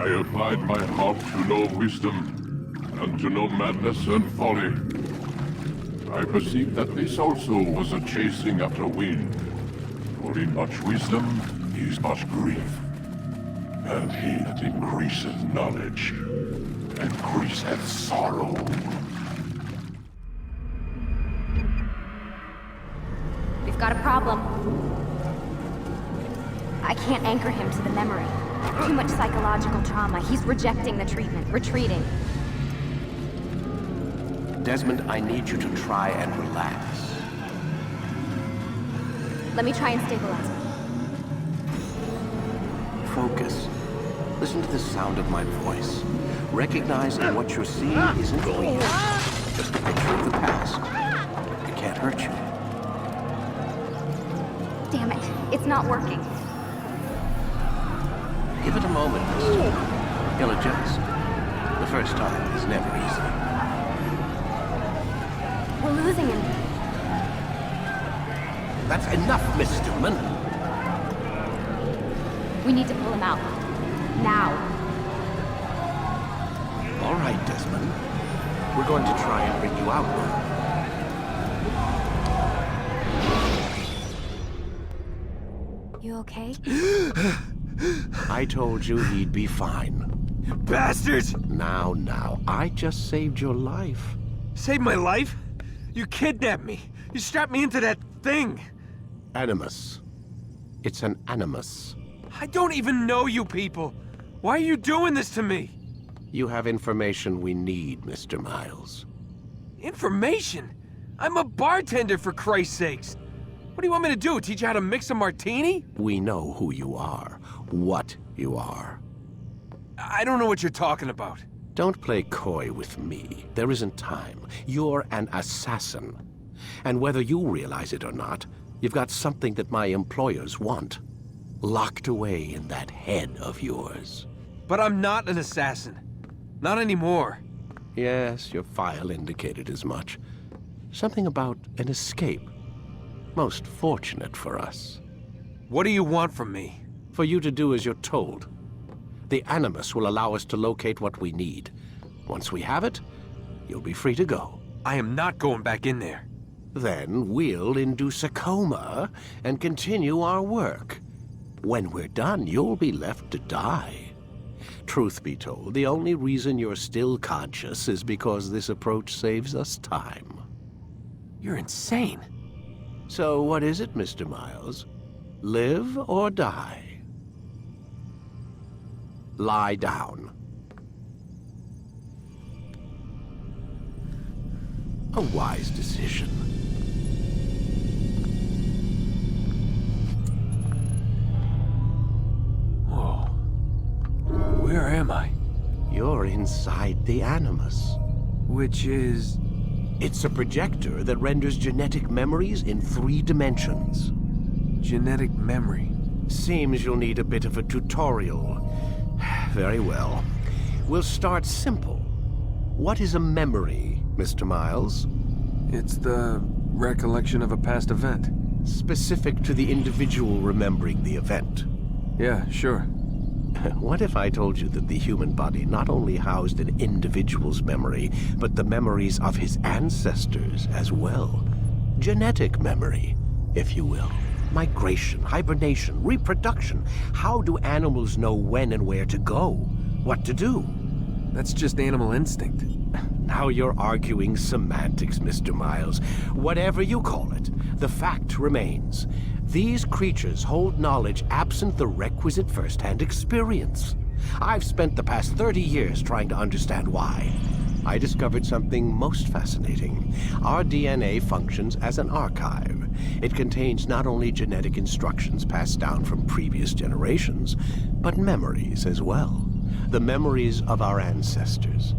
I applied my heart to know wisdom, and to know madness and folly. I perceived that this also was a chasing after wind. For in much wisdom is much grief. And he that increaseth knowledge, increaseth sorrow. We've got a problem. I can't anchor him to the memory. Too much psychological trauma. He's rejecting the treatment, retreating. Desmond, I need you to try and relax. Let me try and stabilize him. Focus. Listen to the sound of my voice. Recognize that what you're seeing isn't real. Just a picture of the past. It can't hurt you. Damn it, it's not working. Give it a moment, mister. He'll adjust. The first time is never easy. We're losing him. That's enough, Miss Stillman. We need to pull him out. Now. All right, Desmond. We're going to try and bring you out now. You okay? I told you he'd be fine. Bastards! Now, I just saved your life. Saved my life? You kidnapped me. You strapped me into that thing. Animus. It's an animus. I don't even know you people. Why are you doing this to me? You have information we need, Mr. Miles. Information? I'm a bartender, for Christ's sakes. What do you want me to do? Teach you how to mix a martini? We know who you are, what you are. I don't know what you're talking about. Don't play coy with me. There isn't time. You're an assassin. And whether you realize it or not, you've got something that my employers want. Locked away in that head of yours. But I'm not an assassin. Not anymore. Yes, your file indicated as much. Something about an escape. Most fortunate for us. What do you want from me? For you to do as you're told. The Animus will allow us to locate what we need. Once we have it, you'll be free to go. I am not going back in there. Then we'll induce a coma and continue our work. When we're done, you'll be left to die. Truth be told, the only reason you're still conscious is because this approach saves us time. You're insane. So what is it, Mr. Miles? Live or die? Lie down. A wise decision. Whoa. Where am I? You're inside the Animus. Which is... It's a projector that renders genetic memories in 3 dimensions. genetic memory. Seems you'll need a bit of a tutorial. Very well. We'll start simple. What is a memory, Mr. Miles? It's the recollection of a past event. Specific to the individual remembering the event. Yeah, sure. What if I told you that the human body not only housed an individual's memory, but the memories of his ancestors as well? Genetic memory, if you will. Migration, hibernation, reproduction. How do animals know when and where to go? What to do? That's just animal instinct. Now you're arguing semantics, Mr. Miles. Whatever you call it, the fact remains. These creatures hold knowledge absent the requisite first-hand experience. I've spent the past 30 years trying to understand why. I discovered something most fascinating. Our DNA functions as an archive. It contains not only genetic instructions passed down from previous generations, but memories as well. The memories of our ancestors.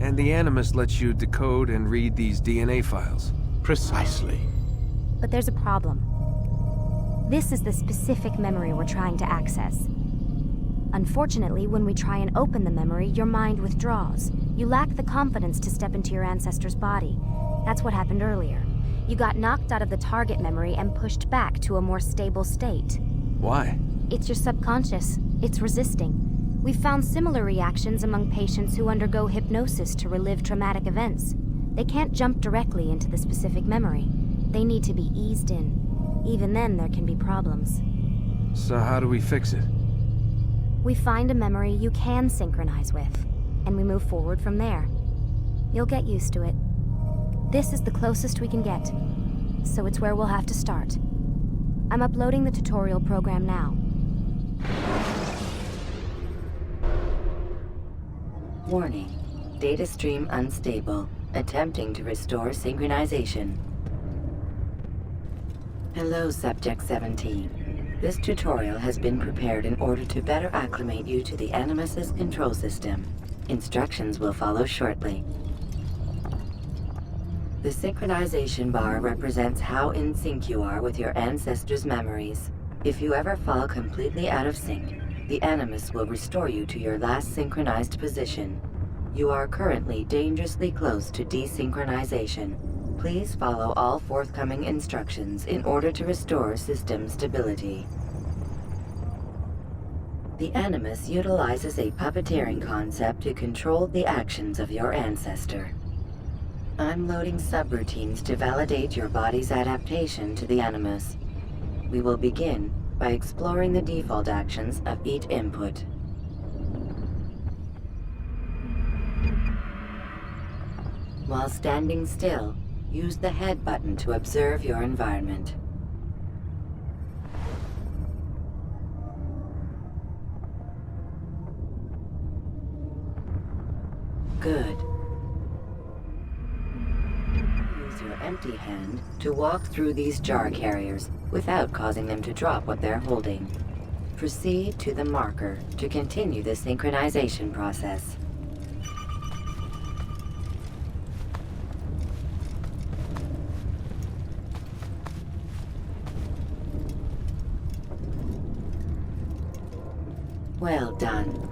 And the Animus lets you decode and read these DNA files. Precisely. But there's a problem. This is the specific memory we're trying to access. Unfortunately, when we try and open the memory, your mind withdraws. You lack the confidence to step into your ancestor's body. That's what happened earlier. You got knocked out of the target memory and pushed back to a more stable state. Why? It's your subconscious. It's resisting. We've found similar reactions among patients who undergo hypnosis to relive traumatic events. They can't jump directly into the specific memory. They need to be eased in. Even then, there can be problems. So how do we fix it? We find a memory you can synchronize with, and we move forward from there. You'll get used to it. This is the closest we can get, so it's where we'll have to start. I'm uploading the tutorial program now. Warning. Data stream unstable. Attempting to restore synchronization. Hello, Subject 17. This tutorial has been prepared in order to better acclimate you to the Animus's control system. Instructions will follow shortly. The synchronization bar represents how in sync you are with your ancestors' memories. If you ever fall completely out of sync, the Animus will restore you to your last synchronized position. You are currently dangerously close to desynchronization. Please follow all forthcoming instructions in order to restore system stability. The Animus utilizes a puppeteering concept to control the actions of your ancestor. I'm loading subroutines to validate your body's adaptation to the Animus. We will begin by exploring the default actions of each input. While standing still, use the head button to observe your environment. Good. Use your empty hand to walk through these jar carriers without causing them to drop what they're holding. Proceed to the marker to continue the synchronization process. Well done.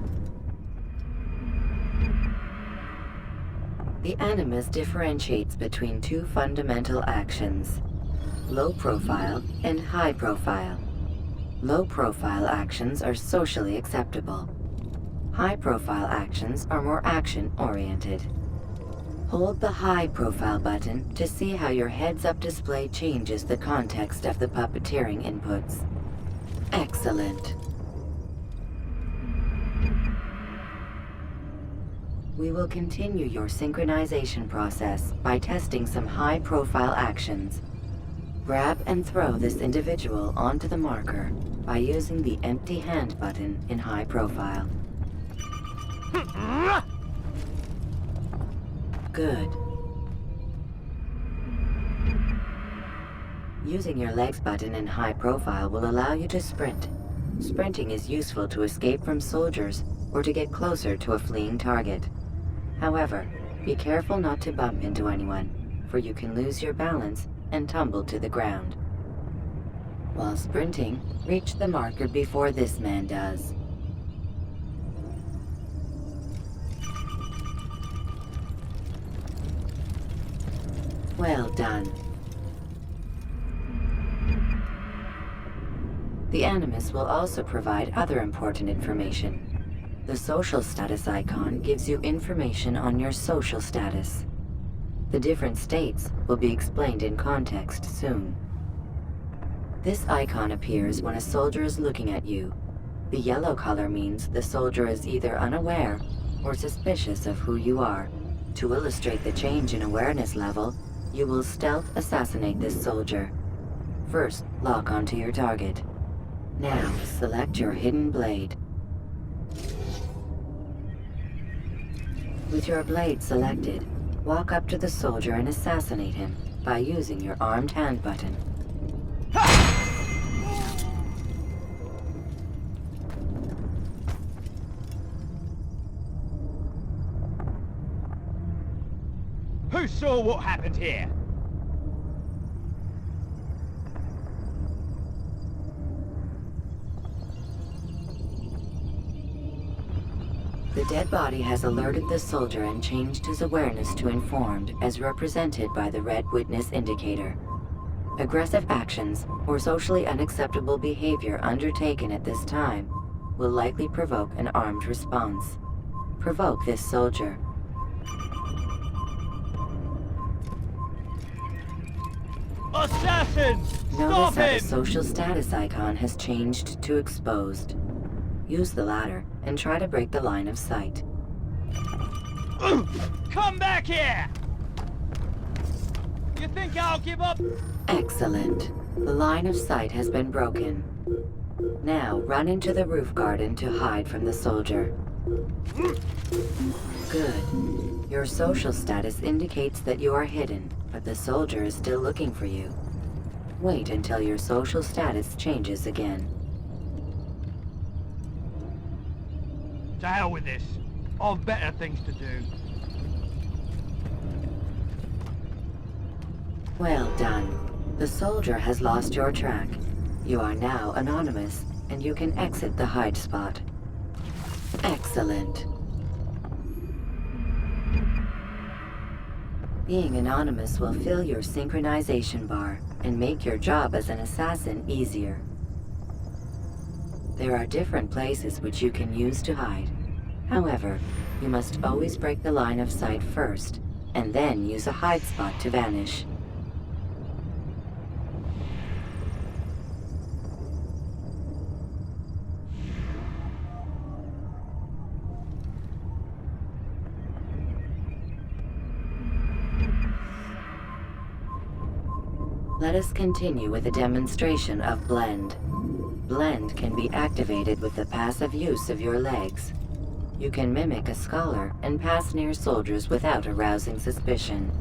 The Animus differentiates between two fundamental actions: low profile and high profile. Low profile actions are socially acceptable. High profile actions are more action-oriented. Hold the high profile button to see how your heads-up display changes the context of the puppeteering inputs. Excellent. We will continue your synchronization process by testing some high-profile actions. Grab and throw this individual onto the marker by using the empty hand button in high profile. Good. Using your legs button in high profile will allow you to sprint. Sprinting is useful to escape from soldiers or to get closer to a fleeing target. However, be careful not to bump into anyone, for you can lose your balance and tumble to the ground. While sprinting, reach the marker before this man does. Well done. The Animus will also provide other important information. The social status icon gives you information on your social status. The different states will be explained in context soon. This icon appears when a soldier is looking at you. The yellow color means the soldier is either unaware or suspicious of who you are. To illustrate the change in awareness level, you will stealth assassinate this soldier. First, lock onto your target. Now, select your hidden blade. With your blade selected, walk up to the soldier and assassinate him by using your armed hand button. Who saw what happened here? The dead body has alerted the soldier and changed his awareness to informed, as represented by the red witness indicator. Aggressive actions or socially unacceptable behavior undertaken at this time will likely provoke an armed response. Provoke this soldier. Assassin! Stop Notice that him! the social status icon has changed to exposed. Use the ladder and try to break the line of sight. Come back here! You think I'll give up? Excellent. The line of sight has been broken. Now run into the roof garden to hide from the soldier. Good. Your social status indicates that you are hidden, but the soldier is still looking for you. Wait until your social status changes again. To hell with this. I've better things to do. Well done. The soldier has lost your track. You are now anonymous, and you can exit the hide spot. Excellent. Being anonymous will fill your synchronization bar and make your job as an assassin easier. There are different places which you can use to hide. However, you must always break the line of sight first, and then use a hide spot to vanish. Let us continue with a demonstration of Blend. Blend can be activated with the passive use of your legs. You can mimic a scholar and pass near soldiers without arousing suspicion.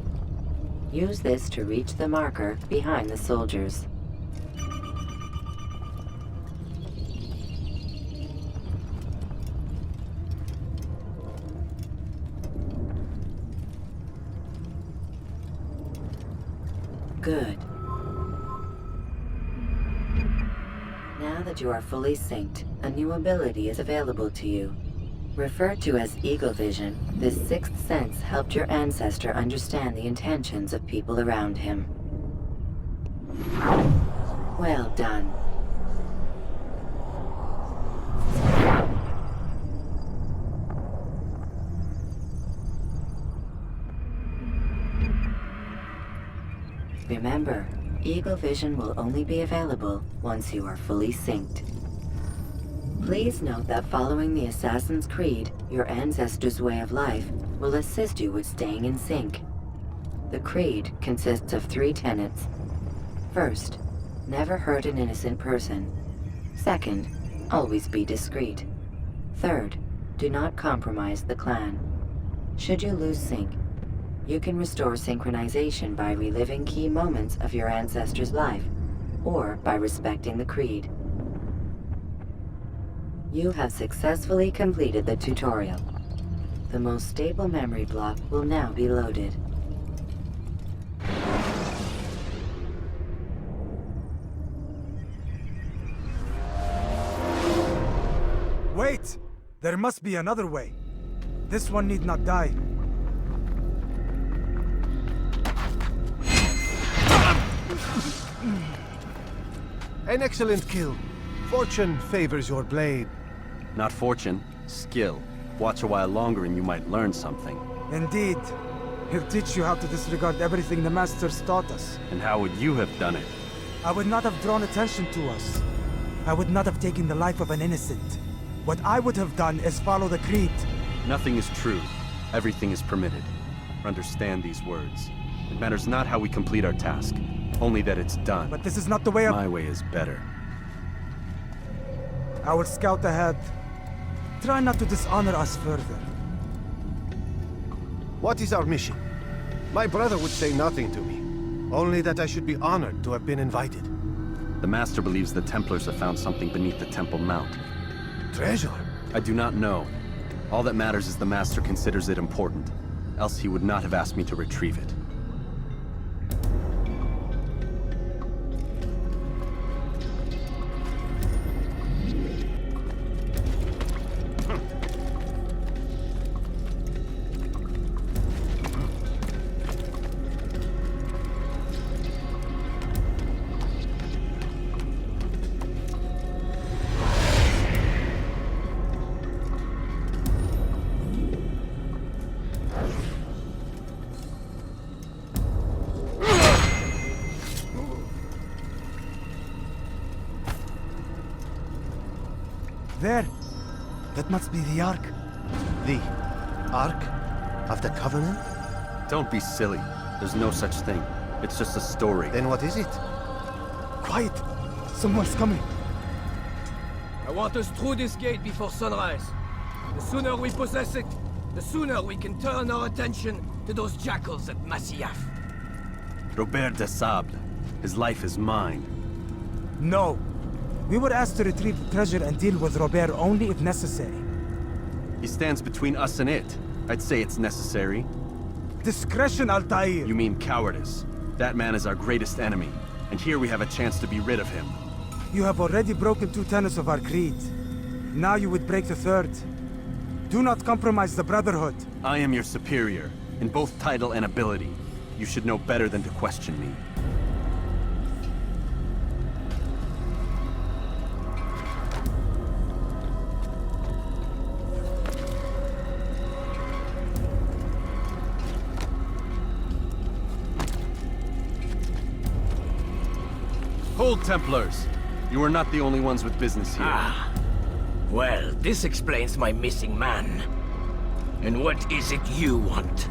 Use this to reach the marker behind the soldiers. Good. Now that you are fully synced, a new ability is available to you. Referred to as Eagle Vision, this sixth sense helped your ancestor understand the intentions of people around him. Well done. Remember, Eagle Vision will only be available once you are fully synced. Please note that following the Assassin's Creed, your ancestors' way of life will assist you with staying in sync. The Creed consists of 3 tenets. First, never hurt an innocent person. Second, always be discreet. Third, do not compromise the clan. Should you lose sync, you can restore synchronization by reliving key moments of your ancestor's life, or by respecting the Creed. You have successfully completed the tutorial. The most stable memory block will now be loaded. Wait! There must be another way. This one need not die. An excellent kill. Fortune favors your blade. Not fortune, skill. Watch a while longer and you might learn something. Indeed. He'll teach you how to disregard everything the Masters taught us. And how would you have done it? I would not have drawn attention to us. I would not have taken the life of an innocent. What I would have done is follow the Creed. Nothing is true. Everything is permitted. Understand these words. It matters not how we complete our task, only that it's done. But this is not the way of... My way is better. I will scout ahead. Try not to dishonor us further. What is our mission? My brother would say nothing to me. Only that I should be honored to have been invited. The Master believes the Templars have found something beneath the Temple Mount. Treasure? I do not know. All that matters is the Master considers it important. Else he would not have asked me to retrieve it. There. That must be the Ark. The Ark of the Covenant? Don't be silly. There's no such thing. It's just a story. Then what is it? Quiet! Someone's coming. I want us through this gate before sunrise. The sooner we possess it, the sooner we can turn our attention to those jackals at Masyaf. Robert de Sablé. His life is mine. No. We were asked to retrieve the treasure and deal with Robert only if necessary. He stands between us and it. I'd say it's necessary. Discretion, Altair! You mean cowardice. That man is our greatest enemy, and here we have a chance to be rid of him. You have already broken 2 tenets of our creed. Now you would break the 3rd. Do not compromise the Brotherhood. I am your superior, in both title and ability. You should know better than to question me. Hold, Templars! You are not the only ones with business here. Ah. Well, this explains my missing man. And what is it you want?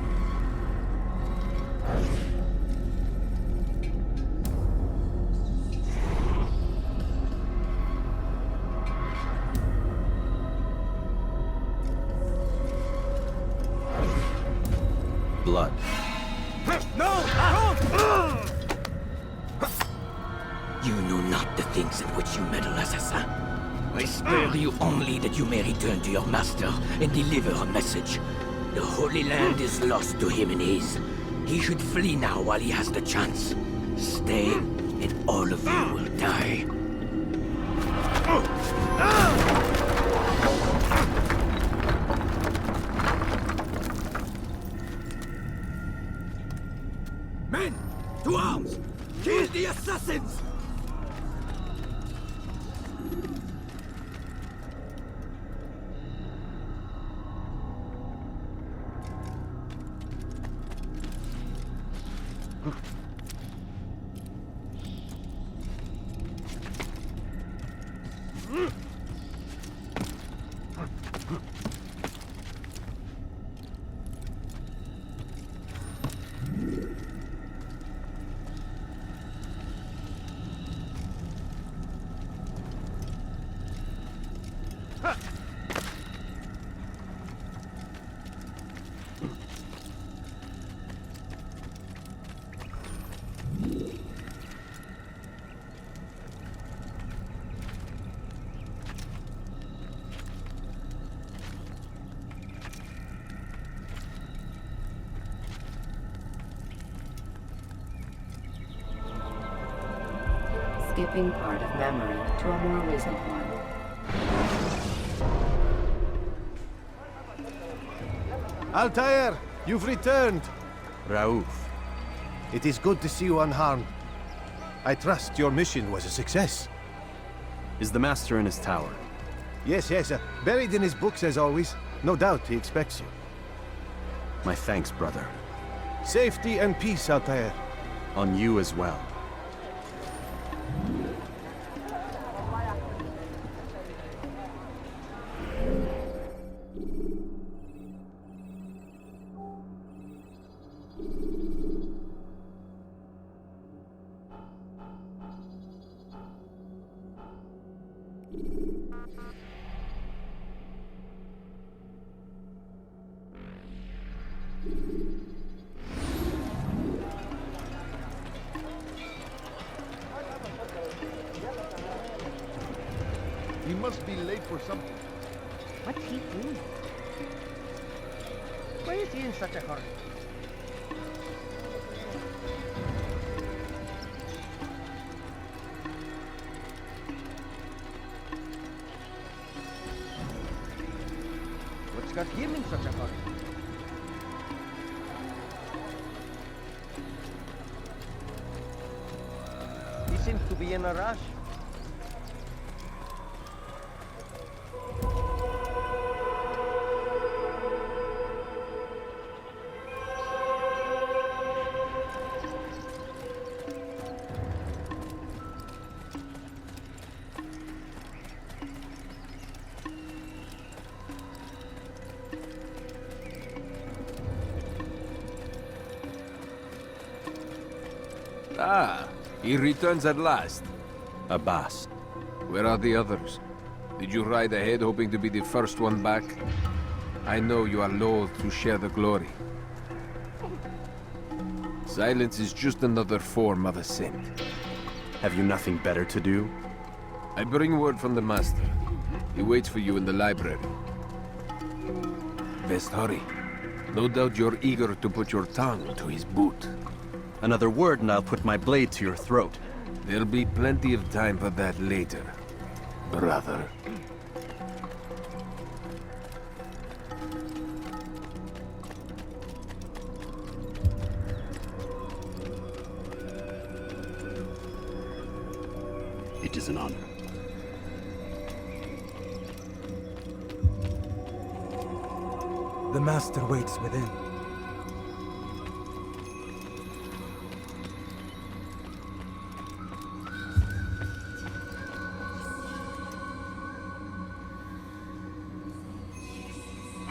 Blood. You know not the things in which you meddle, Assassin. I spare you only that you may return to your master and deliver a message. The Holy Land is lost to him and his. He should flee now while he has the chance. Stay, and all of you will die. Men, to arms! Kill the assassins! Skipping part of memory to a more recent one. Altair, you've returned. Raouf. It is good to see you unharmed. I trust your mission was a success. Is the Master in his tower? Yes, buried in his books as always. No doubt he expects you. My thanks, brother. Safety and peace, Altair. On you as well. He must be late for something. What's he doing? Why is he in such a hurry? What's got him in such a hurry? He seems to be in a rush. Ah, he returns at last. Abbas. Where are the others? Did you ride ahead hoping to be the first one back? I know you are loath to share the glory. Silence is just another form of assent. Have you nothing better to do? I bring word from the Master. He waits for you in the library. Best hurry. No doubt you're eager to put your tongue to his boot. Another word and I'll put my blade to your throat. There'll be plenty of time for that later, brother. It is an honor. The Master waits within.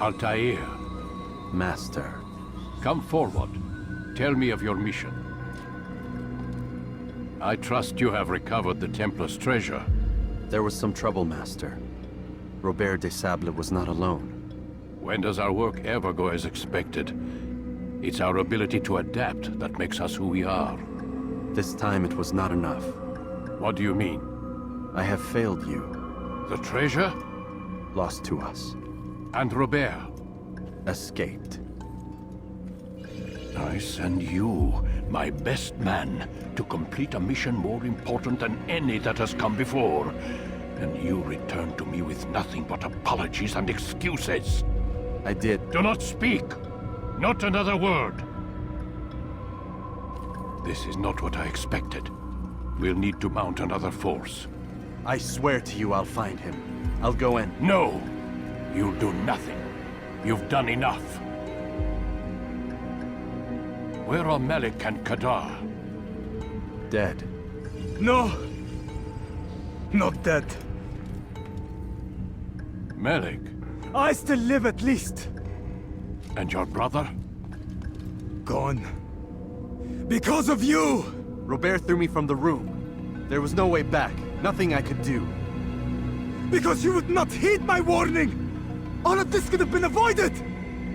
Altair, Master. come forward. Tell me of your mission. I trust you have recovered the Templar's treasure. There was some trouble, Master. Robert de Sablé was not alone. When does our work ever go as expected? It's our ability to adapt that makes us who we are. This time it was not enough. What do you mean? I have failed you. The treasure? Lost to us. And Robert? Escaped. I send you, my best man, to complete a mission more important than any that has come before. And you return to me with nothing but apologies and excuses. I did. Do not speak! Not another word! This is not what I expected. We'll need to mount another force. I swear to you I'll find him. I'll go in. No! You'll do nothing. You've done enough. Where are Malik and Kadar? Dead. No! Not dead. Malik? I still live at least. And your brother? Gone. Because of you! Robert threw me from the room. There was no way back. Nothing I could do. Because you would not heed my warning! All of this could have been avoided!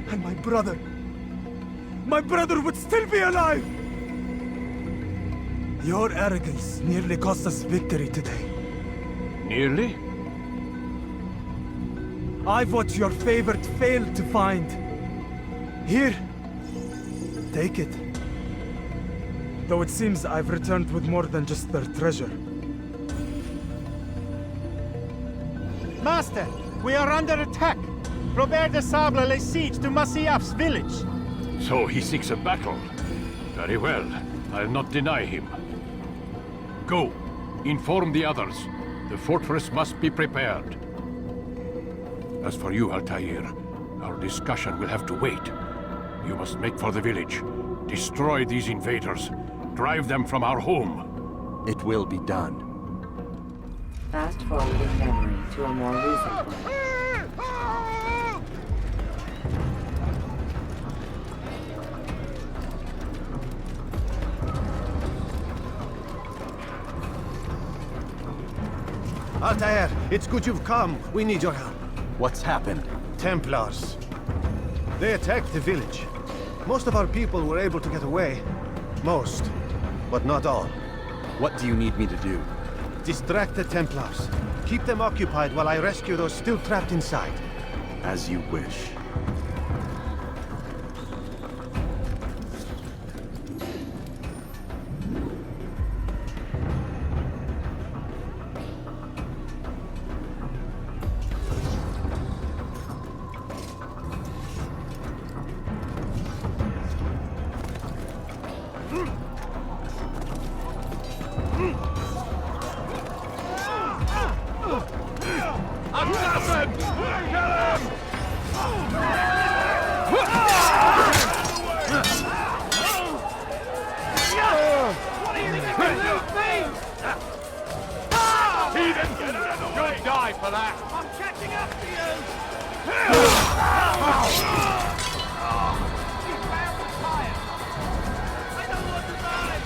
And my brother would still be alive! Your arrogance nearly cost us victory today. Nearly? I've what your favorite failed to find. Here, take it. Though it seems I've returned with more than just their treasure. Master, we are under attack. Robert de Sablé lays siege to Masyaf's village. So he seeks a battle. Very well. I'll not deny him. Go. Inform the others. The fortress must be prepared. As for you, Altair, our discussion will have to wait. You must make for the village. Destroy these invaders. Drive them from our home. It will be done. Fast forwarding memory to a more recent one. Altair, it's good you've come. We need your help. What's happened? Templars. They attacked the village. Most of our people were able to get away. Most, but not all. What do you need me to do? Distract the Templars. Keep them occupied while I rescue those still trapped inside. As you wish. Assassin! Kill him! What do you think you're gonna do, me? Heathen! You'll die for that! I'm catching up to you! You found the fire! I don't want to die!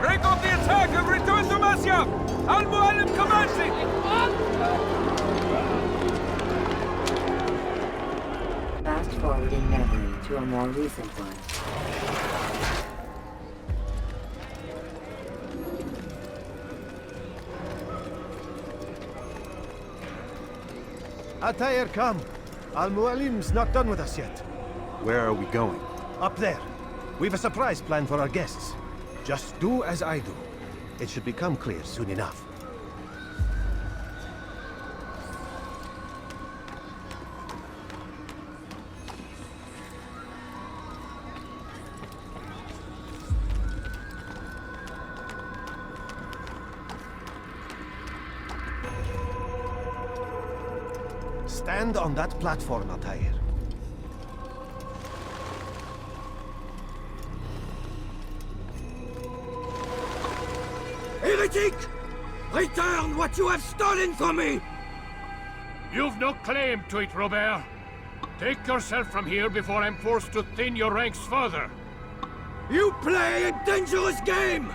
Break off the attack and return to Masyaf! Al-Mu'allim commencing! Fast forwarding memory to a more recent one. Altair, come. Al-Mu'allim's not done with us yet. Where are we going? Up there. We've a surprise planned for our guests. Just do as I do. It should become clear soon enough. Stand on that platform, Altair. Heretic! Return what you have stolen from me! You've no claim to it, Robert. Take yourself from here before I'm forced to thin your ranks further. You play a dangerous game!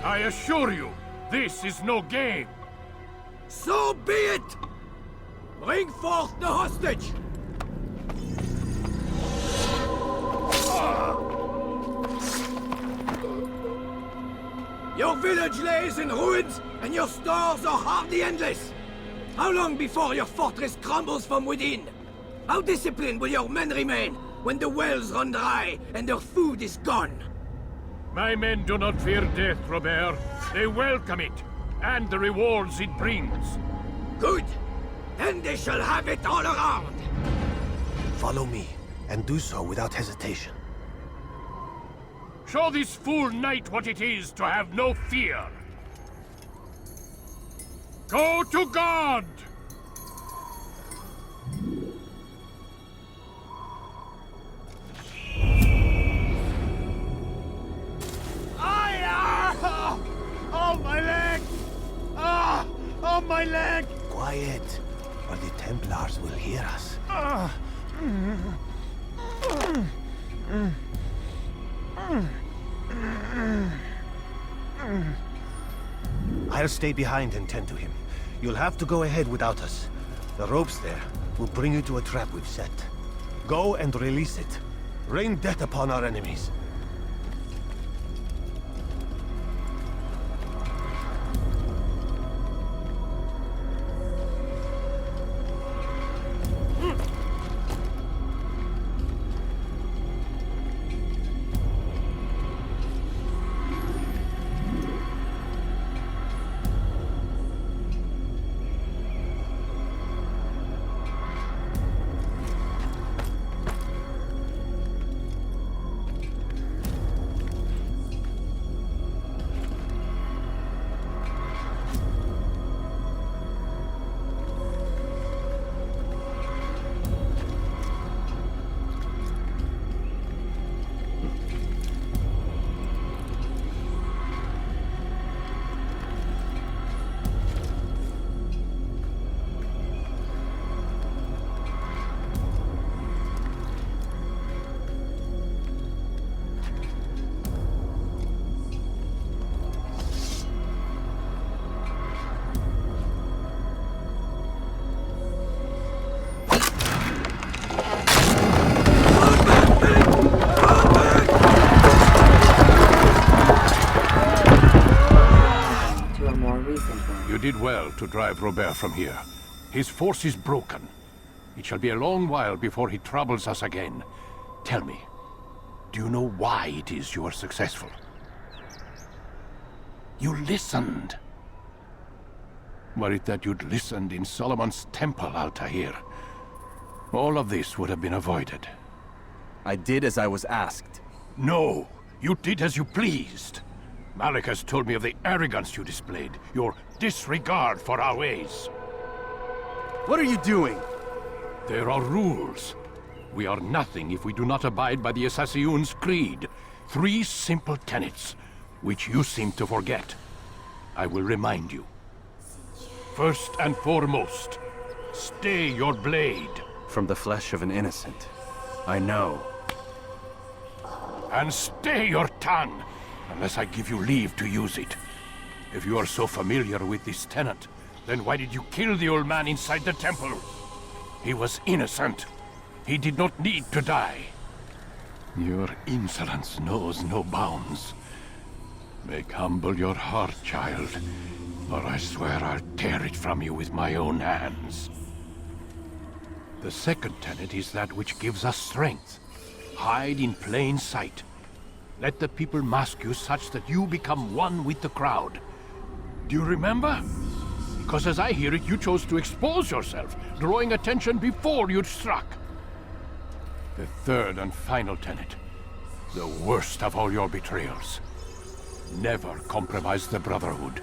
I assure you, this is no game. So be it! Bring forth the hostage! Your village lays in ruins, and your stores are hardly endless. How long before your fortress crumbles from within? How disciplined will your men remain when the wells run dry and their food is gone? My men do not fear death, Robert. They welcome it, and the rewards it brings. Good! Then they shall have it all around! Follow me, and do so without hesitation. Show this fool knight what it is to have no fear. Go to God! Oh, my leg! Ah! Oh, my leg! Quiet, or the Templars will hear us. I'll stay behind and tend to him. You'll have to go ahead without us. The ropes there will bring you to a trap we've set. Go and release it. Rain death upon our enemies. You did well to drive Robert from here. His force is broken. It shall be a long while before he troubles us again. Tell me, Do you know why it is you are successful? You listened. Were it that you'd listened in Solomon's temple, Altair, all of this would have been avoided. I did as I was asked. No, you did as you pleased. Malik has told me of the arrogance you displayed, your disregard for our ways. What are you doing? There are rules. We are nothing if we do not abide by the Assassin's creed. 3 simple tenets, which you seem to forget. I will remind you. First and foremost, stay your blade. From the flesh of an innocent. I know. And stay your tongue, unless I give you leave to use it. If you are so familiar with this tenet, then why did you kill the old man inside the temple? He was innocent. He did not need to die. Your insolence knows no bounds. Make humble your heart, child, or I swear I'll tear it from you with my own hands. The second tenet is that which gives us strength. Hide in plain sight. Let the people mask you such that you become one with the crowd. Do you remember? Because as I hear it, you chose to expose yourself, drawing attention before you'd struck. The third and final tenet, the worst of all your betrayals. Never compromise the Brotherhood.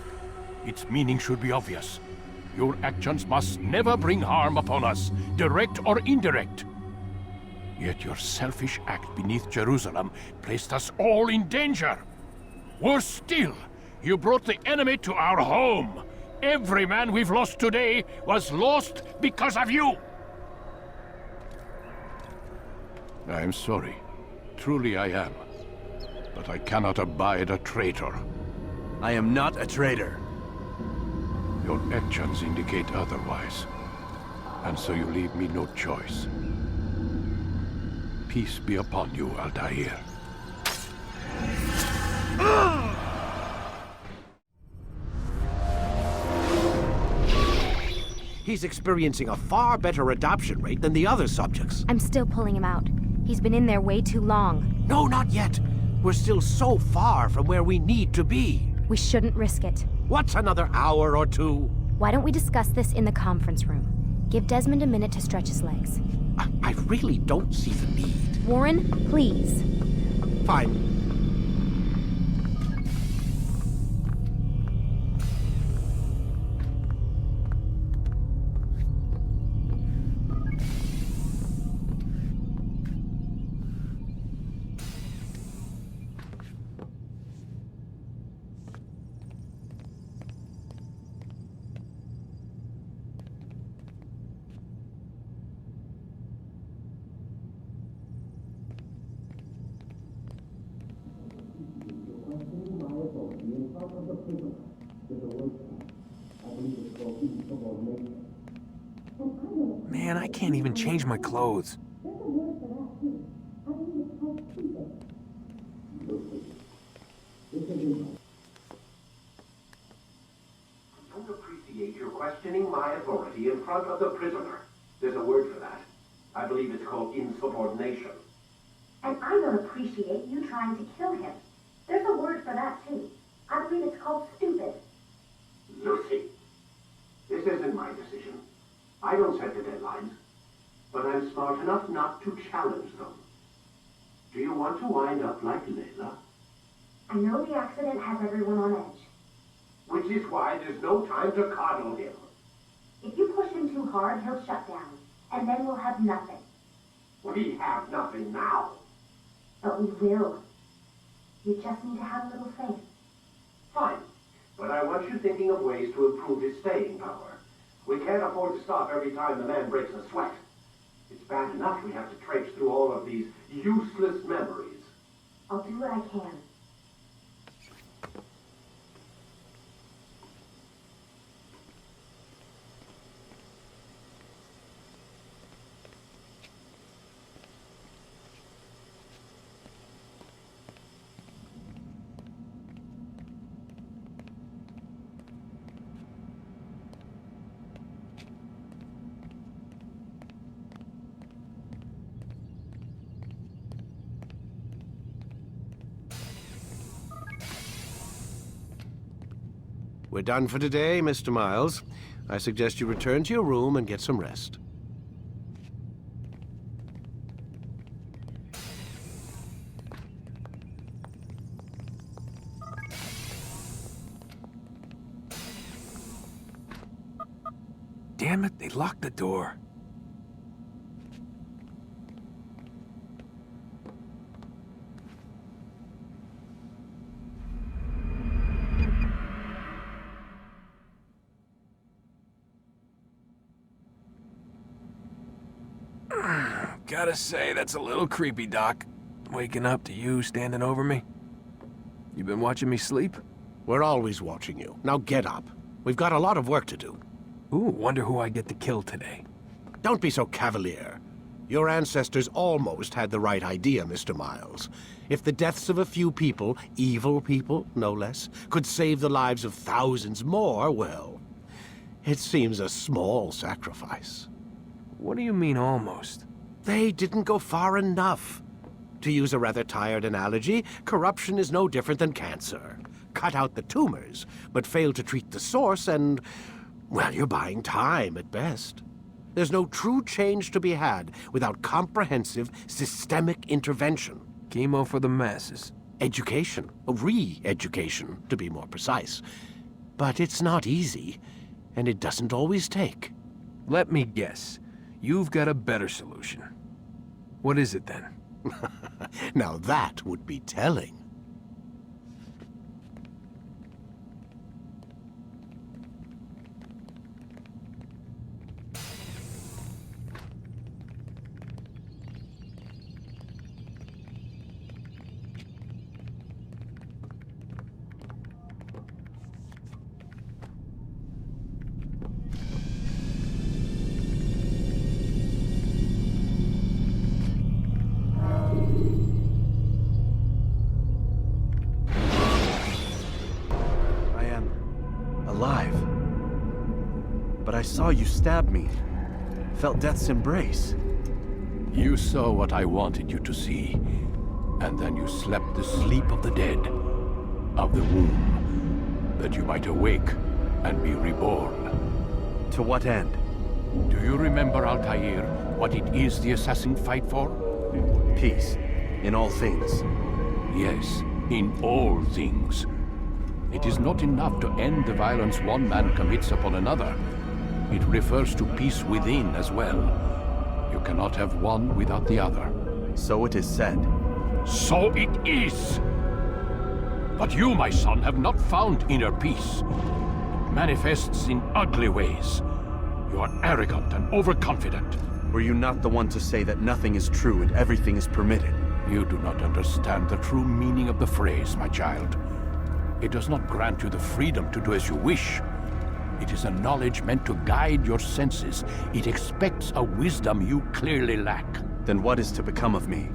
Its meaning should be obvious. Your actions must never bring harm upon us, direct or indirect. Yet your selfish act beneath Jerusalem placed us all in danger. Worse still, you brought the enemy to our home. Every man we've lost today was lost because of you. I am sorry. Truly I am. But I cannot abide a traitor. I am not a traitor. Your actions indicate otherwise. And so you leave me no choice. Peace be upon you, Altair. He's experiencing a far better adoption rate than the other subjects. I'm still pulling him out. He's been in there way too long. No, not yet. We're still so far from where we need to be. We shouldn't risk it. What's another hour or two? Why don't we discuss this in the conference room? Give Desmond a minute to stretch his legs. I really don't see the need. Warren, please. Fine. Man, I can't even change my clothes. I don't appreciate your questioning my authority in front of the prisoner. There's a word for that. I believe it's called insubordination. And I don't appreciate you trying to kill him. There's a word for that, too. I believe it's called stupid. Lucy, this isn't my decision. I don't set the deadlines, but I'm smart enough not to challenge them. Do you want to wind up like Layla? I know the accident has everyone on edge. Which is why there's no time to coddle him. If you push him too hard, he'll shut down, and then we'll have nothing. We have nothing now. But we will. You just need to have a little faith. Fine, but I want you thinking of ways to improve his staying power. We can't afford to stop every time the man breaks a sweat. It's bad enough we have to traipse through all of these useless memories. I'll do what I can. We're done for today, Mr. Miles. I suggest you return to your room and get some rest. Damn it, they locked the door. Gotta say, that's a little creepy, Doc. Waking up to you standing over me. You been watching me sleep? We're always watching you. Now get up. We've got a lot of work to do. Ooh, wonder who I get to kill today. Don't be so cavalier. Your ancestors almost had the right idea, Mr. Miles. If the deaths of a few people, evil people, no less, could save the lives of thousands more, well, it seems a small sacrifice. What do you mean, almost? They didn't go far enough. To use a rather tired analogy, corruption is no different than cancer. Cut out the tumors, but fail to treat the source and, well, you're buying time at best. There's no true change to be had without comprehensive, systemic intervention. Chemo for the masses. Education. Re-education, to be more precise. But it's not easy, and it doesn't always take. Let me guess. You've got a better solution. What is it, then? Now that would be telling. I saw you stab me. Felt death's embrace. You saw what I wanted you to see. And then you slept the sleep of the dead. Of the womb. That you might awake and be reborn. To what end? Do you remember, Altair, what it is the assassins fight for? Peace. In all things. Yes, in all things. It is not enough to end the violence one man commits upon another. It refers to peace within as well. You cannot have one without the other. So it is said. So it is! But you, my son, have not found inner peace. It manifests in ugly ways. You are arrogant and overconfident. Were you not the one to say that nothing is true and everything is permitted? You do not understand the true meaning of the phrase, my child. It does not grant you the freedom to do as you wish. It is a knowledge meant to guide your senses. It expects a wisdom you clearly lack. Then what is to become of me?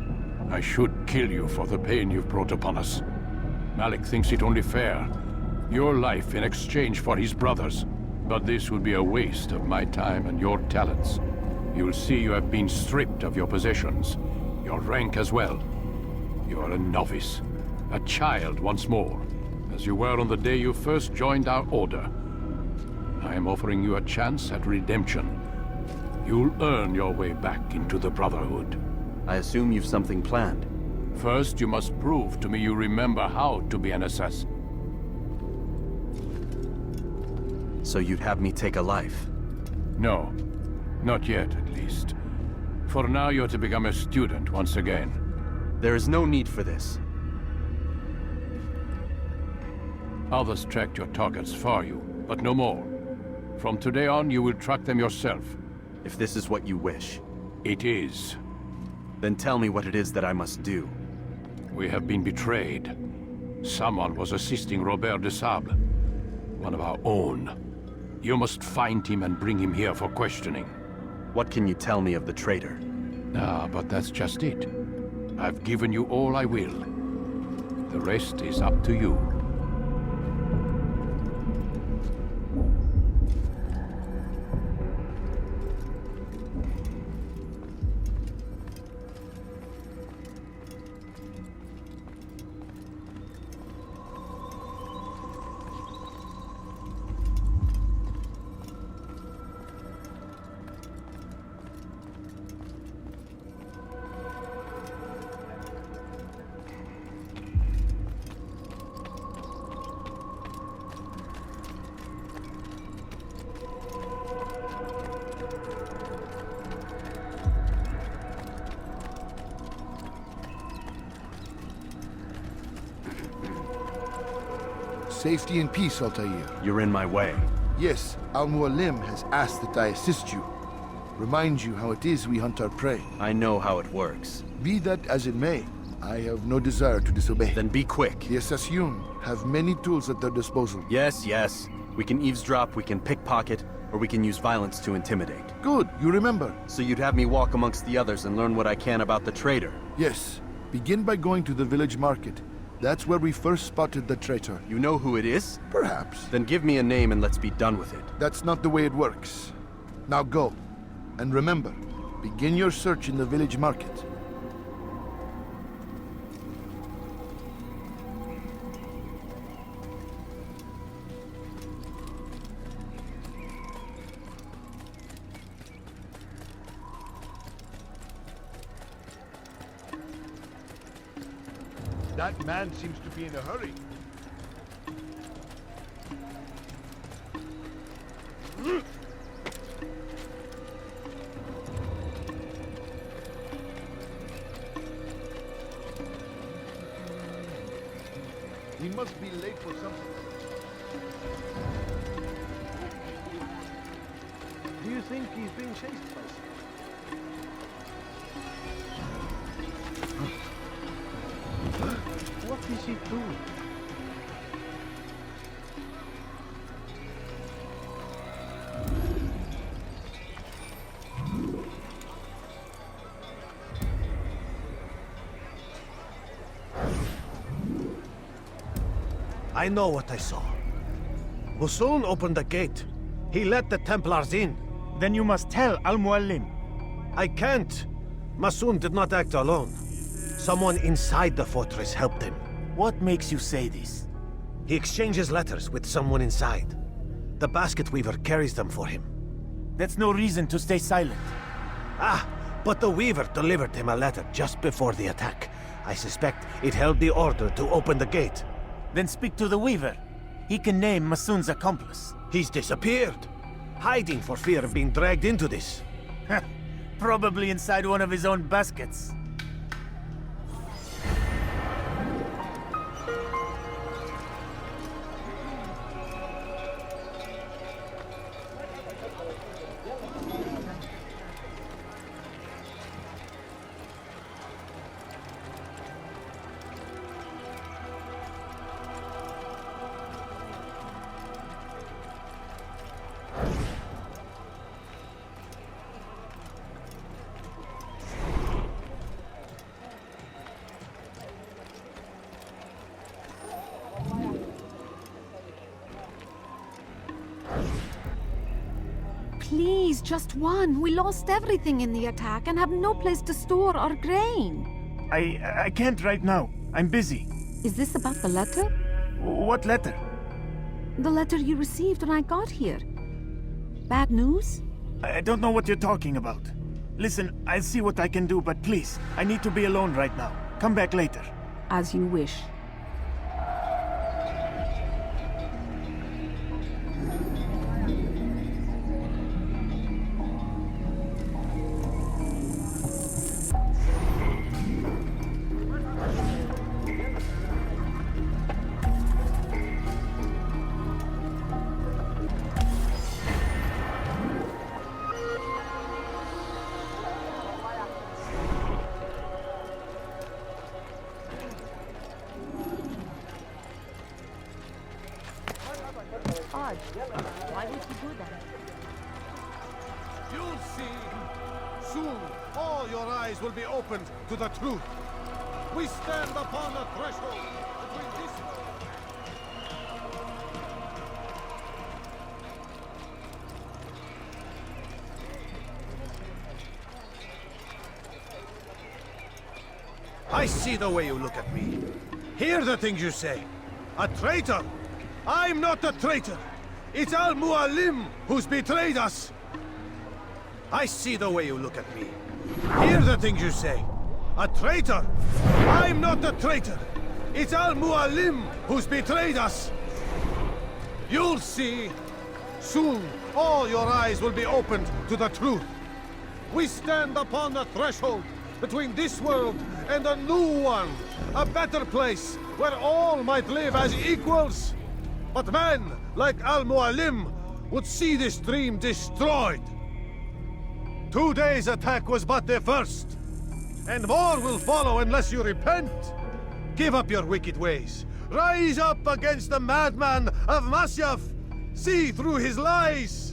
I should kill you for the pain you've brought upon us. Malik thinks it only fair. Your life in exchange for his brother's. But this would be a waste of my time and your talents. You'll see you have been stripped of your possessions. Your rank as well. You are a novice. A child once more. As you were on the day you first joined our order. I am offering you a chance at redemption. You'll earn your way back into the Brotherhood. I assume you've something planned. First, you must prove to me you remember how to be an assassin. So you'd have me take a life? No. Not yet, at least. For now, you're to become a student once again. There is no need for this. Others tracked your targets for you, but no more. From today on, you will track them yourself. If this is what you wish. It is. Then tell me what it is that I must do. We have been betrayed. Someone was assisting Robert de Sablé, one of our own. You must find him and bring him here for questioning. What can you tell me of the traitor? Ah, but that's just it. I've given you all I will. The rest is up to you. Safety and peace, Altair. You're in my way. Yes, Al-Mualim has asked that I assist you. Remind you how it is we hunt our prey. I know how it works. Be that as it may, I have no desire to disobey. Then be quick. The Assassin have many tools at their disposal. Yes, yes. We can eavesdrop, we can pickpocket, or we can use violence to intimidate. Good, you remember. So you'd have me walk amongst the others and learn what I can about the traitor? Yes. Begin by going to the village market. That's where we first spotted the traitor. You know who it is? Perhaps. Then give me a name and let's be done with it. That's not the way it works. Now go. And remember, begin your search in the village market. That man seems to be in a hurry. He must be late for something. Do you think he's being chased by someone? What is he doing? I know what I saw. Musun opened the gate. He let the Templars in. Then you must tell Al-Mualim. I can't. Musun did not act alone. Someone inside the fortress helped him. What makes you say this? He exchanges letters with someone inside. The basket weaver carries them for him. That's no reason to stay silent. Ah, but the weaver delivered him a letter just before the attack. I suspect it held the order to open the gate. Then speak to the weaver. He can name Masun's accomplice. He's disappeared. Hiding for fear of being dragged into this. Probably inside one of his own baskets. Please, just one. We lost everything in the attack and have no place to store our grain. I can't right now. I'm busy. Is this about the letter? What letter? The letter you received when I got here. Bad news? I don't know what you're talking about. Listen, I'll see what I can do, but please, I need to be alone right now. Come back later. As you wish. Odd. Why would you do that? You'll see. Soon, all your eyes will be opened to the truth. We stand upon the threshold between this... I see the way you look at me. Hear the things you say. A traitor! I'm not a traitor! It's Al-Mualim who's betrayed us! I see the way you look at me. Hear the things you say. A traitor! I'm not a traitor! It's Al-Mualim who's betrayed us! You'll see. Soon, all your eyes will be opened to the truth. We stand upon the threshold between this world and a new one. A better place where all might live as equals. But men like Al-Mualim would see this dream destroyed. Today's attack was but the first. And more will follow unless you repent. Give up your wicked ways. Rise up against the madman of Masyaf. See through his lies.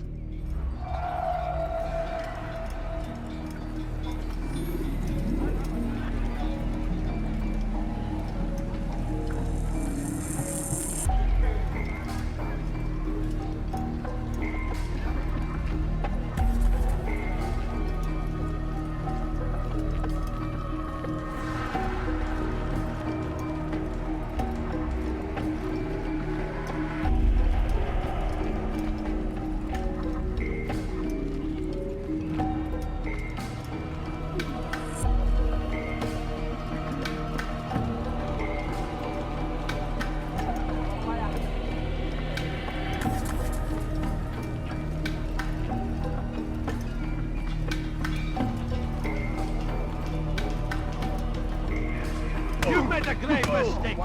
You made a great mistake!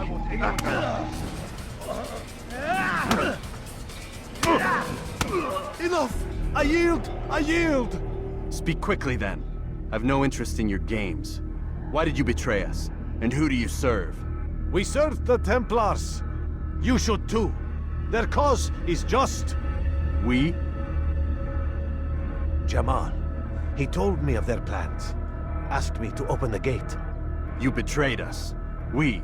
Enough! I yield! I yield! Speak quickly then. I've no interest in your games. Why did you betray us? And who do you serve? We serve the Templars. You should too. Their cause is just. We? Jamal. He told me of their plans. Asked me to open the gate. You betrayed us. We,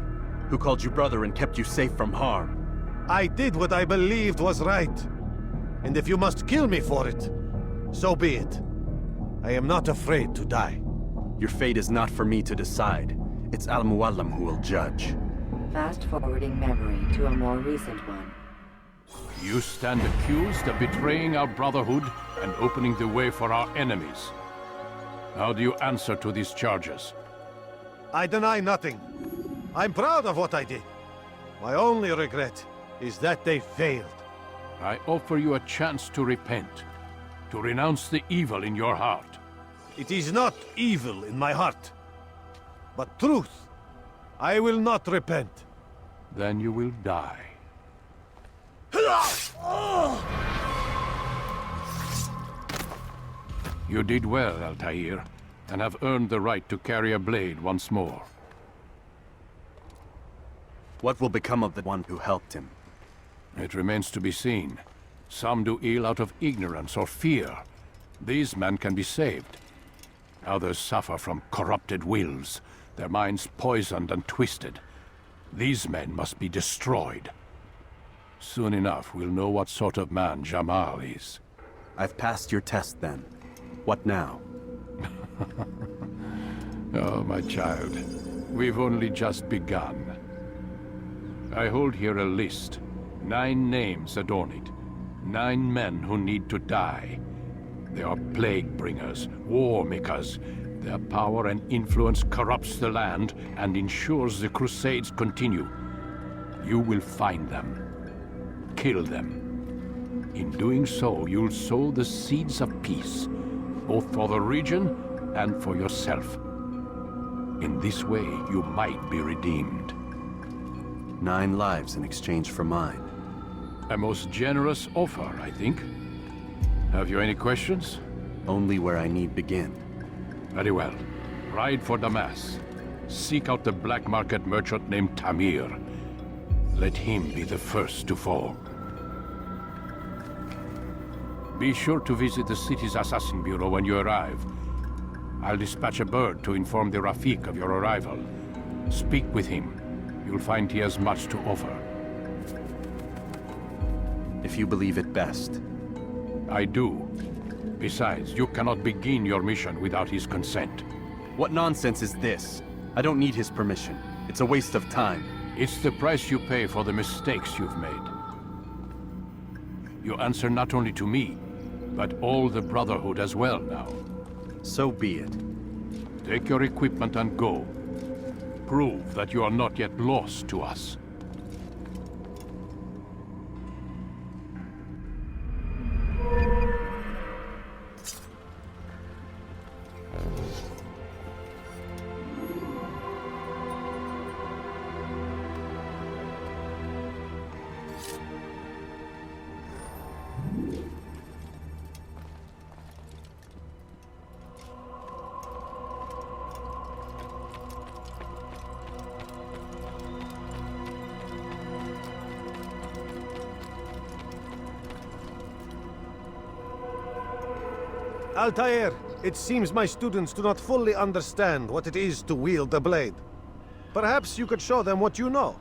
who called you brother and kept you safe from harm. I did what I believed was right. And if you must kill me for it, so be it. I am not afraid to die. Your fate is not for me to decide. It's Al-Mualim who will judge. Fast-forwarding memory to a more recent one. You stand accused of betraying our Brotherhood and opening the way for our enemies. How do you answer to these charges? I deny nothing. I'm proud of what I did. My only regret is that they failed. I offer you a chance to repent, to renounce the evil in your heart. It is not evil in my heart, but truth. I will not repent. Then you will die. You did well, Altair, and have earned the right to carry a blade once more. What will become of the one who helped him? It remains to be seen. Some do ill out of ignorance or fear. These men can be saved. Others suffer from corrupted wills, their minds poisoned and twisted. These men must be destroyed. Soon enough, we'll know what sort of man Jamal is. I've passed your test then. What now? Oh, my child. We've only just begun. I hold here a list. 9 names adorn it. 9 men who need to die. They are plague bringers, war makers. Their power and influence corrupts the land and ensures the Crusades continue. You will find them. Kill them. In doing so, you'll sow the seeds of peace, both for the region and for yourself. In this way, you might be redeemed. 9 lives in exchange for mine. A most generous offer, I think. Have you any questions? Only where I need begin. Very well. Ride for Damas. Seek out the black market merchant named Tamir. Let him be the first to fall. Be sure to visit the city's assassin bureau when you arrive. I'll dispatch a bird to inform the Rafik of your arrival. Speak with him. You'll find he has much to offer. If you believe it best. I do. Besides, you cannot begin your mission without his consent. What nonsense is this? I don't need his permission. It's a waste of time. It's the price you pay for the mistakes you've made. You answer not only to me, but all the Brotherhood as well now. So be it. Take your equipment and go. Prove that you are not yet lost to us. Altair, it seems my students do not fully understand what it is to wield the blade. Perhaps you could show them what you know.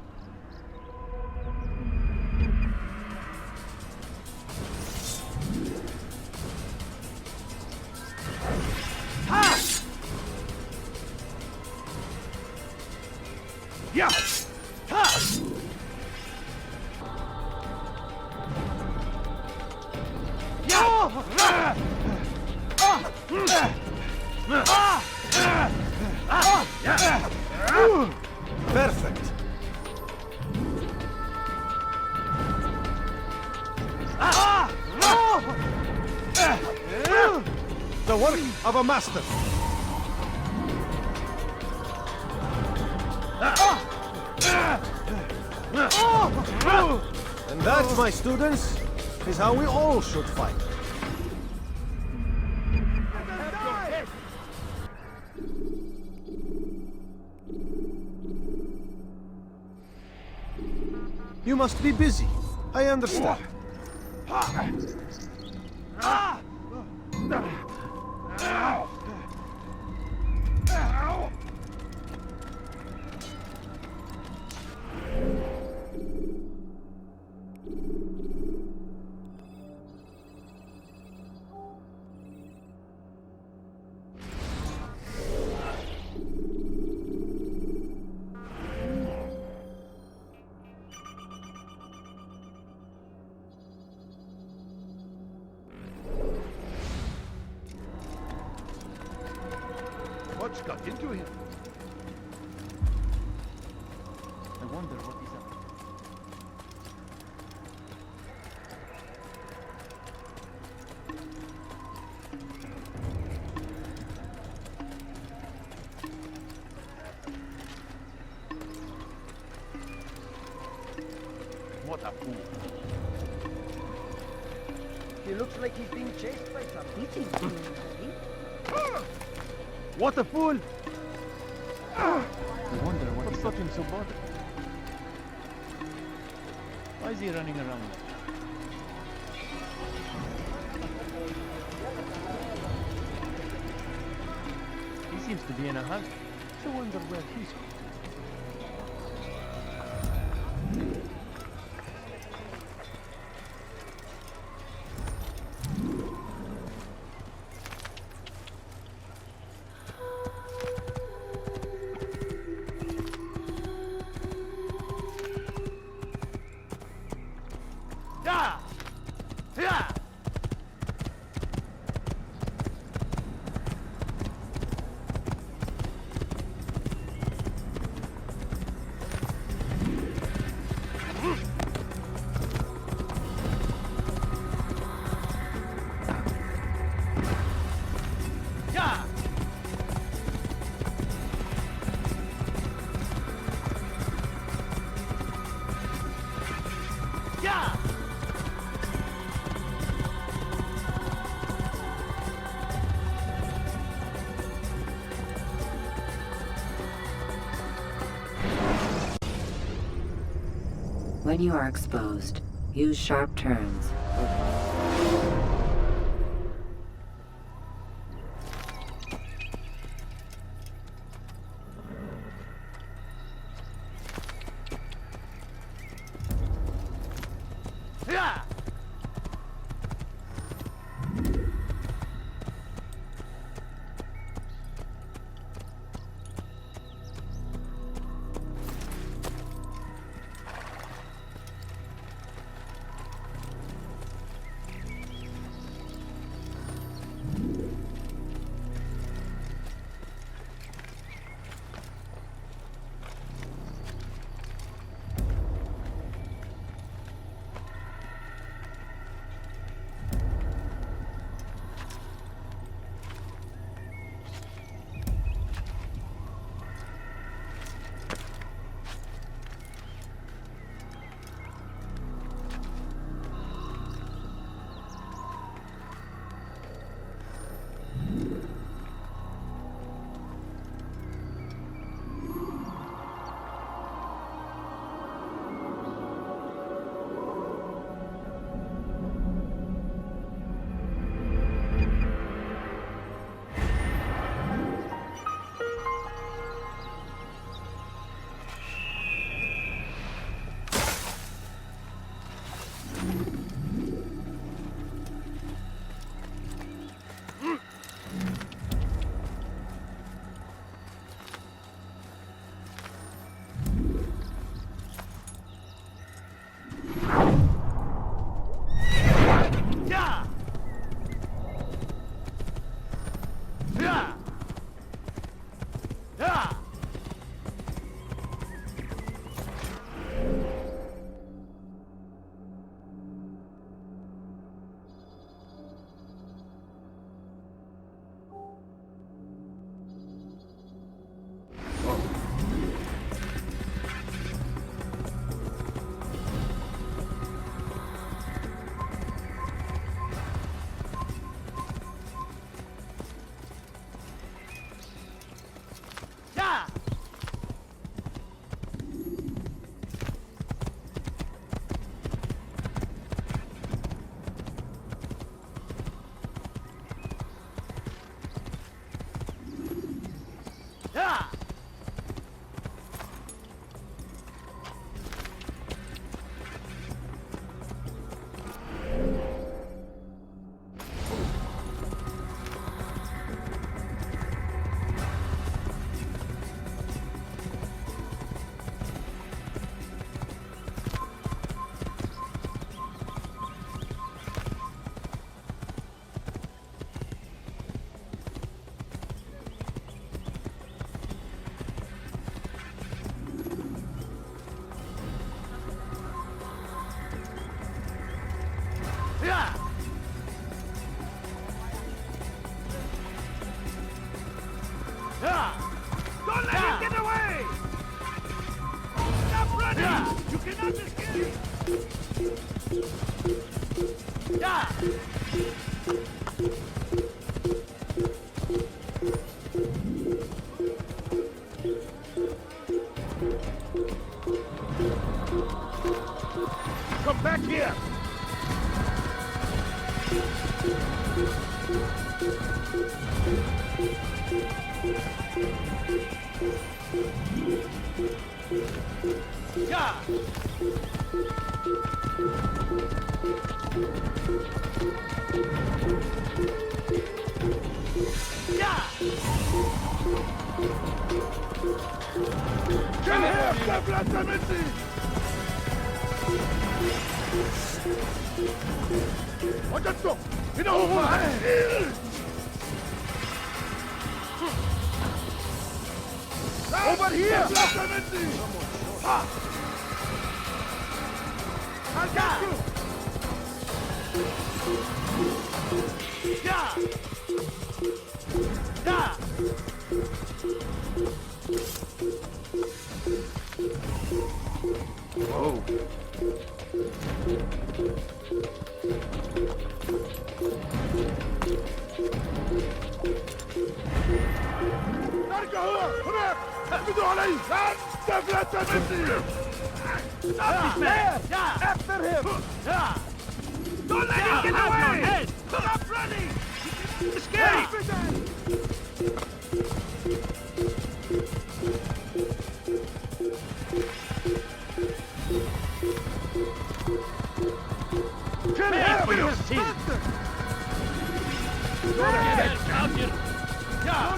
Ha! Yeah! Ha! Perfect. The work of a master. And that, my students, is how we all should fight. You must be busy. I understand. What's got into him? I wonder what is up. What a fool. He looks like he's being chased by something. What a fool! I wonder What's got him so bothered? Why is he running around? He seems to be in a hurry. I wonder where he's going. When you are exposed, use sharp turns. Come back here! Yeah! Yeah! Kill him! Completamente! Ragazzo! In over here! Completamente! Ah! I'll get you! Yeah! Yeah! Whoa. ارجع هو هناك اقبضوا عليه completamente! Stop this man! After him! Don't let him get away! Stop running! Escape! Kill him for your sins! Go ahead, Altair! Yeah!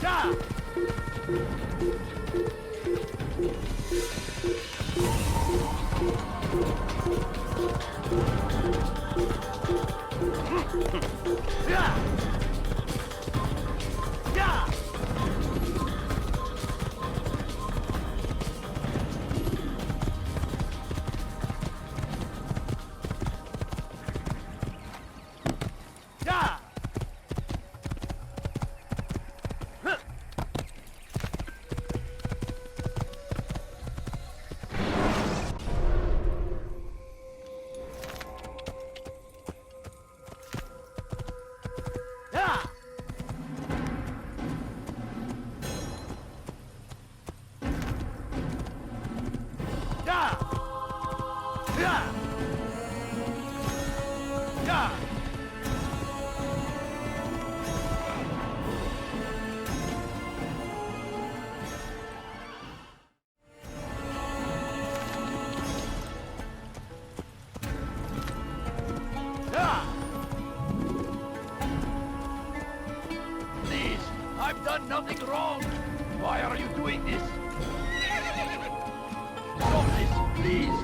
Yeah! Yeah! Yeah! Yeah! Please, I've done nothing wrong. Why are you doing this? Stop this, please.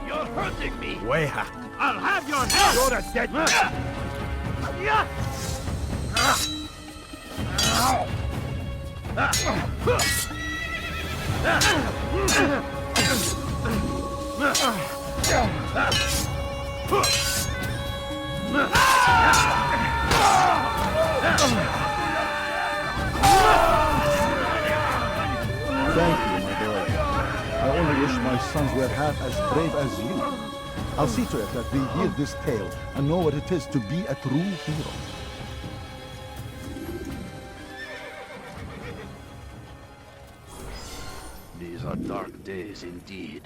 You're hurting me. Weha! I'll have your head. You're a dead man! Yeah. Thank you, my boy. I only wish my sons were half as brave as you. I'll see to it that they hear this tale and know what it is to be a true hero. These are dark days indeed.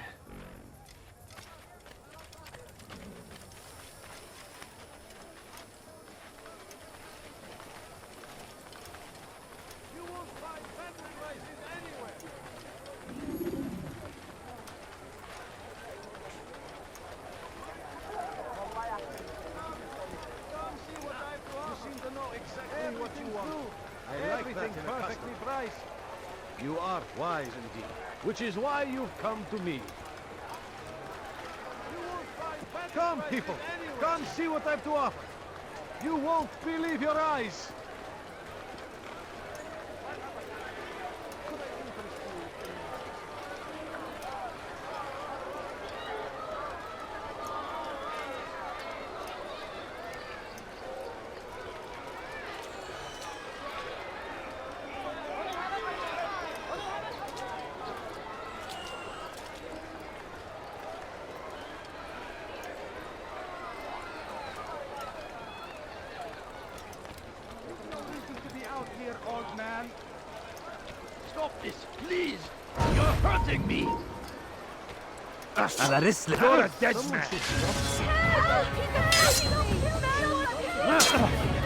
You are wise indeed, which is why you've come to me. Come, people, come see what I've to offer. You won't believe your eyes. this, please. You're hurting me. You're a dead man.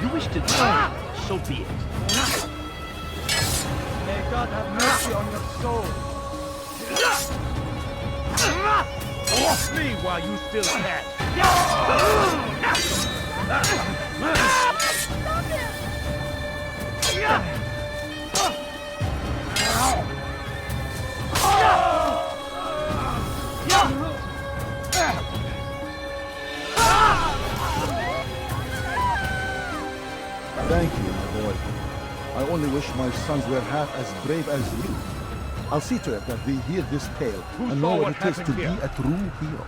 You wish to die? So be it. May God have mercy on your soul. Off me while you still can. Thank you, my boy. I only wish my sons were half as brave as you. I'll see to it that they hear this tale and know what it is to be a true hero.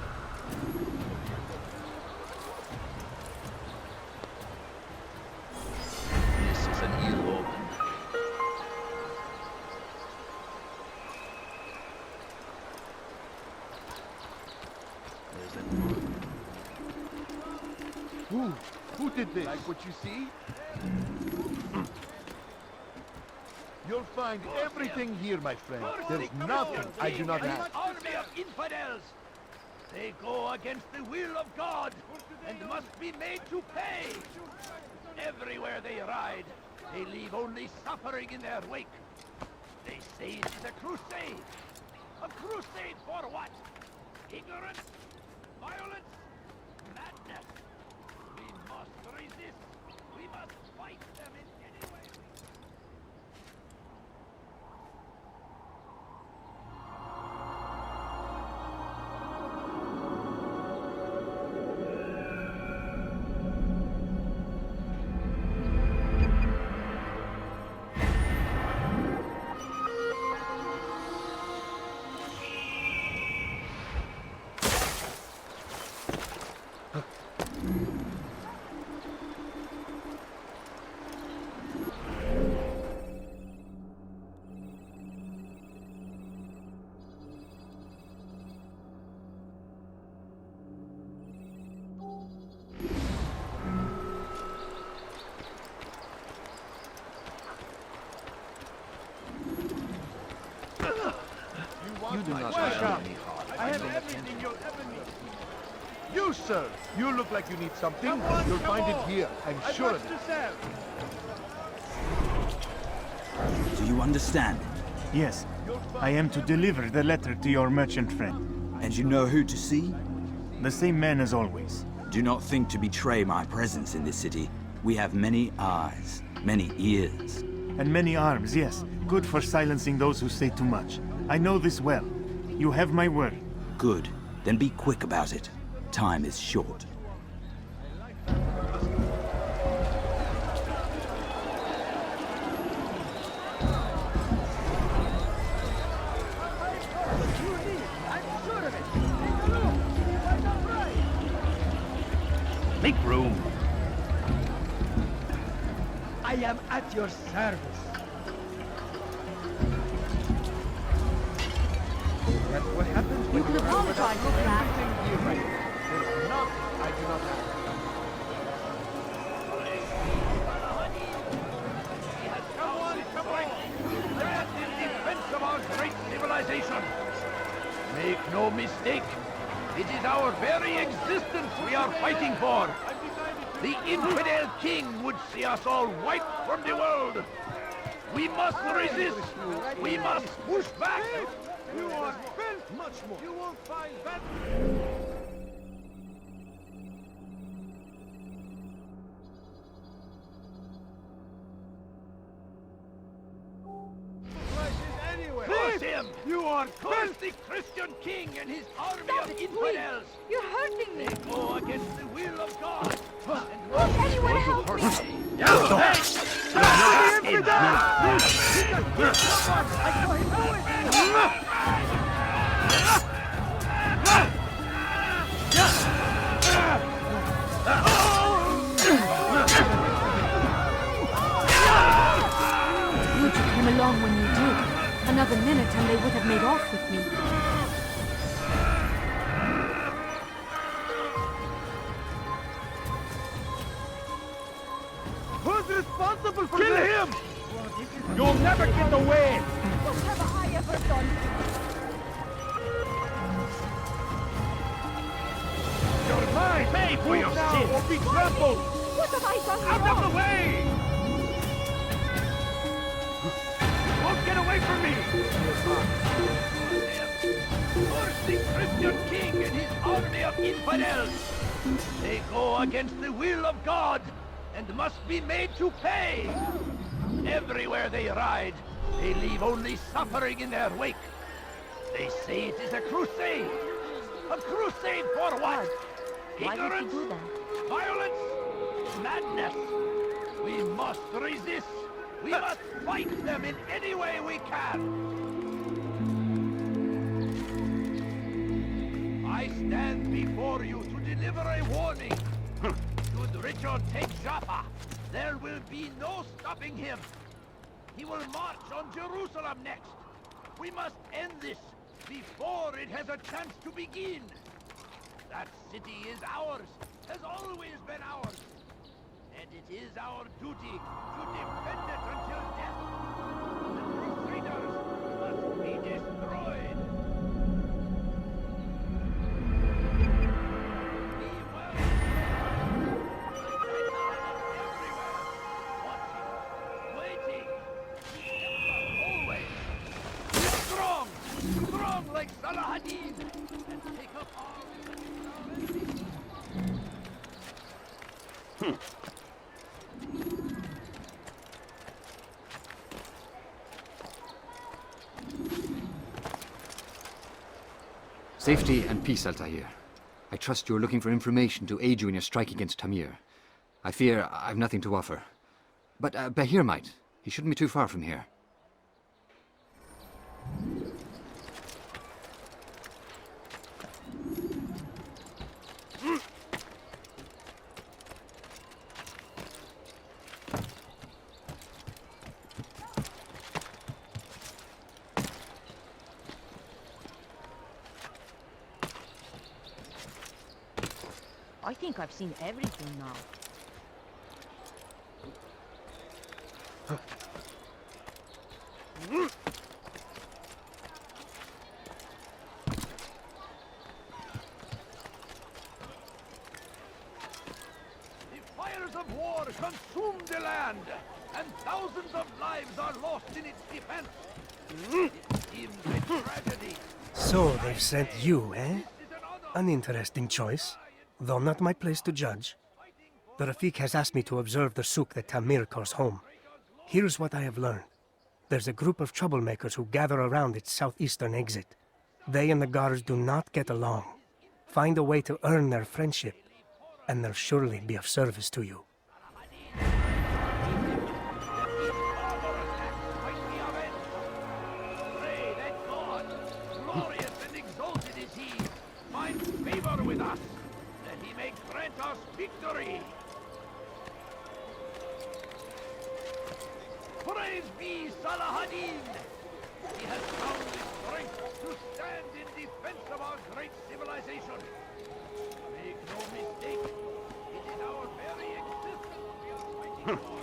This is an ill omen. Who did this? Like what you see? You'll find everything here, my friend. There's nothing I do not have. Army of infidels! They go against the will of God and must be made to pay! Everywhere they ride, they leave only suffering in their wake. They say it is a crusade! A crusade for what? Ignorance? Violence? Madness? We must resist! We must fight them in any way! You do not have any heart. I have everything you'll ever need. You, sir, you look like you need something. You'll find it here, I'm sure of it. Do you understand? Yes. I am to deliver the letter to your merchant friend. And you know who to see? The same man as always. Do not think to betray my presence in this city. We have many eyes, many ears. And many arms, yes. Good for silencing those who say too much. I know this well. You have my word. Good. Then be quick about it. Time is short. Make room. I am at your service. That's what happens when you apologize for that. There's nothing I do not have. Come on. Stand in defense of our great civilization. Make no mistake. It is our very existence we are fighting for. The infidel king would see us all wiped from the world. We must resist. We must push back. You are built much more. You won't find that. Curse him! You are curse the Christian king and his army of infidels! You're hurting me! They go against the will of God! Won't anyone help me? Would you come along when you did? Another minute and they would have made off with me. Who's responsible for Kill this? him! You'll never get away! What have I ever done? You're mine! Pay for your sin! Or be trampled! What have I done Out wrong? of the way! Won't get away from me! Curse the Christian king and his army of infidels! They go against the will of God and must be made to pay! Everywhere they ride, they leave only suffering in their wake. They say it is a crusade! A crusade for what? Why did Ignorance? you do that? Violence? Madness? We must resist! We must fight them in any way we can! I stand before you to deliver a warning. Should Richard take Jaffa, there will be no stopping him. He will march on Jerusalem next. We must end this before it has a chance to begin. That city is ours, has always been ours. And it is our duty to defend it until death. The Crusaders must be destroyed. Strong like Salahadin, and take up arms against our enemies. Safety and peace, Altair. I trust you are looking for information to aid you in your strike against Tamir. I fear I've nothing to offer. But Bahir might. He shouldn't be too far from here. I think I've seen everything now. The fires of war consume the land, and thousands of lives are lost in its defense. It seems a tragedy. So they've sent you, eh? An interesting choice, though not my place to judge. The Rafik has asked me to observe the souk that Tamir calls home. Here's what I have learned. There's a group of troublemakers who gather around its southeastern exit. They and the guards do not get along. Find a way to earn their friendship, and they'll surely be of service to you. Pray that God, glorious and exalted is He, finds favor with us, that He may grant us victory. Praise be Salahadin! He has found the strength to stand in defense of our great civilization. Make no mistake, it is our very existence we are fighting for.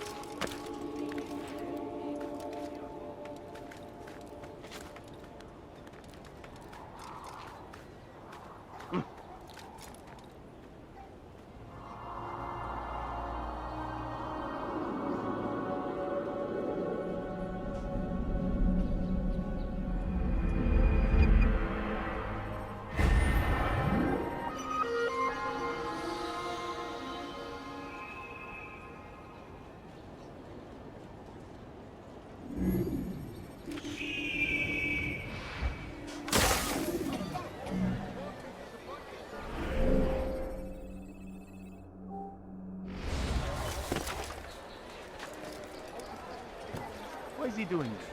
Why is he doing this?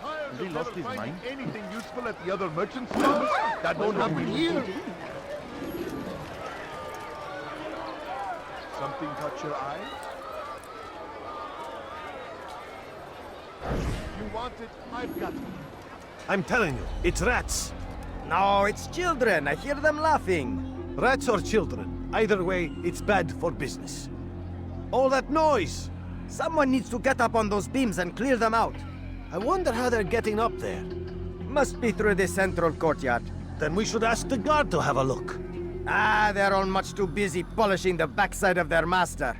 Has he lost his mind? Anything useful at the other merchant stores that won't happen here? Something caught your eye? You want it? I've got it. I'm telling you, it's rats. No, it's children. I hear them laughing. Rats or children. Either way, it's bad for business. All that noise! Someone needs to get up on those beams and clear them out. I wonder how they're getting up there. Must be through the central courtyard. Then we should ask the guard to have a look. Ah, they're all much too busy polishing the backside of their master.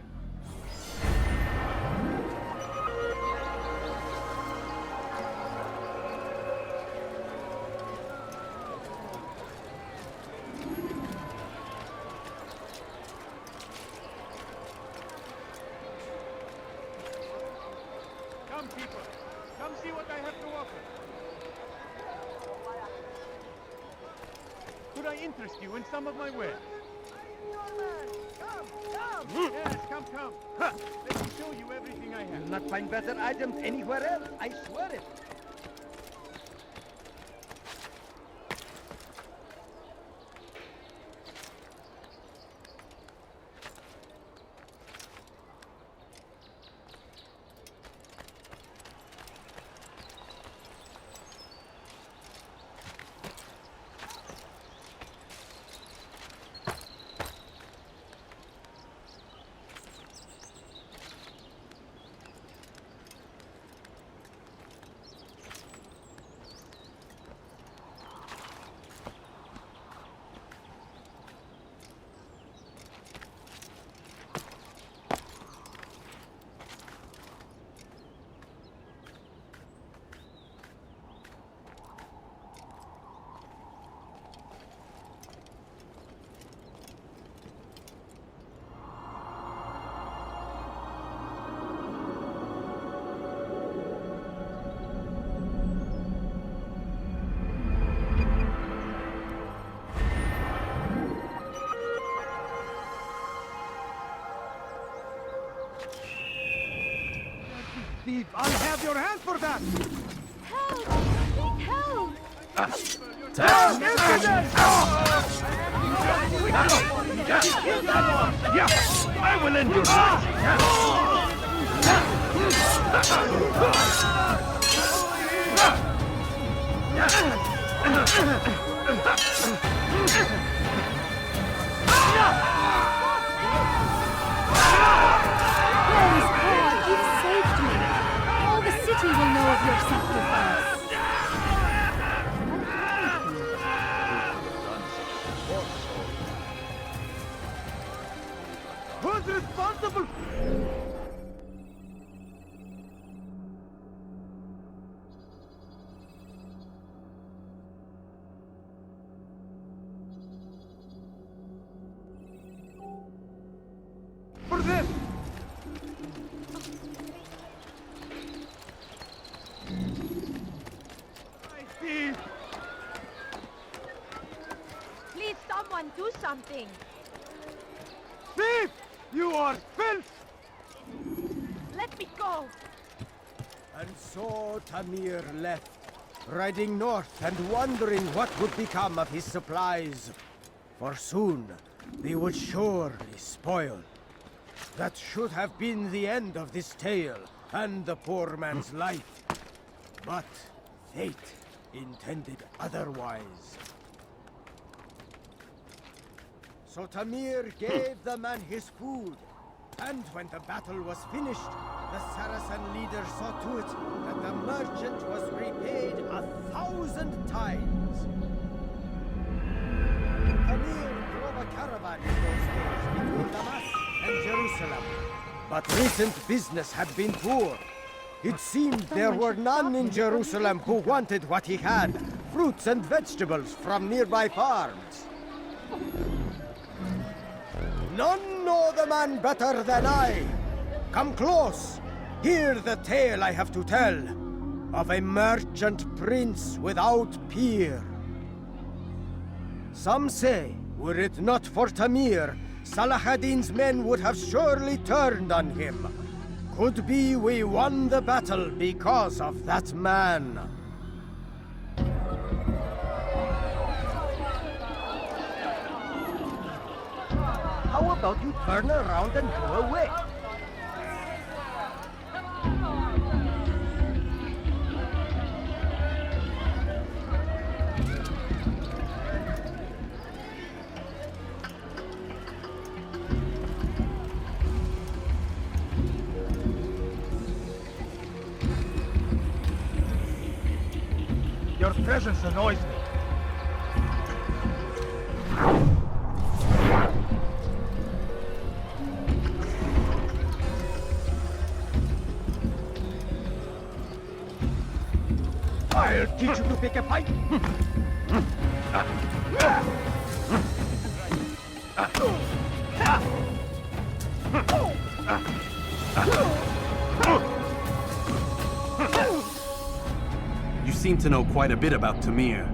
Come, people. Come see what I have to offer. Could I interest you in some of my wares? Yes, come. Let me show you everything I have. You'll not find better items anywhere else, I swear it. I'll have your hand for that! Help! Help! Yeah, I will end your He will know of your sacrifice. Who's responsible? For them! Please, someone do something. Thief! You are filth! Let me go. And so Tamir left, riding north and wondering what would become of his supplies. For soon, they would surely spoil. That should have been the end of this tale, and the poor man's life. But fate intended otherwise. So Tamir gave the man his food, and when the battle was finished, the Saracen leader saw to it that the merchant was repaid 1,000 times. Tamir drove a caravan in those days between Damascus and Jerusalem, but recent business had been poor. It seemed there were none in Jerusalem who wanted what he had, fruits and vegetables from nearby farms. None know the man better than I. Come close. Hear the tale I have to tell of a merchant prince without peer. Some say, were it not for Tamir, Salah ad-Din's men would have surely turned on him. Could be we won the battle because of that man. How about you turn around and go away? presence annoys me. I'll teach you to pick a fight. You seem to know quite a bit about Tamir.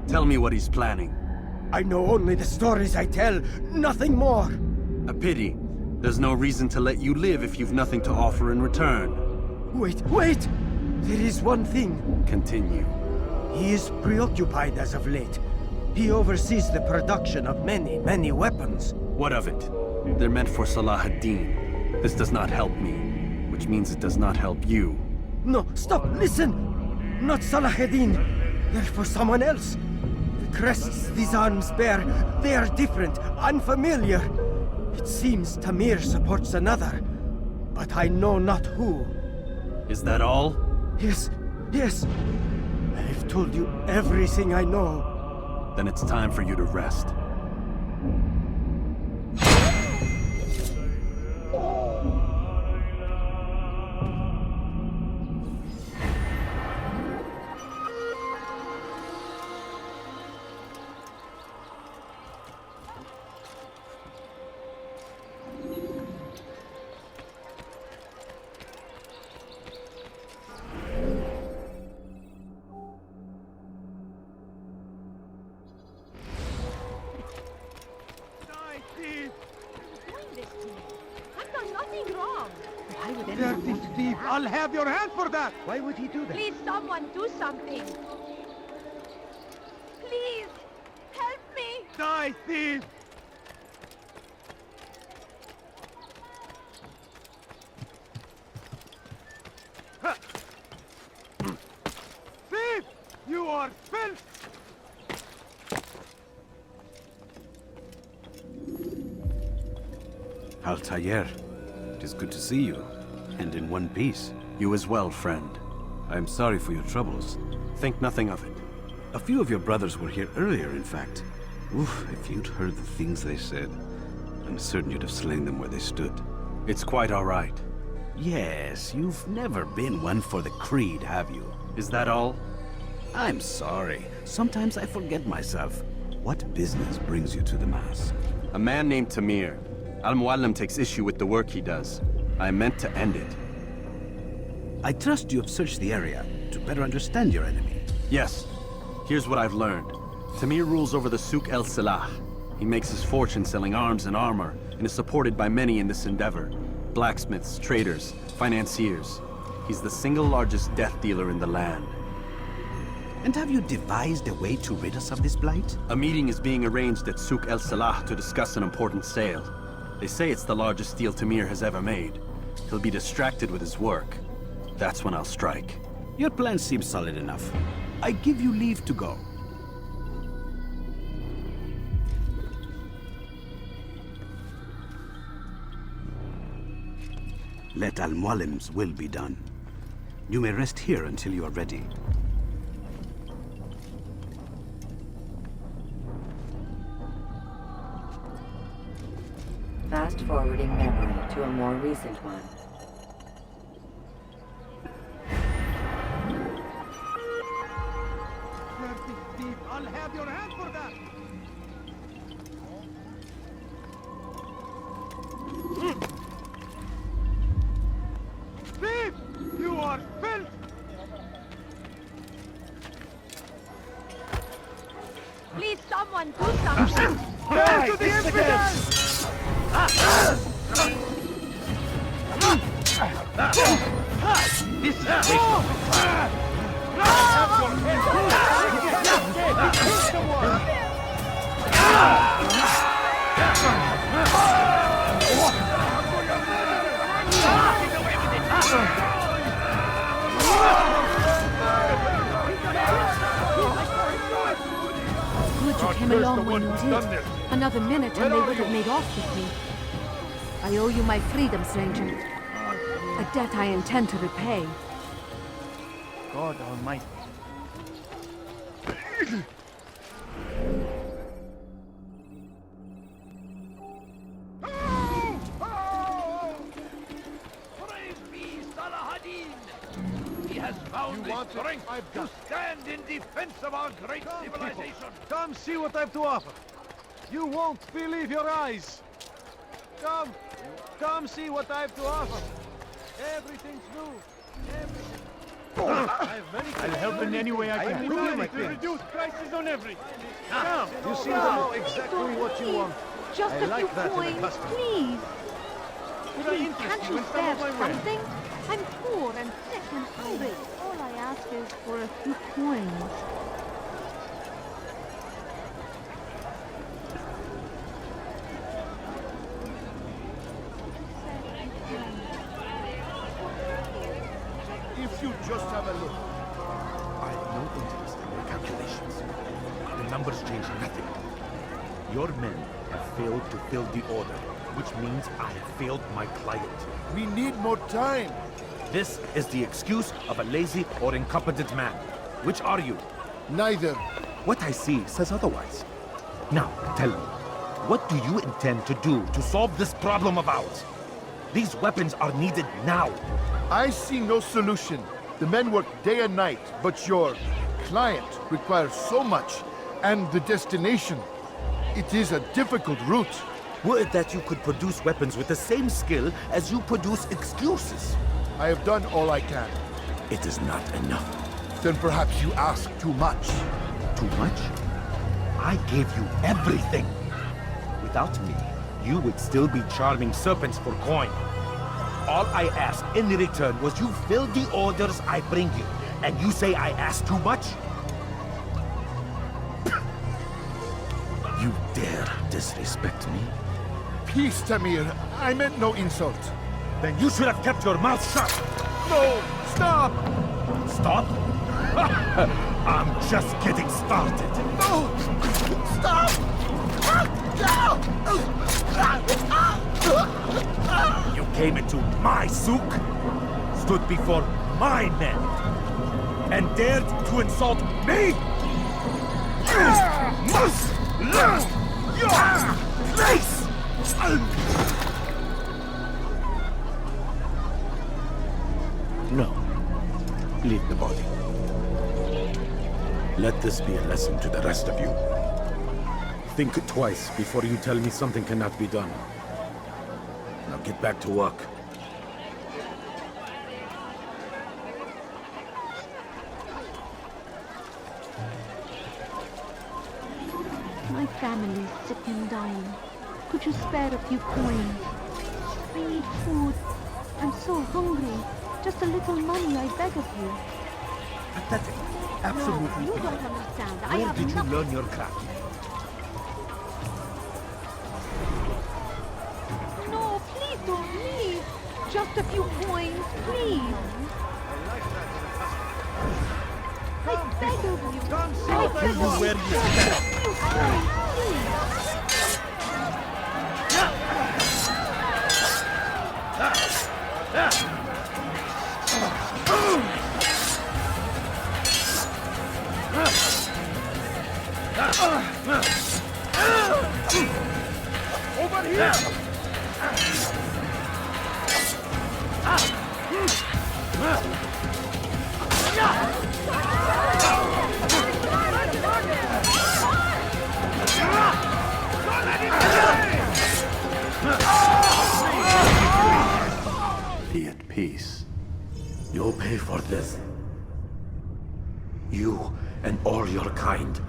Tell me what he's planning. I know only the stories I tell, nothing more. A pity. There's no reason to let you live if you've nothing to offer in return. Wait! There is one thing. Continue. He is preoccupied as of late. He oversees the production of many, many weapons. What of it? They're meant for Salah ad-Din. This does not help me, which means it does not help you. No, stop, listen! Not Salah ad-Din. They're for someone else. The crests these arms bear, they are different, unfamiliar. It seems Tamir supports another, but I know not who. Is that all? Yes. I've told you everything I know. Then it's time for you to rest. I'll have your hand for that! Why would he do that? Please, someone do something. Please, help me. Die, thief! Thief! You are filth! Altair, it is good to see you. And in one piece. You as well, friend. I am sorry for your troubles. Think nothing of it. A few of your brothers were here earlier, in fact. Oof, if you'd heard the things they said, I'm certain you'd have slain them where they stood. It's quite all right. Yes, you've never been one for the creed, have you? Is that all? I'm sorry. Sometimes I forget myself. What business brings you to the Mass? A man named Tamir. Al-Muallim takes issue with the work he does. I meant to end it. I trust you have searched the area to better understand your enemy. Yes. Here's what I've learned. Tamir rules over the Souk el-Salah. He makes his fortune selling arms and armor, and is supported by many in this endeavor. Blacksmiths, traders, financiers. He's the single largest death dealer in the land. And have you devised a way to rid us of this blight? A meeting is being arranged at Souk el-Salah to discuss an important sale. They say it's the largest deal Tamir has ever made. He'll be distracted with his work. That's when I'll strike. Your plan seems solid enough. I give you leave to go. Let Al-Muallim's will be done. You may rest here until you are ready. Fast-forwarding memory to a more recent one. I'll have your hand for that! Thief! You are filth! Please, someone do something. Back to the infidels! This is a waste of time. Good you came along when you did. Another minute and they would have made off with me. I owe you my freedom, stranger. A debt I intend to repay. God Almighty. Praise be Salahadin! He has found the strength to stand in defense of our great civilization. Come see what I've to offer. You won't believe your eyes. Come see what I've to offer. Everything's new. Everything. I'll help in any way I can. Reduce prices on everything. Come, you seem to know exactly what you want. Just I a like few that in a coins, customer. please. Could I Please, interest can't you you in some spare of my wares? something? I'm poor and sick and hungry. All I ask is for a few coins. If you just have a look. I have no interest in your calculations. The numbers change nothing. Your men have failed to fill the order, which means I have failed my client. We need more time. This is the excuse of a lazy or incompetent man. Which are you? Neither. What I see says otherwise. Now, tell me, what do you intend to do to solve this problem of ours? These weapons are needed now. I see no solution. The men work day and night, but your client requires so much, and the destination. It is a difficult route. Were it that you could produce weapons with the same skill as you produce excuses. I have done all I can. It is not enough. Then perhaps you ask too much. Too much? I gave you everything. Without me, you would still be charming serpents for coin. All I ask in return was you fill the orders I bring you, and you say I ask too much? You dare disrespect me? Peace, Tamir. I meant no insult. Then you should have kept your mouth shut. No! Stop! Stop? I'm just getting started. No! Stop! You came into my souk, stood before my men, and dared to insult me? You must learn your place! No. Leave the body. Let this be a lesson to the rest of you. Think twice before you tell me something cannot be done. Now get back to work. My family's sick and dying. Could you spare a few coins? I need food. I'm so hungry. Just a little money, I beg of you. Pathetic. Absolutely. No, you don't understand. I Where have did you nothing. learn your craft? No, please don't leave. Just a few coins, please. I beg of you. I'll tell you where you stand. Just a few coins, please. Over here! Be at peace. You'll pay for this. You and all your kind.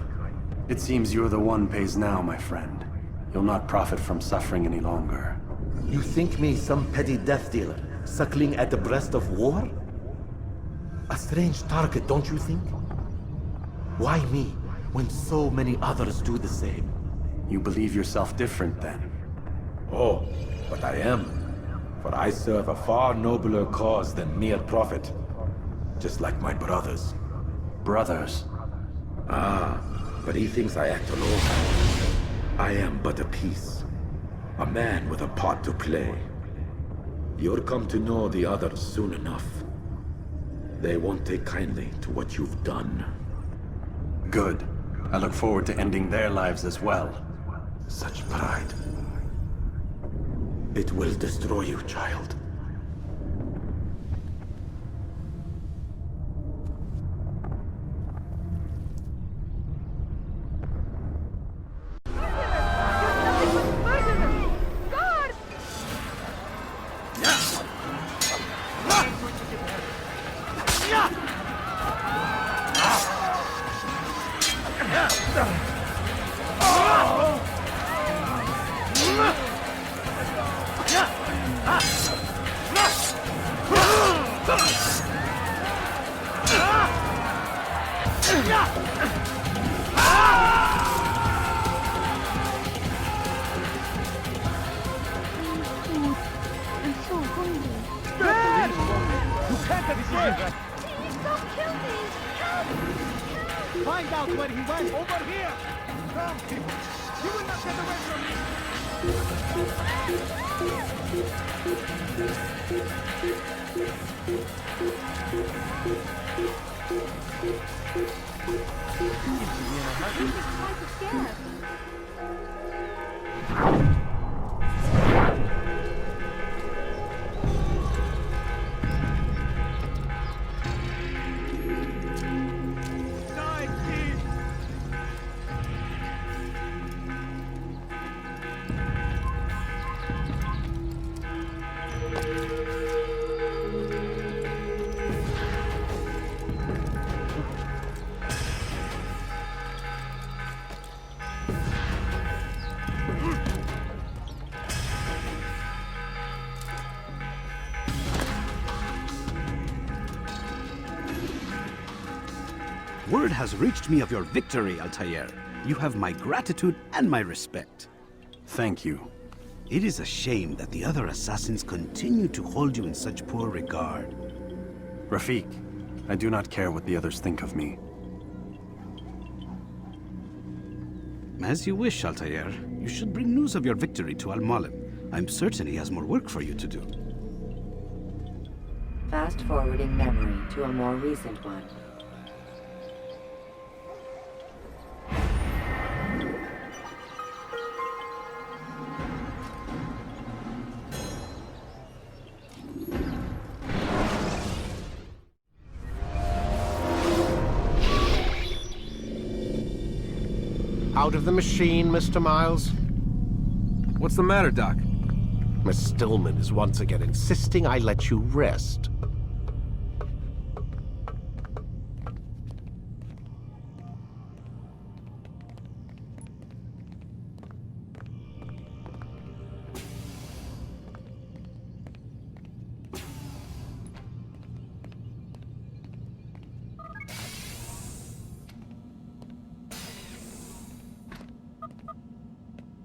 It seems you're the one pays now, my friend. You'll not profit from suffering any longer. You think me some petty death dealer, suckling at the breast of war? A strange target, don't you think? Why me, when so many others do the same? You believe yourself different, then? Oh, but I am. For I serve a far nobler cause than mere profit. Just like my brothers. Brothers? Ah, but he thinks I act alone. I am but a piece. A man with a part to play. You'll come to know the others soon enough. They won't take kindly to what you've done. Good. I look forward to ending their lives as well. Such pride. It will destroy you, child. Find out where he went. Over here! Come, people! You will not get away from me! Word has reached me of your victory, Altair. You have my gratitude and my respect. Thank you. It is a shame that the other assassins continue to hold you in such poor regard. Rafik, I do not care what the others think of me. As you wish, Altair. You should bring news of your victory to Al-Malim. I'm certain he has more work for you to do. Fast-forwarding memory to a more recent one. Out of the machine, Mr. Miles? What's the matter, Doc? Miss Stillman is once again insisting I let you rest.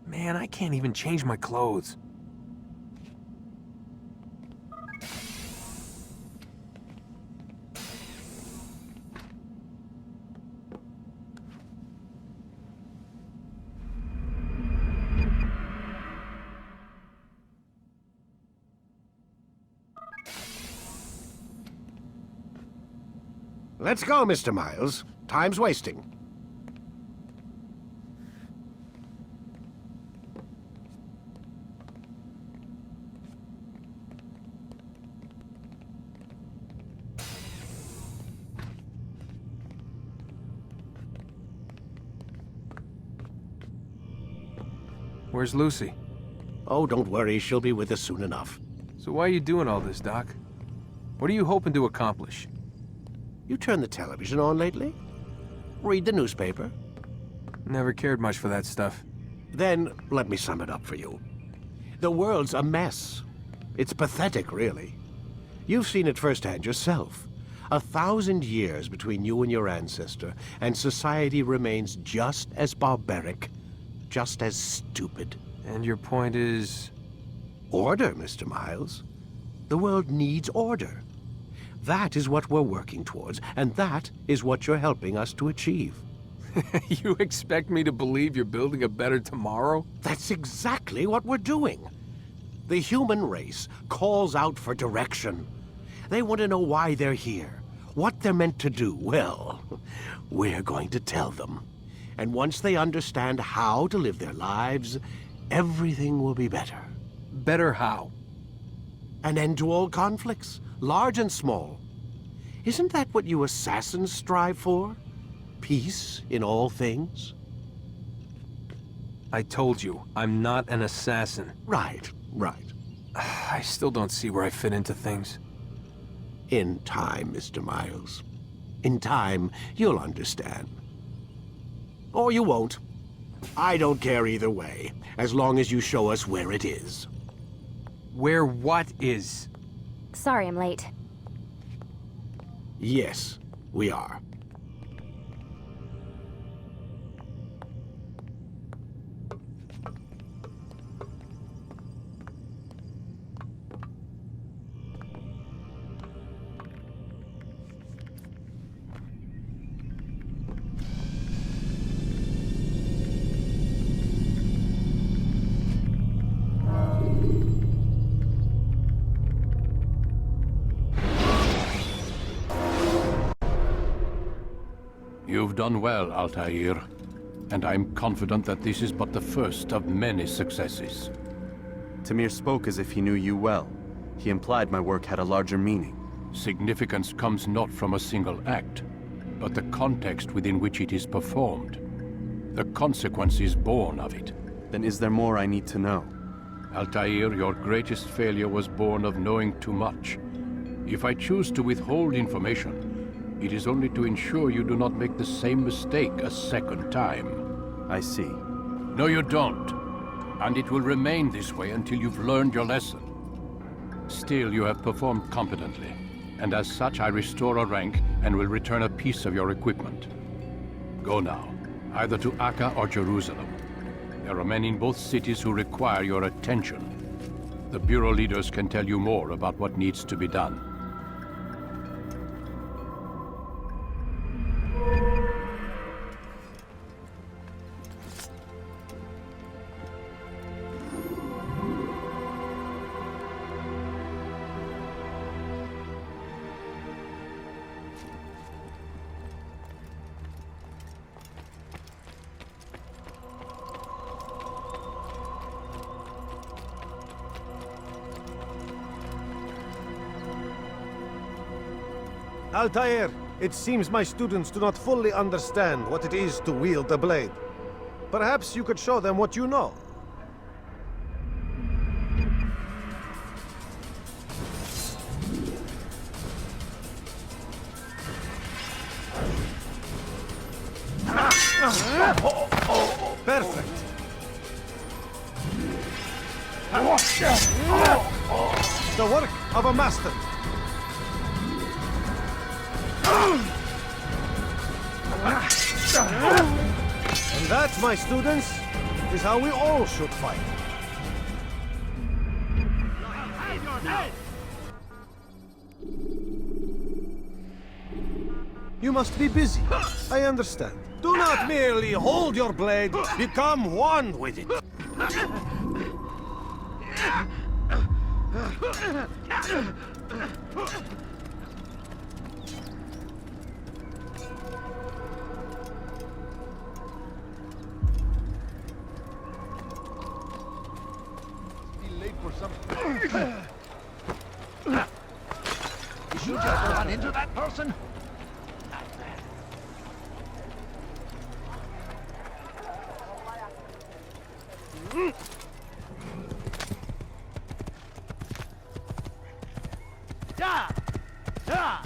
Man, I can't even change my clothes. Let's go, Mr. Miles. Time's wasting. Where's Lucy? Oh, don't worry. She'll be with us soon enough. So why are you doing all this, Doc? What are you hoping to accomplish? You turned the television on lately? Read the newspaper? Never cared much for that stuff. Then, let me sum it up for you. The world's a mess. It's pathetic, really. You've seen it firsthand yourself. 1,000 years between you and your ancestor, and society remains just as barbaric, just as stupid. And your point is? Order, Mr. Miles. The world needs order. That is what we're working towards, and that is what you're helping us to achieve. You expect me to believe you're building a better tomorrow? That's exactly what we're doing. The human race calls out for direction. They want to know why they're here, what they're meant to do. Well, we're going to tell them. And once they understand how to live their lives, everything will be better. Better how? An end to all conflicts, large and small. Isn't that what you assassins strive for? Peace in all things? I told you, I'm not an assassin. Right. I still don't see where I fit into things. In time, Mr. Miles. In time, you'll understand. Or you won't. I don't care either way, as long as you show us where it is. Where what is? Sorry I'm late. Yes, we are. You've done well, Altair, and I'm confident that this is but the first of many successes. Tamir spoke as if he knew you well. He implied my work had a larger meaning. Significance comes not from a single act, but the context within which it is performed. The consequences born of it. Then is there more I need to know? Altair, your greatest failure was born of knowing too much. If I choose to withhold information, it is only to ensure you do not make the same mistake a second time. I see. No, you don't. And it will remain this way until you've learned your lesson. Still, you have performed competently, and as such I restore a rank and will return a piece of your equipment. Go now, either to Akka or Jerusalem. There are men in both cities who require your attention. The Bureau leaders can tell you more about what needs to be done. Altair, it seems my students do not fully understand what it is to wield the blade. Perhaps you could show them what you know. Perfect. The work of a master. And that, my students, is how we all should fight. You must be busy. I understand. Do not merely hold your blade, become one with it. Did you just run into that person? Yeah! Yeah!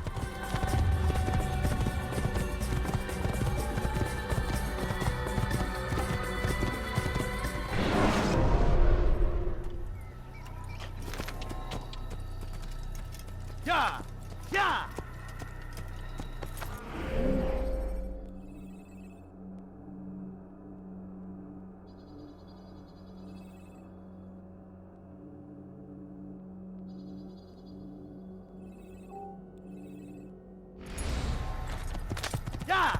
Yeah! Yeah! Yeah!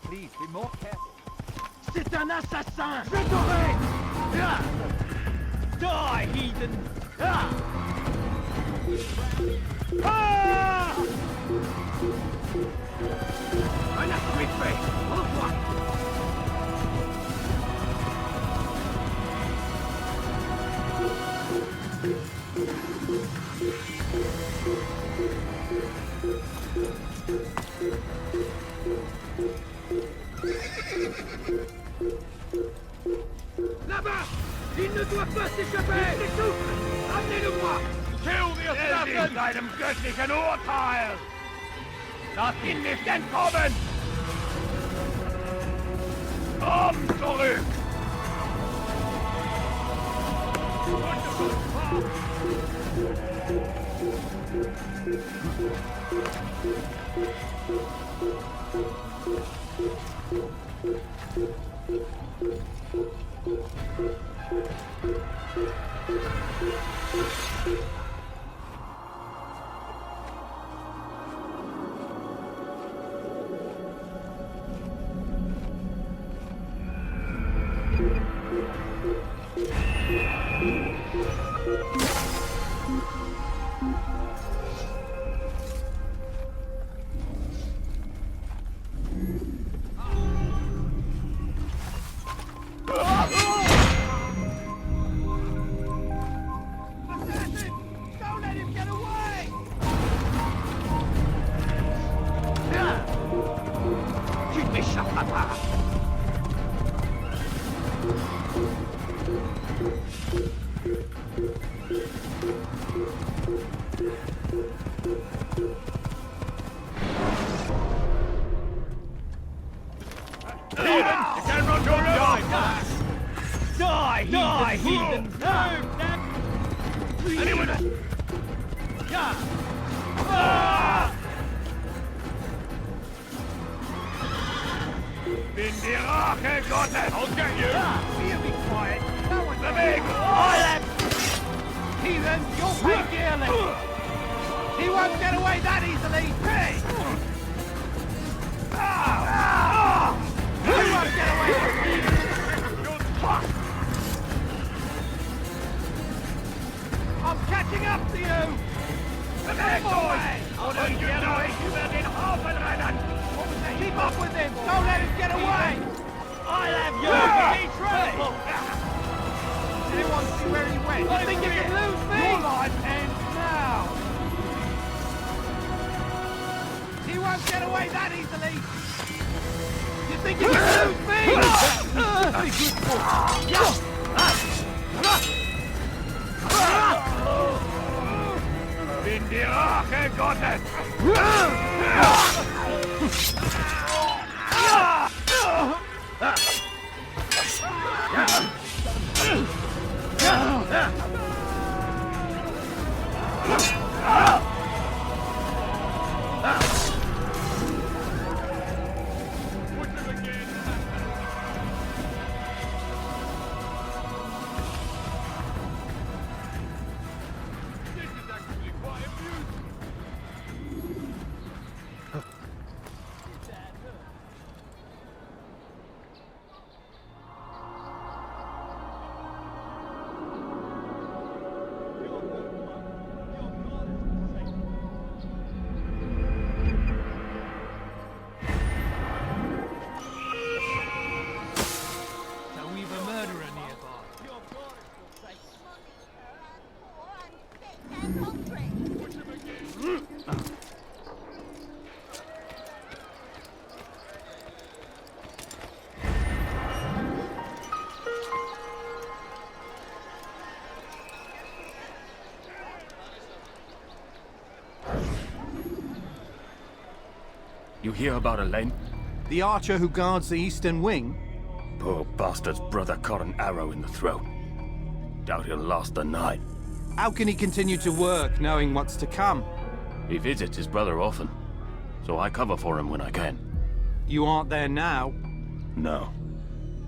Please, be more careful. C'est un assassin! Je t'aurai! Die, heathen! Un appui fait! Revois! Là-bas! Il ne doit pas s'échapper! Il s'essouffle! Amenez-le-moi! Kill the assassin! Einem göttlichen Urteil! Lass ihn nicht entkommen! Komm zurück! Die, heathen! Anyone? Bin die Rache Gottes! I'll get you! You be quiet! No one's the big island! Heathen, you'll pay dearly! He won't get away that easily! Hey! He won't get away that easily! I'm catching up to you! The big boy! Oder get away! You werden Hafen rennen! Keep up with him! Don't let him get away! I'll have you! Be true! Anyone see where he went? You think you can lose me? Your life ends now! He won't get away that easily! You think you can lose me? Very good Bin die Rache Gottes! You hear about Elaine? The archer who guards the eastern wing? Poor bastard's brother caught an arrow in the throat. Doubt he'll last the night. How can he continue to work, knowing what's to come? He visits his brother often. so I cover for him when I can. You aren't there now? No.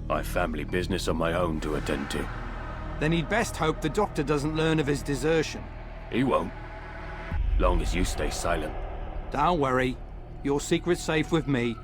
I've family business of my own to attend to. Then he'd best hope the doctor doesn't learn of his desertion. He won't. Long as you stay silent. Don't worry. Your secret's safe with me.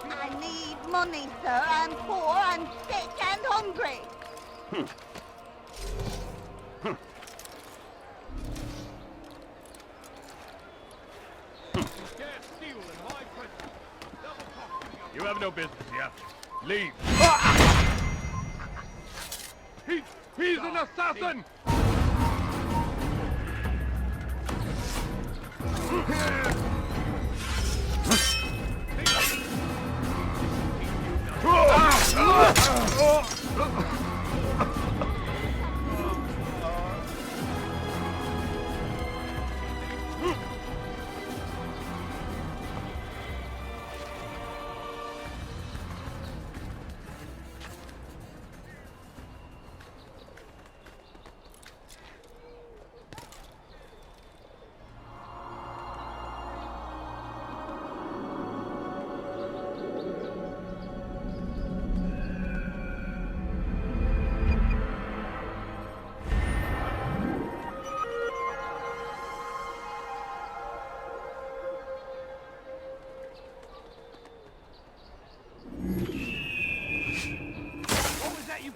I need money, sir. I'm poor, I'm sick and hungry. You have no business here. Leave. He's an assassin!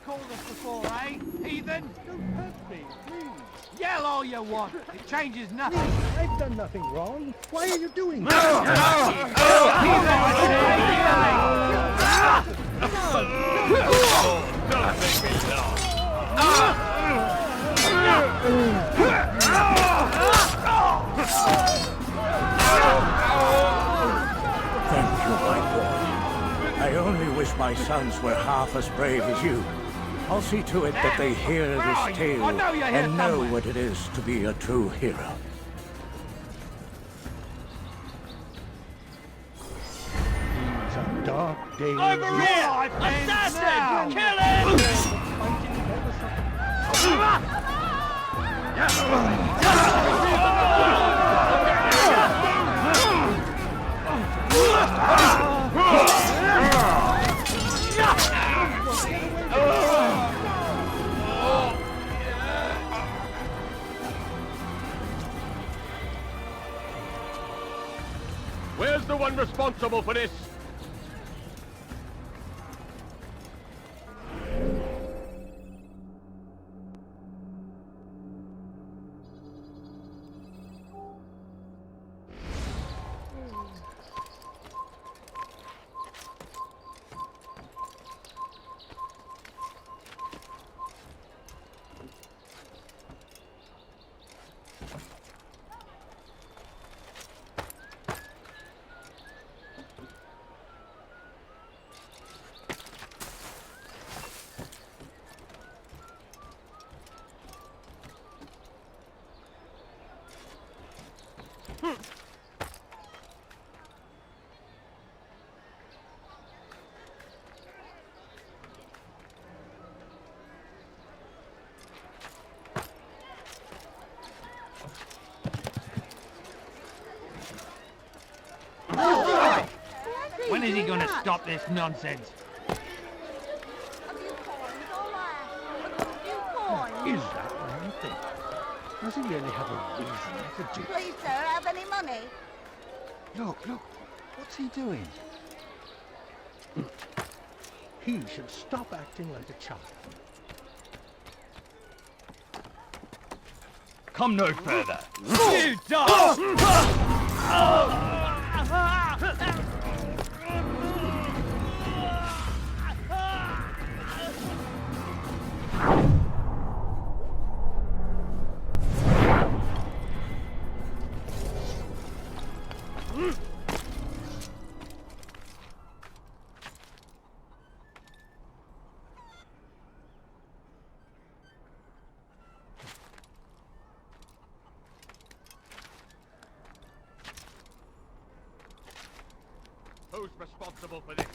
Called us before, eh? Heathen? Don't hurt me, please. Yell all you want. It changes nothing. I've done nothing wrong. Why are you doing Thank you, my boy. I only wish my sons were half as brave as you. I'll see to it that they hear this tale and know what it is to be a true hero. These are dark days. Over here! Assassin! Kill him! Where's the one responsible for this? When is he going to stop this nonsense? Is that what you think? Does he really have a reason for doing? Please, sir, have any money? Look, what's he doing? He should stop acting like a child. Come no further. You dog! Who's responsible for this?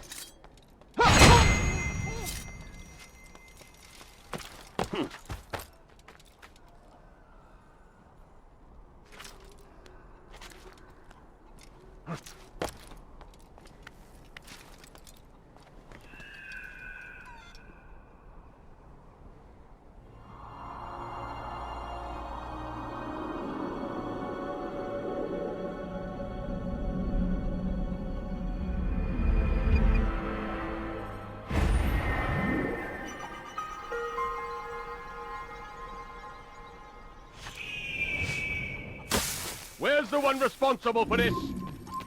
Where's the one responsible for this?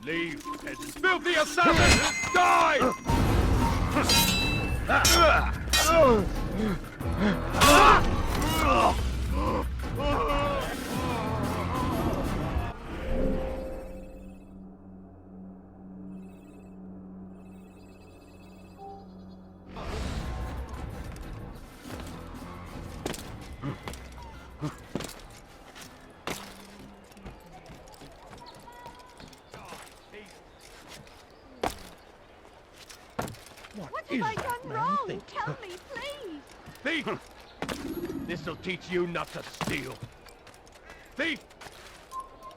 Leave, peasant. Filthy assassin! Die! What have I done wrong? Tell me, please. Thief! This'll teach you not to steal. Thief!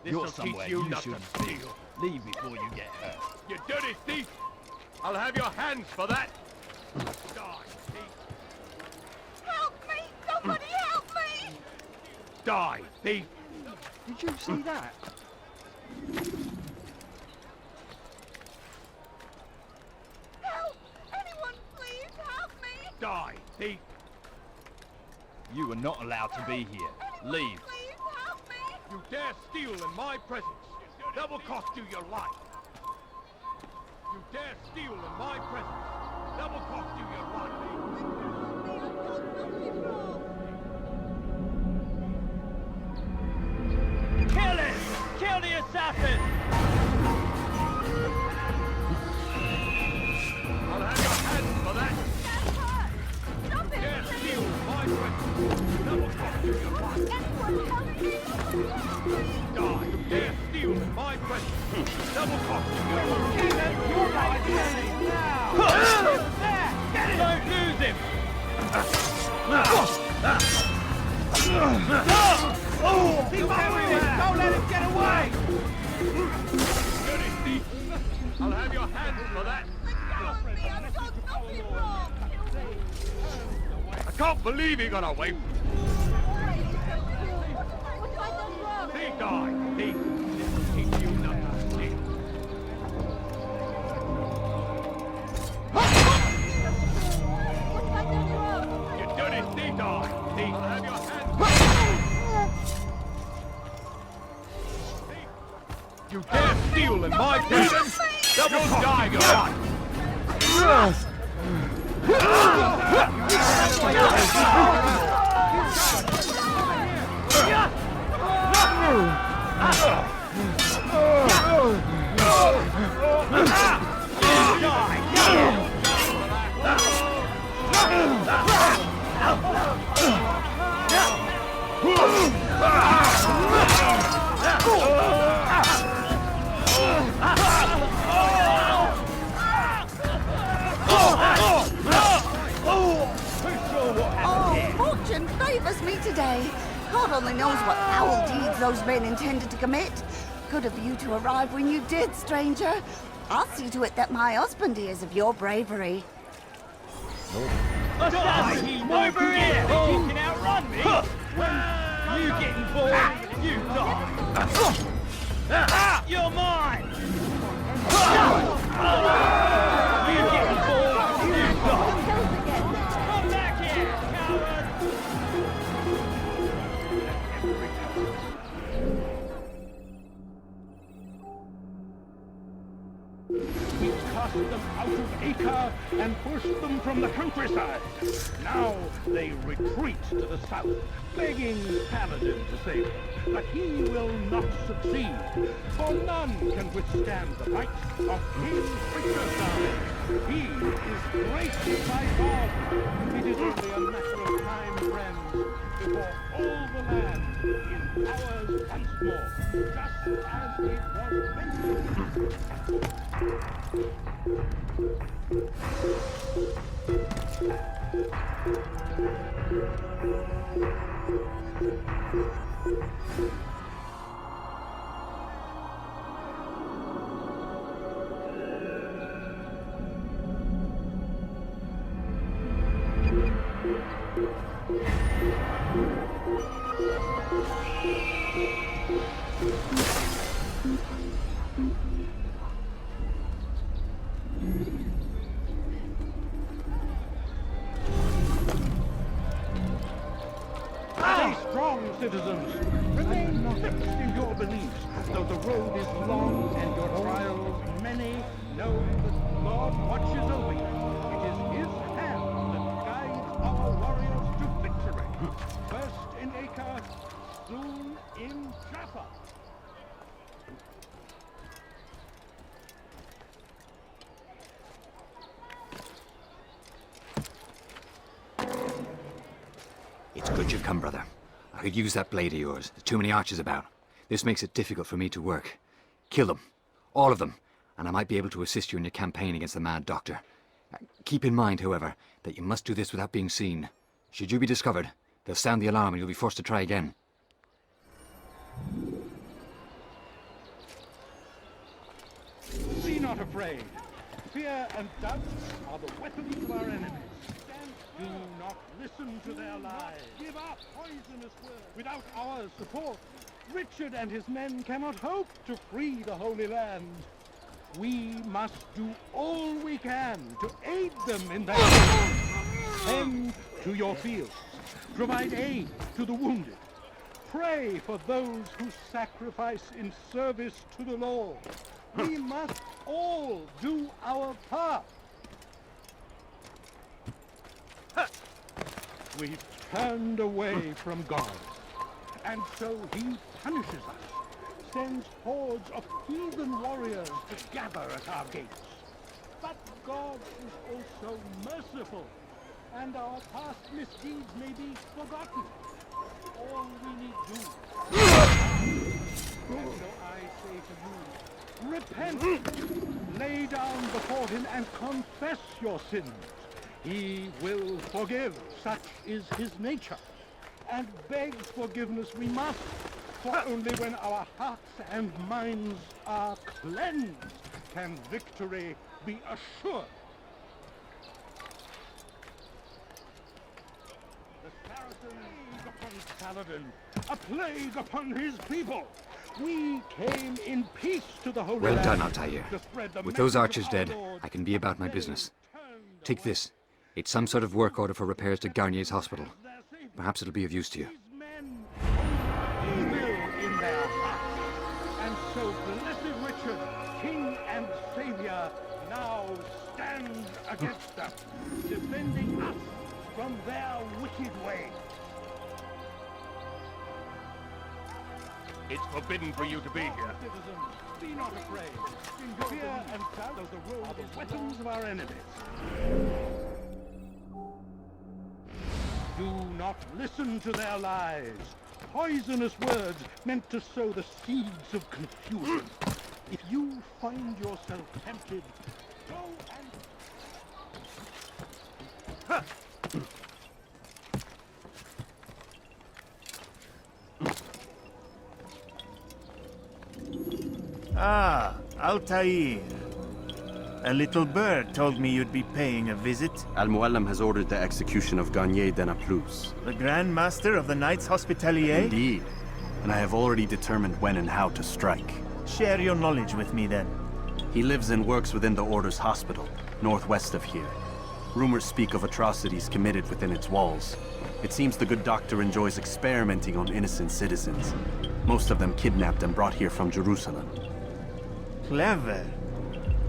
This'll teach you not to steal. Leave before you get hurt. You dirty thief! I'll have your hands for that! Die, thief! Help me! Somebody help me! Die, thief! Did you see that? Help! Anyone, please help me! Die, thief! You are not allowed to be here. Leave. Please help me! You dare steal in my presence! That will cost you your life! You dare steal in my presence! That will cost you your life! Kill him! Kill the assassin! I'll have your hands for that! Stop it! Dare steal in my presence! That will cost you your life! Anyone help me! Die! You dare steal in my presence! That will cost you your life! You're right, now! There! Get him! Don't lose him! He's everywhere! Don't let him get away! Dirty thief! I'll have your hands for that! Help me! I've done nothing wrong! I can't believe he got away! What have I done wrong? He died! Thief! This will teach you not to steal! What have I done wrong? You dirty thief! Die! Thief! I'll have your hands! You dare steal in my presence! That will die your life! Fortune favors me today. God only knows what foul deeds those men intended to commit. Good of you to arrive when you did, stranger. I'll see to it that my husband hears of your bravery. Assassin! Over here! You can outrun me! When you get involved, you die! You're mine! You get involved, you die! Come back here, coward! We cast them out of Acre and pushed them from the countryside. Now they retreat to the south, begging Paladin to save them. But he will not succeed, for none can withstand the might of King Preacher's army. He is graced by God. It is only a matter of time, friends, before all the land is ours once more, just as it was meant to Stay strong, citizens. Remain fixed in your beliefs, though the road is long and your trials many. Know that God watches over you. It is His hand that guides our warriors to victory. First in Acre, soon in Jaffa. It's good you've come, brother. I could use that blade of yours. There's too many archers about. This makes it difficult for me to work. Kill them. All of them. And I might be able to assist you in your campaign against the Mad Doctor. Keep in mind, however, that you must do this without being seen. Should you be discovered, they'll sound the alarm and you'll be forced to try again. Be not afraid. Fear and doubt are the weapons of our enemies. Do not listen to their lies. Give up poisonous words. Without our support, Richard and his men cannot hope to free the Holy Land. We must do all we can to aid them in their cause. Tend to your fields. Provide aid to the wounded. Pray for those who sacrifice in service to the Lord. We must all do our part. We've turned away from God, and so He punishes us, sends hordes of heathen warriors to gather at our gates. But God is also merciful, and our past misdeeds may be forgotten. All we need do. And so I say to you, repent, lay down before Him and confess your sins. He will forgive, such is His nature. And beg forgiveness we must, for only when our hearts and minds are cleansed can victory be assured. The Saracen upon Saladin, a plague upon his people. We came in peace to the Holy Well Land done, Altair. to spread the With those message archers of our dead, Lord. I can be about my business. Take this. It's some sort of work order for repairs to Garnier's hospital. Perhaps it'll be of use to you. Evil in their hearts. And so blessed Richard, King and Savior, now stands against them, defending us from their wicked ways. It's forbidden for you to be here. Citizens, be not afraid. Fear and doubt are the weapons of our enemies. Do not listen to their lies. Poisonous words meant to sow the seeds of confusion. If you find yourself tempted, go and... Ah, Altair. A little bird told me you'd be paying a visit. Al-Muallim has ordered the execution of Garnier de Naplouse. The Grand Master of the Knights Hospitalier? Indeed. And I have already determined when and how to strike. Share your knowledge with me then. He lives and works within the Order's hospital, northwest of here. Rumors speak of atrocities committed within its walls. It seems the good doctor enjoys experimenting on innocent citizens. Most of them kidnapped and brought here from Jerusalem. Clever.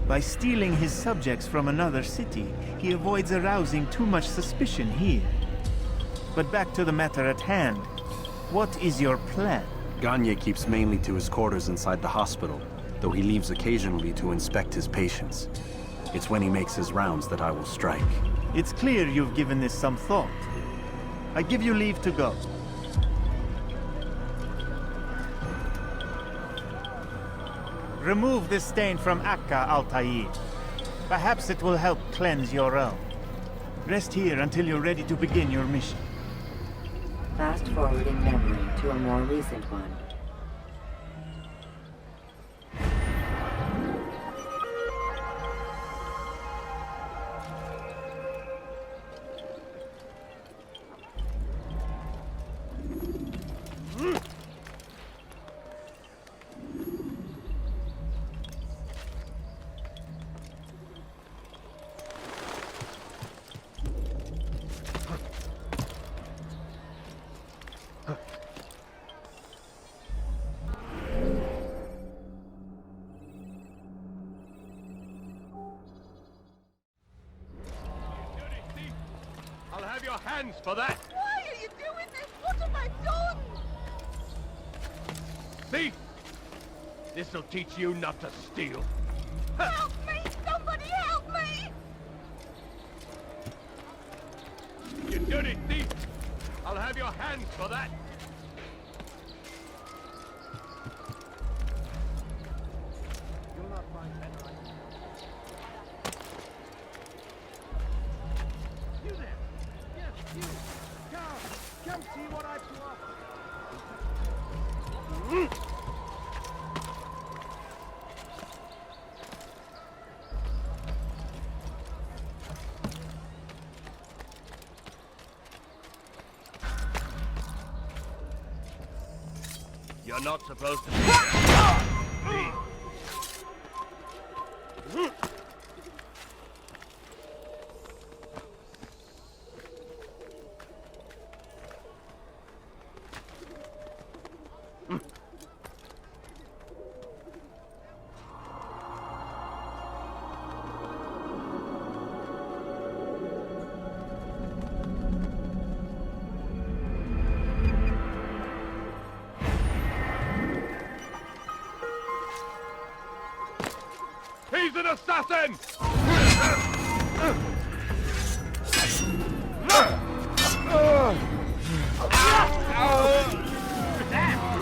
By stealing his subjects from another city, he avoids arousing too much suspicion here. But back to the matter at hand. What is your plan? Garnier keeps mainly to his quarters inside the hospital, though he leaves occasionally to inspect his patients. It's when he makes his rounds that I will strike. It's clear you've given this some thought. I give you leave to go. Remove this stain from Akka, Altair. Perhaps it will help cleanse your realm. Rest here until you're ready to begin your mission. Fast forwarding memory to a more recent one. I'll have your hands for that! Why are you doing this? What have I done? Thief! This'll teach you not to steal. Help me! Somebody help me! You dirty thief! I'll have your hands for that! You'll not find that right. You there! Yes, you! Come see what I've to offer! You're not supposed to be He's an assassin!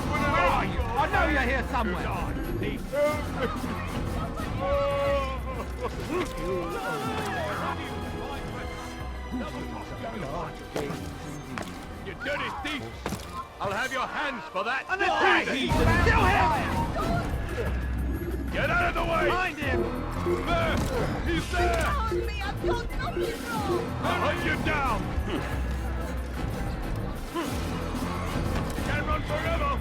Where are you? I know you're here somewhere. You dirty thief! I'll have your hands for that! And still here! Get out of the way! Find him! There! He's there! On me! I've done nothing wrong! I'll hunt you down! You can't run forever!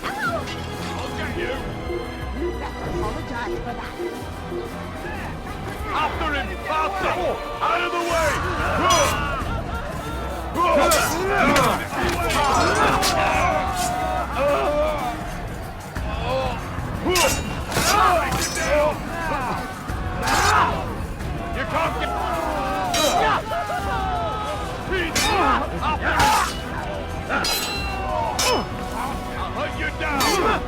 I'll get you! You better apologize for that. After him! Faster! Out of the way! You can't get... I'll hunt you down!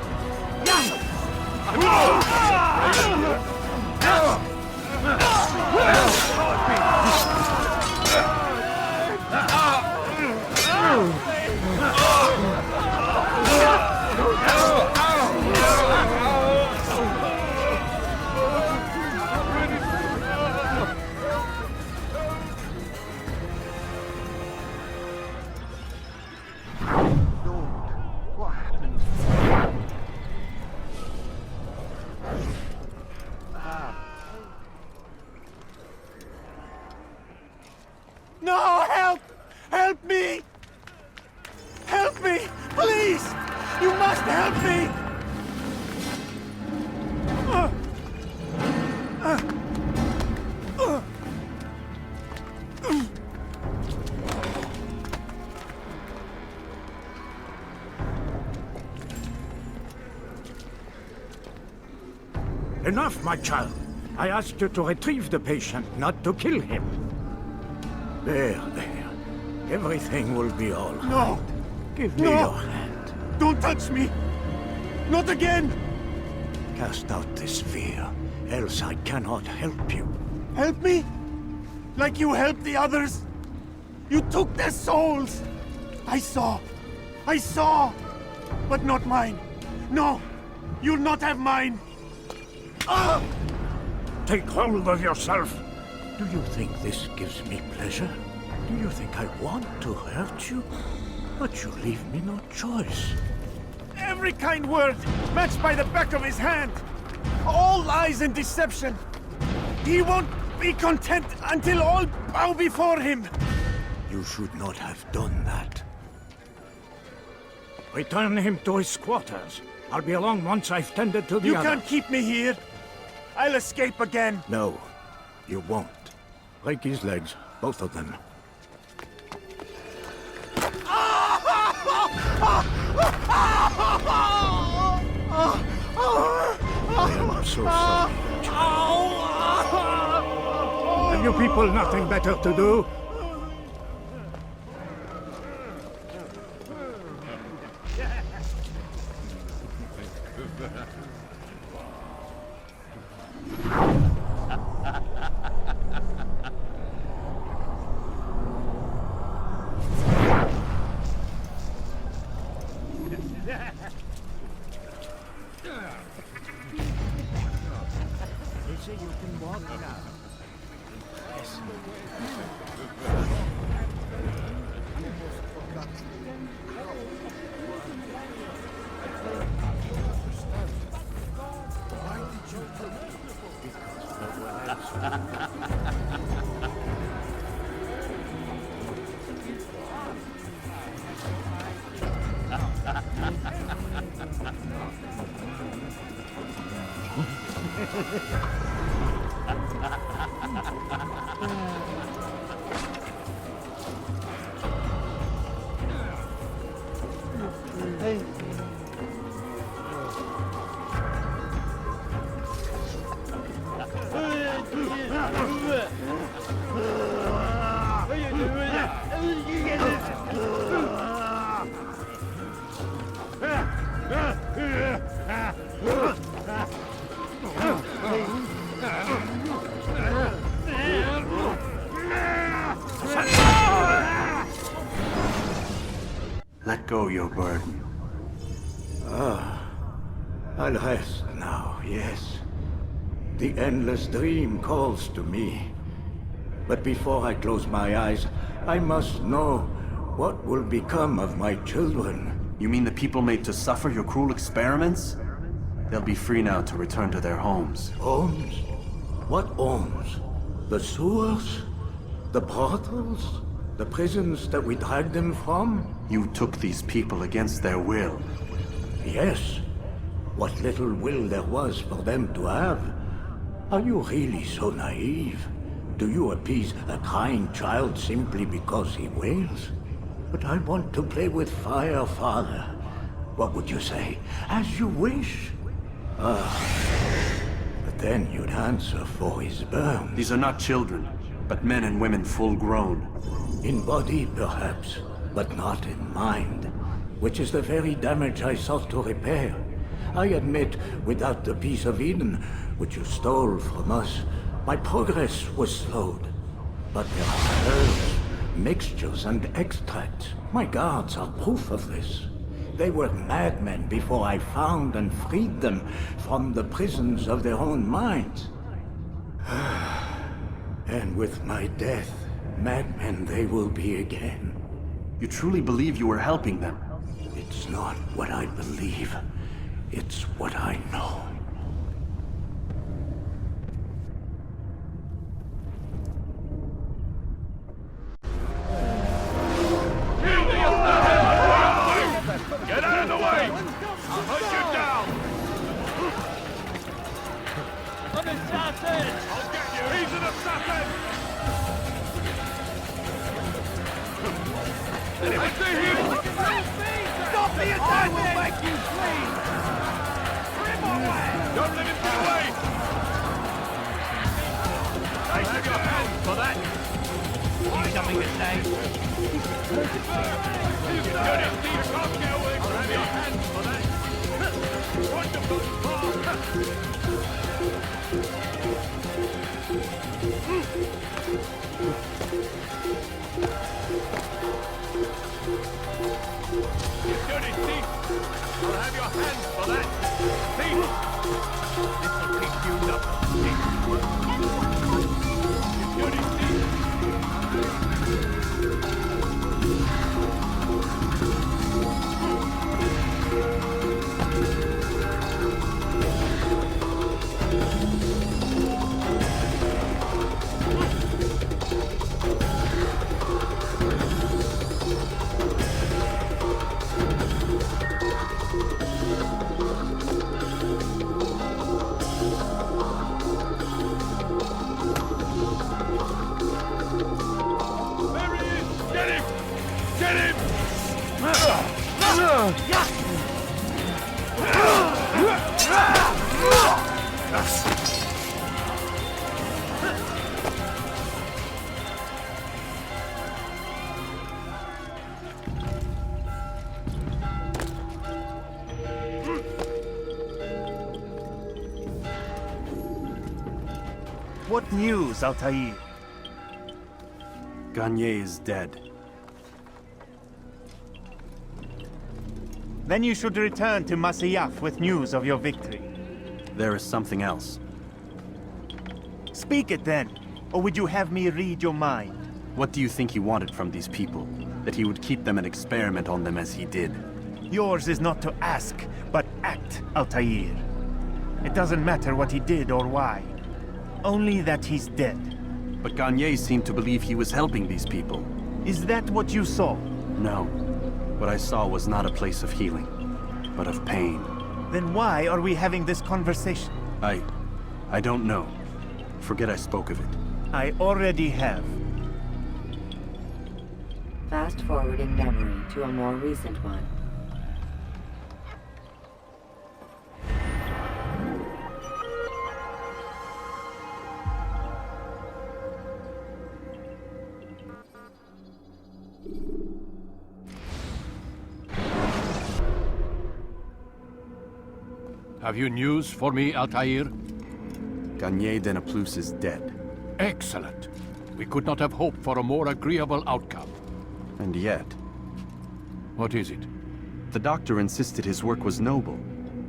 No! Help! Help me! Help me! Please! You must help me! Enough, my child. I asked you to retrieve the patient, not to kill him. There. Everything will be all right. No! Give me your hand. Don't touch me! Not again! Cast out this fear. else I cannot help you. Help me? Like you helped the others? You took their souls! I saw, but not mine. No, you'll not have mine. Ah! Take hold of yourself. Do you think this gives me pleasure? Do you think I want to hurt you? But you leave me no choice. Every kind word matched by the back of his hand. All lies and deception. He won't be content until all bow before him. You should not have done that. Return him to his quarters. I'll be along once I've tended to the You other. can't keep me here. I'll escape again. No, you won't. Break his legs, both of them. I am so sorry. Have you people nothing better to do? Let go your burden. I'll rest now, yes. The endless dream calls to me. But before I close my eyes, I must know what will become of my children. You mean the people made to suffer your cruel experiments? They'll be free now to return to their homes. Homes? What homes? The sewers? The brothels? The prisons that we dragged them from? You took these people against their will. Yes. What little will there was for them to have. Are you really so naive? Do you appease a crying child simply because he wails? But I want to play with fire, Father. What would you say? As you wish. But then you'd answer for his burn. These are not children, but men and women full grown. In body, perhaps, but not in mind. Which is the very damage I sought to repair. I admit, without the piece of Eden, which you stole from us, my progress was slowed. But there are herbs, mixtures, and extracts. My guards are proof of this. They were madmen before I found and freed them from the prisons of their own minds. And with my death, madmen they will be again. You truly believe you were helping them? It's not what I believe. It's what I know. Get out of the way! I'll hunt you down! An assassin! I'll get you! He's an assassin! I see him! Stop the attack! I will make you flee! Rip away! Don't let him get away! I have your hands for that! Need something to say? You dirty thief! Can't get away from your hands for that! Wonderful! dirty thief! I'll have your hands for that! Thief! This'll teach you nothing, thief! You dirty thief! What news, Altair? Garnier is dead. Then you should return to Masyaf with news of your victory. There is something else. Speak it then, or would you have me read your mind? What do you think he wanted from these people? That he would keep them and experiment on them as he did? Yours is not to ask, but act, Altair. It doesn't matter what he did or why. Only that he's dead. But Garnier seemed to believe he was helping these people. Is that what you saw? No. What I saw was not a place of healing, but of pain. Then why are we having this conversation? I don't know. Forget I spoke of it. I already have. Fast-forwarding memory to a more recent one. Have you news for me, Altair? Garnier de Naplouse is dead. Excellent. We could not have hoped for a more agreeable outcome. And yet... What is it? The doctor insisted his work was noble.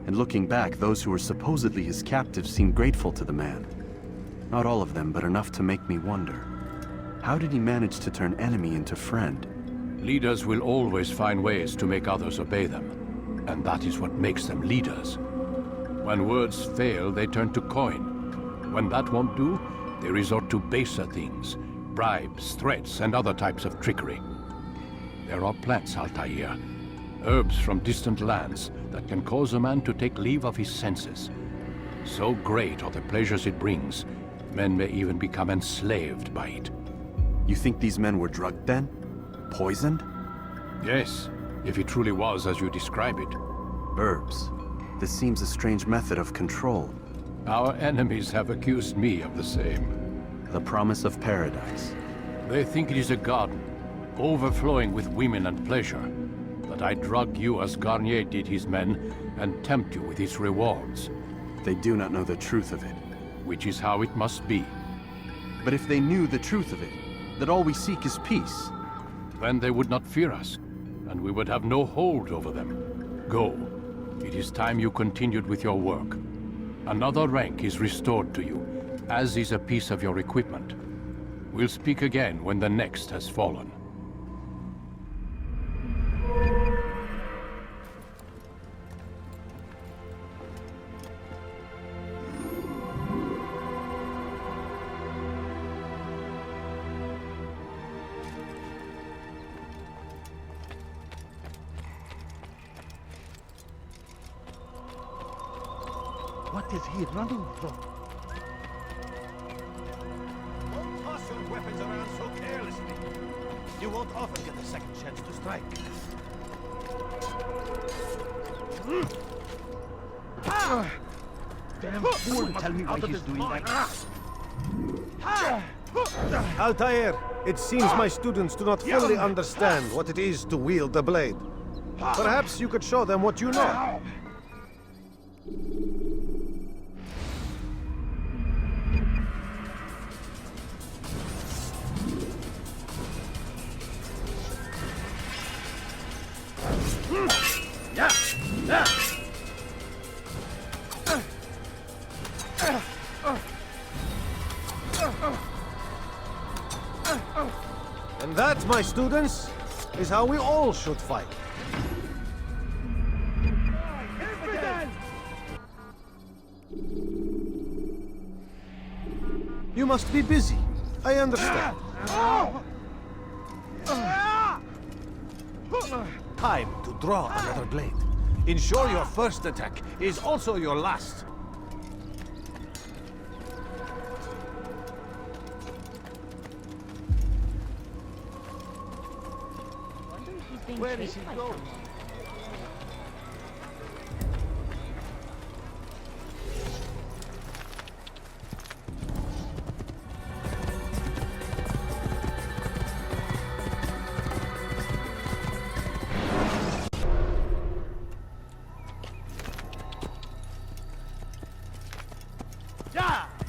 And looking back, those who were supposedly his captives seemed grateful to the man. Not all of them, but enough to make me wonder. How did he manage to turn enemy into friend? Leaders will always find ways to make others obey them. And that is what makes them leaders. When words fail, they turn to coin. When that won't do, they resort to baser things. Bribes, threats, and other types of trickery. There are plants, Altair. Herbs from distant lands that can cause a man to take leave of his senses. So great are the pleasures it brings, men may even become enslaved by it. You think these men were drugged then? Poisoned? Yes, if it truly was as you describe it. Herbs. This seems a strange method of control. Our enemies have accused me of the same. The promise of paradise. They think it is a garden, overflowing with women and pleasure. That I drug you as Garnier did his men, and tempt you with its rewards. They do not know the truth of it. Which is how it must be. But if they knew the truth of it, that all we seek is peace. Then they would not fear us, and we would have no hold over them. Go. It is time you continued with your work. Another rank is restored to you, as is a piece of your equipment. We'll speak again when the next has fallen. What is he running from? Don't toss your weapons around so carelessly. You won't often get a second chance to strike. Damn fool, tell me why he's doing that. Altair, it seems my students do not fully understand what it is to wield the blade. Perhaps you could show them what you know. And that, my students, is how we all should fight. You must be busy. I understand. Time to draw another blade. Ensure your first attack is also your last. Where is he going?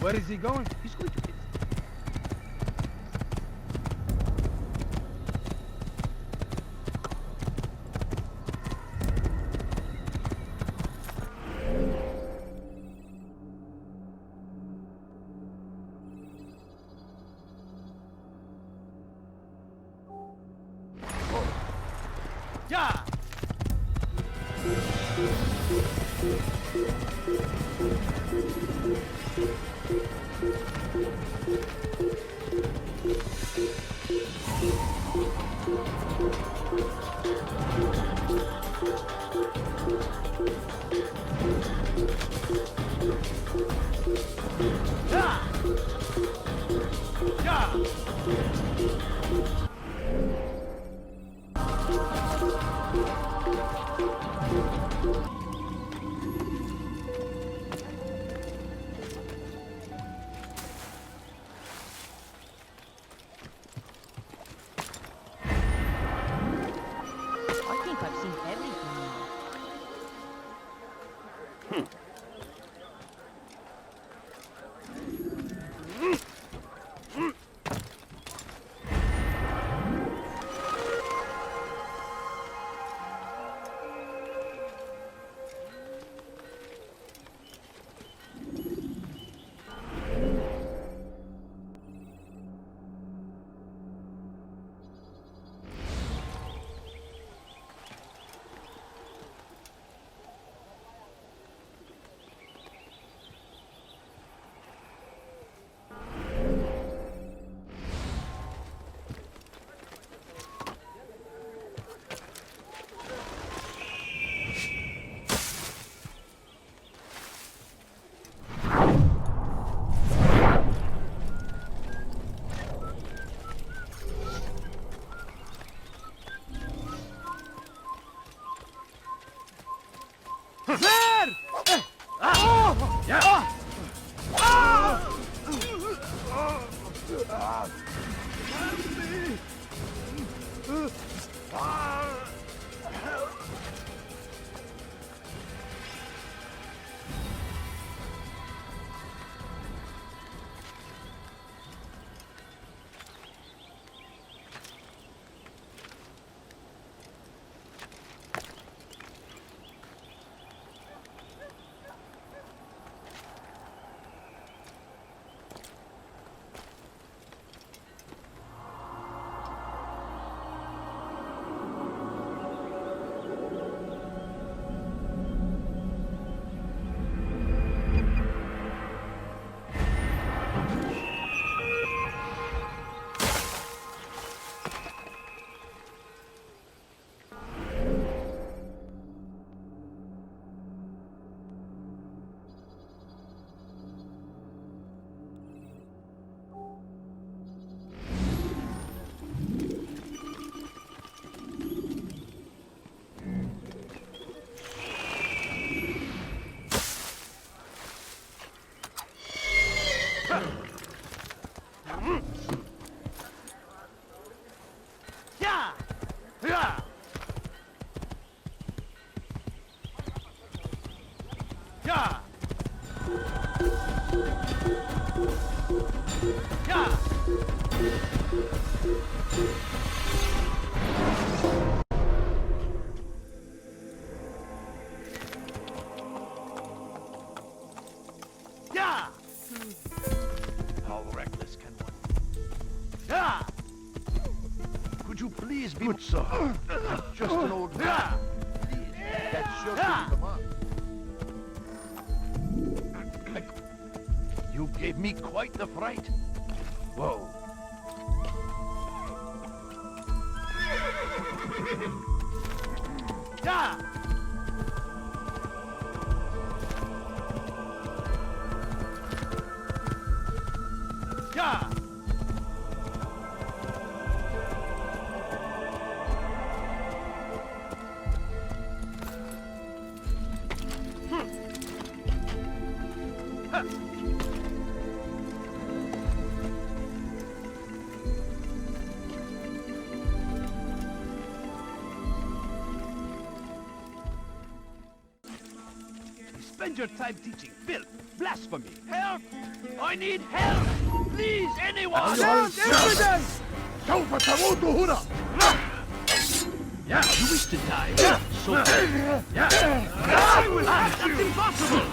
Where is he going? He's going to... Yeah! I think I've seen everything now. How reckless can one be? Would you please be good, sir? I'm just an old man. Please, that's your command. You gave me quite the fright. Whoa. Yeah! Yeah! Spend your time teaching filth, blasphemy, help! I need help! Please, anyone! Help! Evidence! سوف تموت هنا. Yeah, you wish to die. Yeah, so yeah. I will have that's impossible!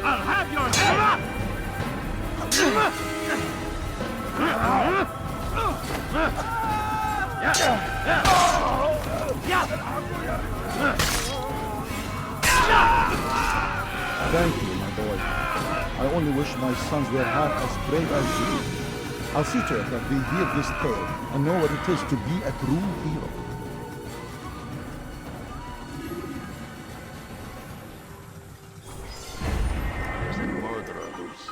I'll have your head! Thank you, my boy. I only wish my sons were half as brave as you. I'll see to it that they hear this tale and know what it is to be a true hero. There's a murderer loose.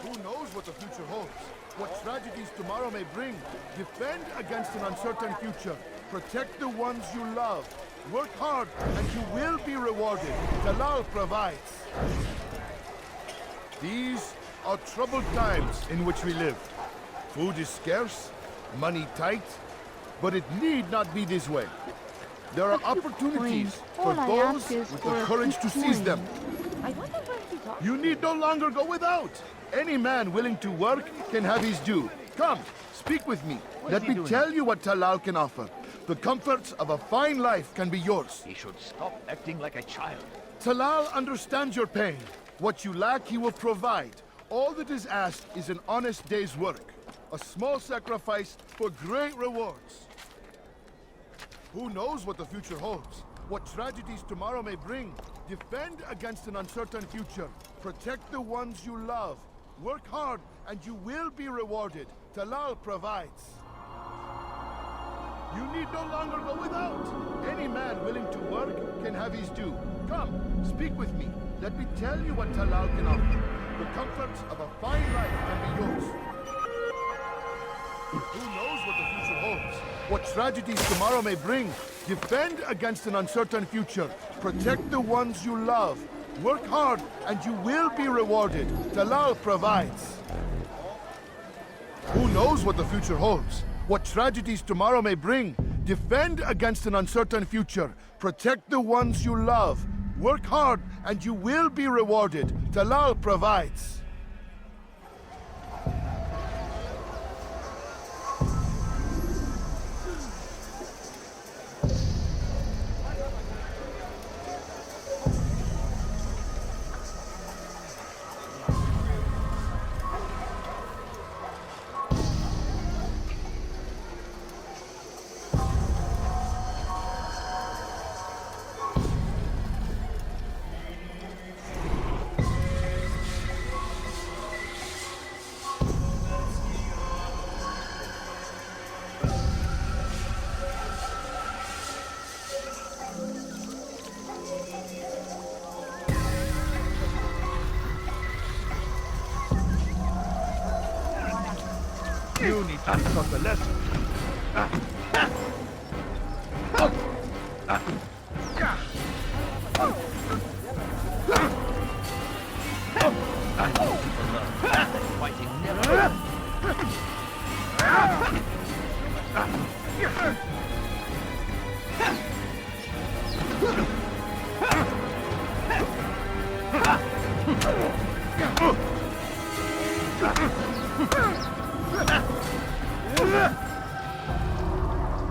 Who knows what the future holds? What tragedies tomorrow may bring? Defend against an uncertain future. Protect the ones you love. Work hard and you will be rewarded. Talal provides. These are troubled times in which we live. Food is scarce, money tight, but it need not be this way. There are opportunities for those with the courage to seize them. I wonder where he's off. You need no longer go without. Any man willing to work can have his due. Come, speak with me. Let me tell you what Talal can offer. The comforts of a fine life can be yours. He should stop acting like a child. Talal understands your pain. What you lack, he will provide. All that is asked is an honest day's work. A small sacrifice for great rewards. Who knows what the future holds? What tragedies tomorrow may bring? Defend against an uncertain future. Protect the ones you love. Work hard and you will be rewarded. Talal provides. You need no longer go without. Any man willing to work can have his due. Come, speak with me. Let me tell you what Talal can offer. The comforts of a fine life can be yours. Who knows what the future holds? What tragedies tomorrow may bring? Defend against an uncertain future. Protect the ones you love. Work hard and you will be rewarded. Talal provides. Who knows what the future holds? What tragedies tomorrow may bring? Defend against an uncertain future. Protect the ones you love. Work hard and you will be rewarded. Talal provides. You need to be taught a lesson. Fighting never.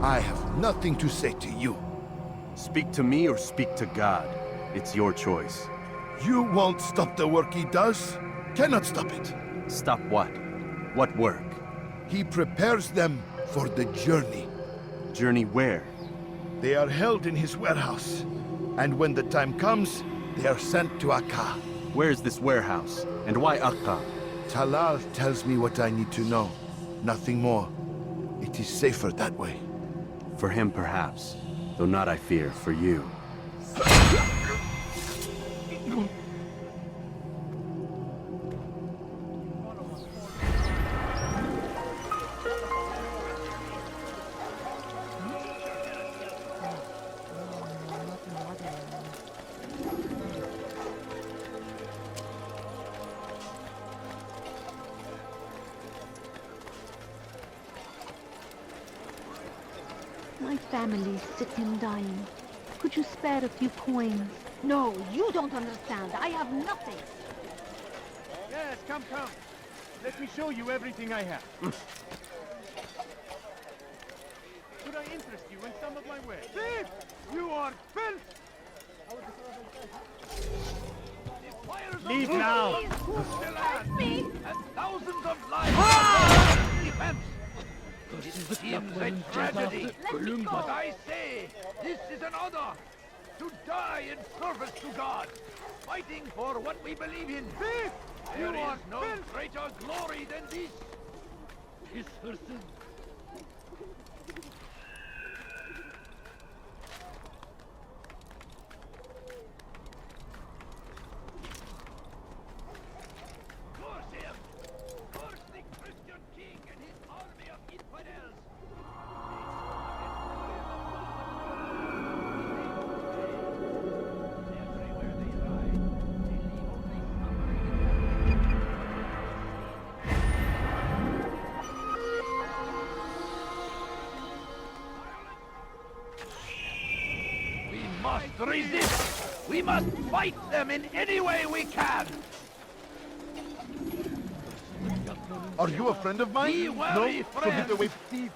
I have nothing to say to you. Speak to me or speak to God. It's your choice. You won't stop the work he does. Cannot stop it. Stop what? What work? He prepares them for the journey. Journey where? They are held in his warehouse. And when the time comes, they are sent to Akka. Where is this warehouse? And why Akka? Talal tells me what I need to know. Nothing more. It is safer that way. For him, perhaps. Though not, I fear, for you. My family's sick and dying. Could you spare a few coins? No, you don't understand. I have nothing. Yes, come. Let me show you everything I have. Could I interest you in some of my wares? Thief! You are filth! Leave now! Help me! And thousands of lives defense! It seems a tragedy, but I say, this is an honor! To die in service to God, fighting for what we believe in! There is no greater glory than this! This person. Resist! We must fight them in any way we can! Are you a friend of mine? Be wary, No? So friend. get away. The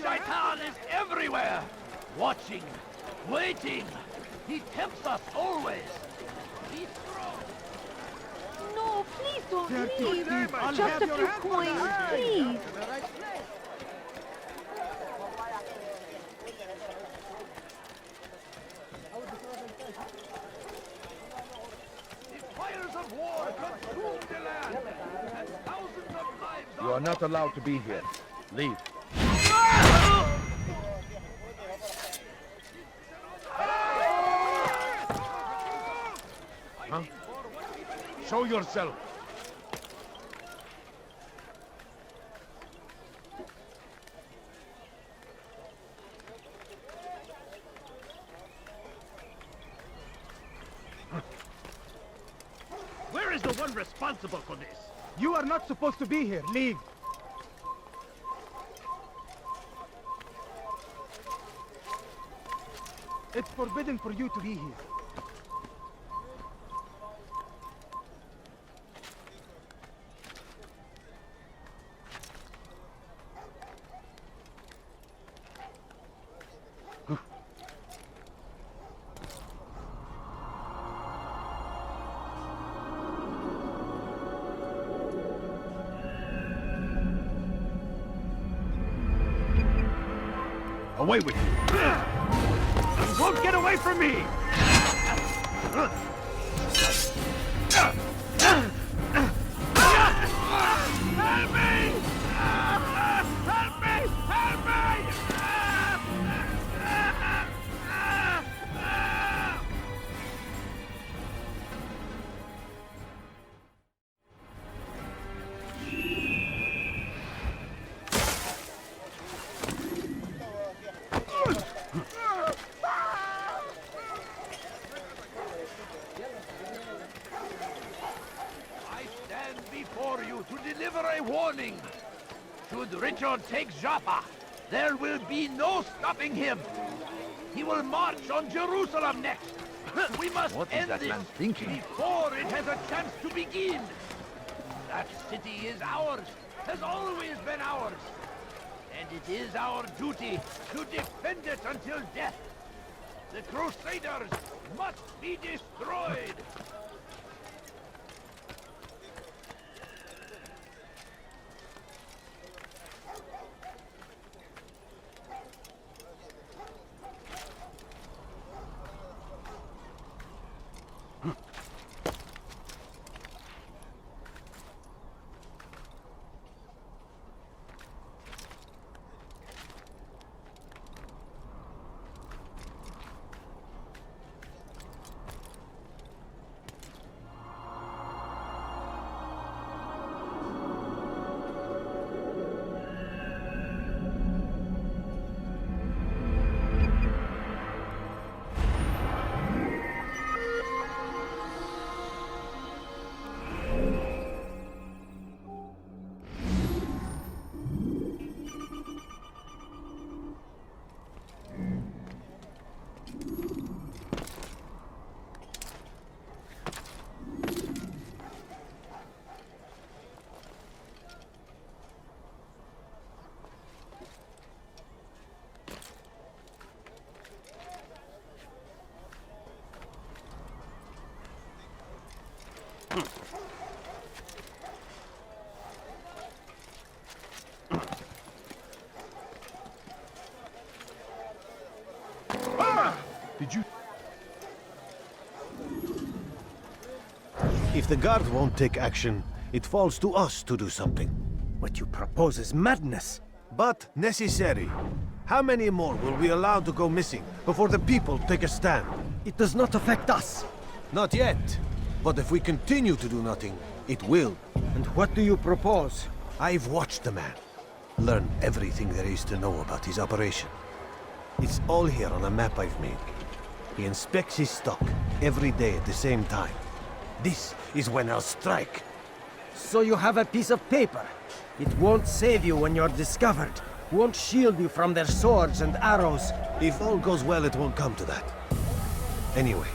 Shaitan is everywhere! Watching, waiting! He tempts us always! Be strong! No, please don't leave. I'll Just have a your few hand coins, on the please. Fires of war consume the land, and thousands of lives You are not allowed to be here. Leave. Huh? Show yourself. Where is the one responsible for this? You are not supposed to be here. Leave. It's forbidden for you to be here. Away with you. You won't get away from me! Help me! Help me! Help me! warning. Should Richard take Jaffa, there will be no stopping him. He will march on Jerusalem next. We must end this before it has a chance to begin. That city is ours, has always been ours. And it is our duty to defend it until death. The Crusaders must be destroyed. Did you... If the guard won't take action, it falls to us to do something. What you propose is madness. But necessary. How many more will we allow to go missing before the people take a stand? It does not affect us. Not yet. But if we continue to do nothing, it will. And what do you propose? I've watched the man. Learn everything there is to know about his operation. It's all here on a map I've made. He inspects his stock every day at the same time. This is when I'll strike. So you have a piece of paper. It won't save you when you're discovered. Won't shield you from their swords and arrows. If all goes well, it won't come to that. Anyway,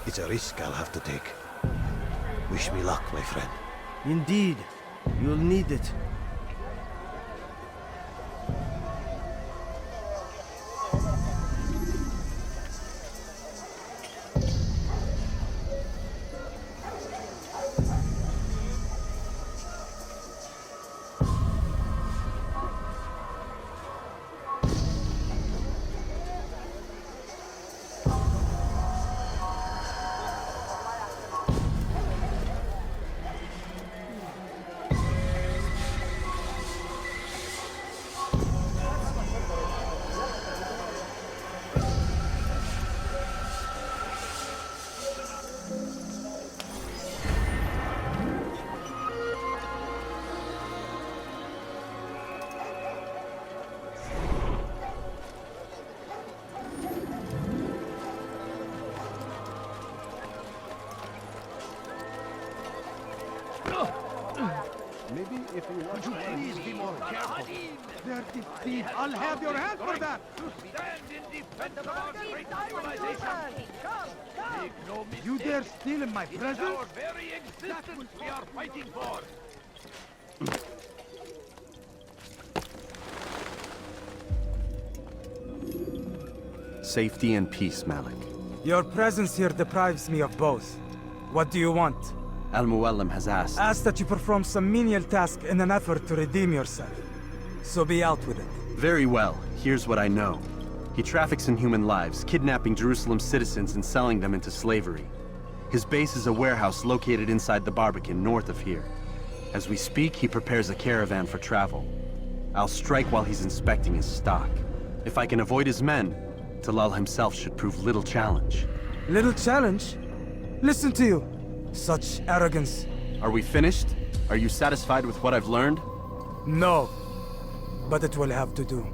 it's a risk I'll have to take. Wish me luck, my friend. Indeed. You'll need it. Maybe if you want to please be more careful. Dirty thief! I'll have your hand for that! To stand in defense of our great civilization. Make no mistake. You dare steal in my presence? It's our very existence we are fighting for. Safety and peace, Malik. Your presence here deprives me of both. What do you want? Al-Muallim has asked. Asked that you perform some menial task in an effort to redeem yourself. So be out with it. Very well. Here's what I know. He traffics in human lives, kidnapping Jerusalem citizens and selling them into slavery. His base is a warehouse located inside the Barbican, north of here. As we speak, he prepares a caravan for travel. I'll strike while he's inspecting his stock. If I can avoid his men, Talal himself should prove little challenge. Little challenge? Listen to you. Such arrogance. Are we finished? Are you satisfied with what I've learned? No. But it will have to do.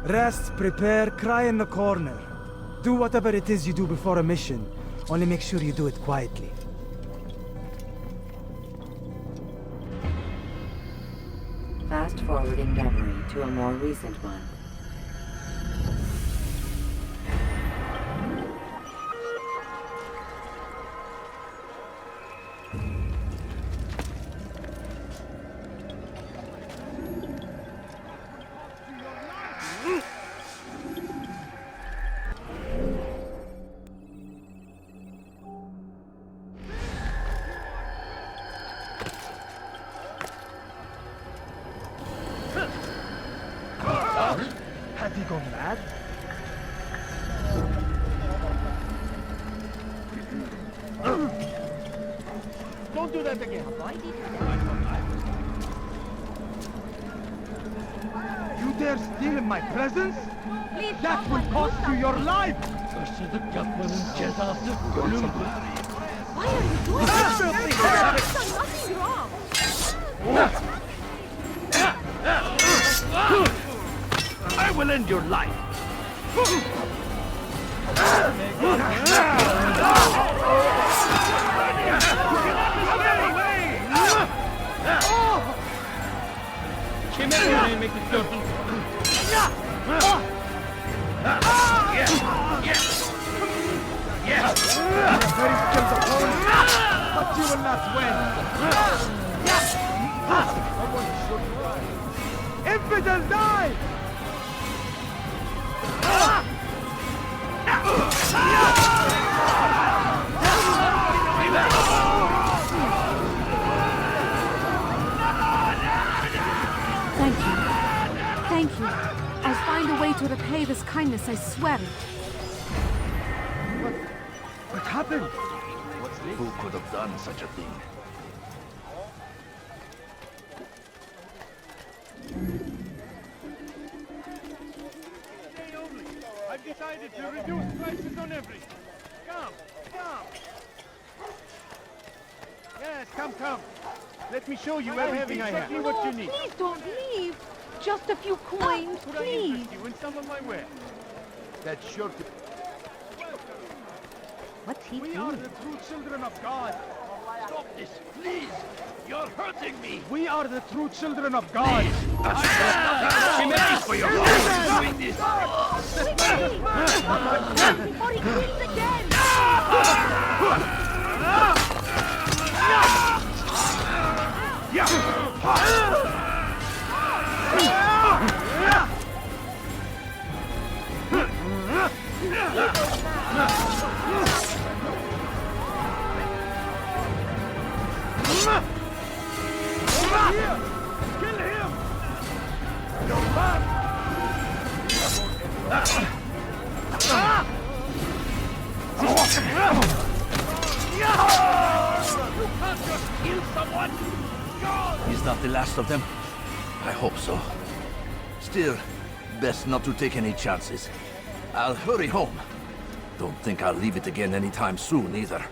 Rest, prepare, cry in the corner. Do whatever it is you do before a mission. Only make sure you do it quietly. Fast-forwarding memory to a more recent one. Has he gone mad? Don't do that again. You dare steal in my presence? That will cost you your life! Why are you doing that? There's nothing wrong. I will end your life! But you will not win! Infidel, die! Thank you. Thank you. I'll find a way to repay this kindness, I swear it. What happened? Who could have done such a thing? I've decided to reduce prices on everything. Come. Yes, come. Let me show you everything I have. No, What you need. please don't leave. Just a few coins, Could I please. interest you in some of my wares? That's sure to... What's he We are the true children of God. Stop this, please! You're hurting me! We are the true children of God. For your life doing this! Before he quits again! Kill him! You're back! You can't just kill someone! He's not the last of them. I hope so. Still, best not to take any chances. I'll hurry home. Don't think I'll leave it again anytime soon, either.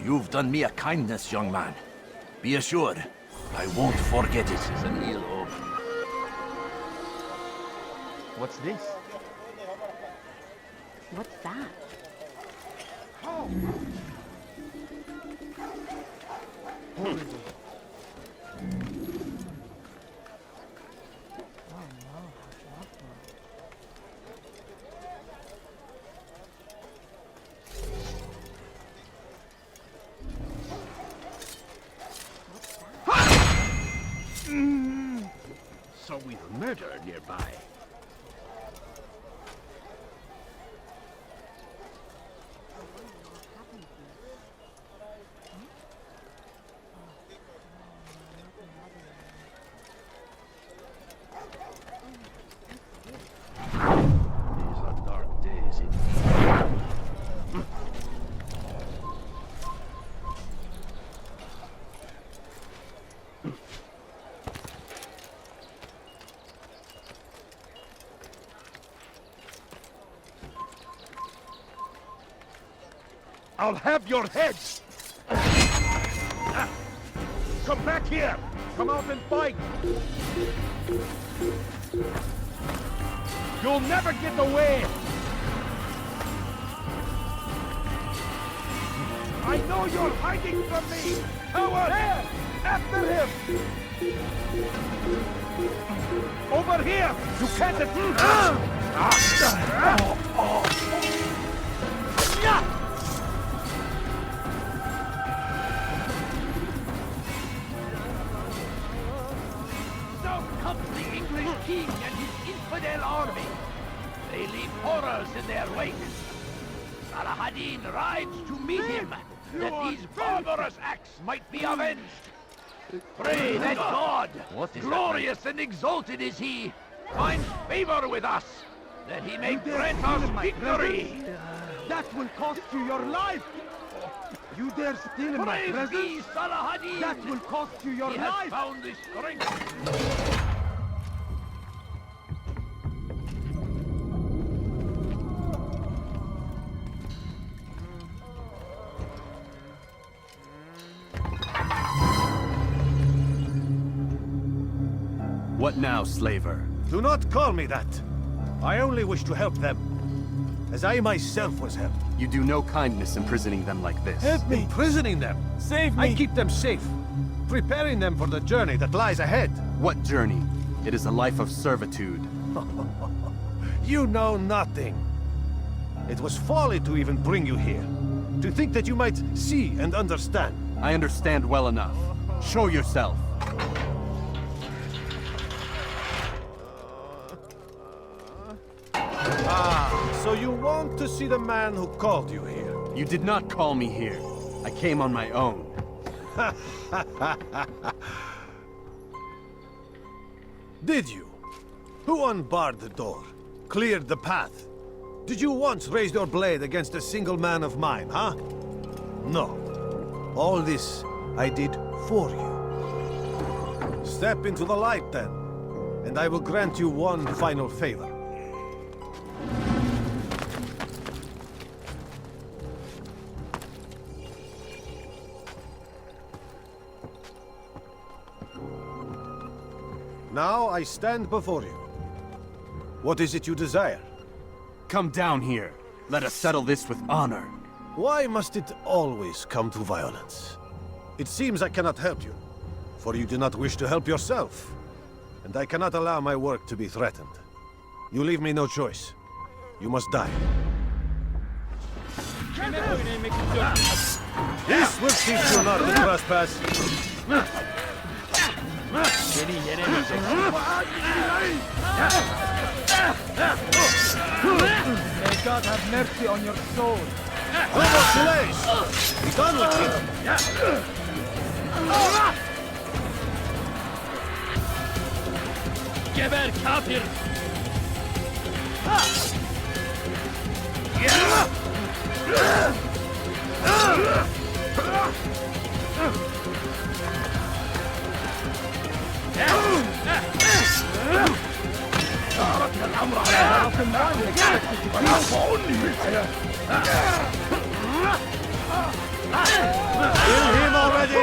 You've done me a kindness, young man. Be assured, I won't forget it. It's an ill omen. What's this? What's that? Oh. So we've murder nearby. These are dark days indeed. I'll have your heads! Come back here! Come out and fight! You'll never get away! I know you're hiding from me! Coward! There! After him! Over here! You can't... So comes the English king and his infidel army. They leave horrors in their wake. Saladin rides to meet him, that these barbarous acts might be avenged. Pray that God, glorious and exalted is he, finds favor with us, that he may grant us victory. That will cost you your life! You dare steal in my presence? Praise be Saladin! That will cost you your he life! Has found the strength. What now, slaver? Do not call me that. I only wish to help them, as I myself was helped. You do no kindness imprisoning them like this. Help me! Imprisoning them? Save me! I keep them safe, preparing them for the journey that lies ahead. What journey? It is a life of servitude. You know nothing. It was folly to even bring you here. To think that you might see and understand. I understand well enough. Show yourself. So you want to see the man who called you here? You did not call me here. I came on my own. Did you? Who unbarred the door? Cleared the path? Did you once raise your blade against a single man of mine, huh? No. All this I did for you. Step into the light then, and I will grant you one final favor. Now I stand before you. What is it you desire? Come down here. Let us settle this with honor. Why must it always come to violence? It seems I cannot help you, for you do not wish to help yourself. And I cannot allow my work to be threatened. You leave me no choice. You must die. This will teach you not to trespass. May God have mercy on your soul. No more delays! Be done with him! Geber kafir! Kill him already!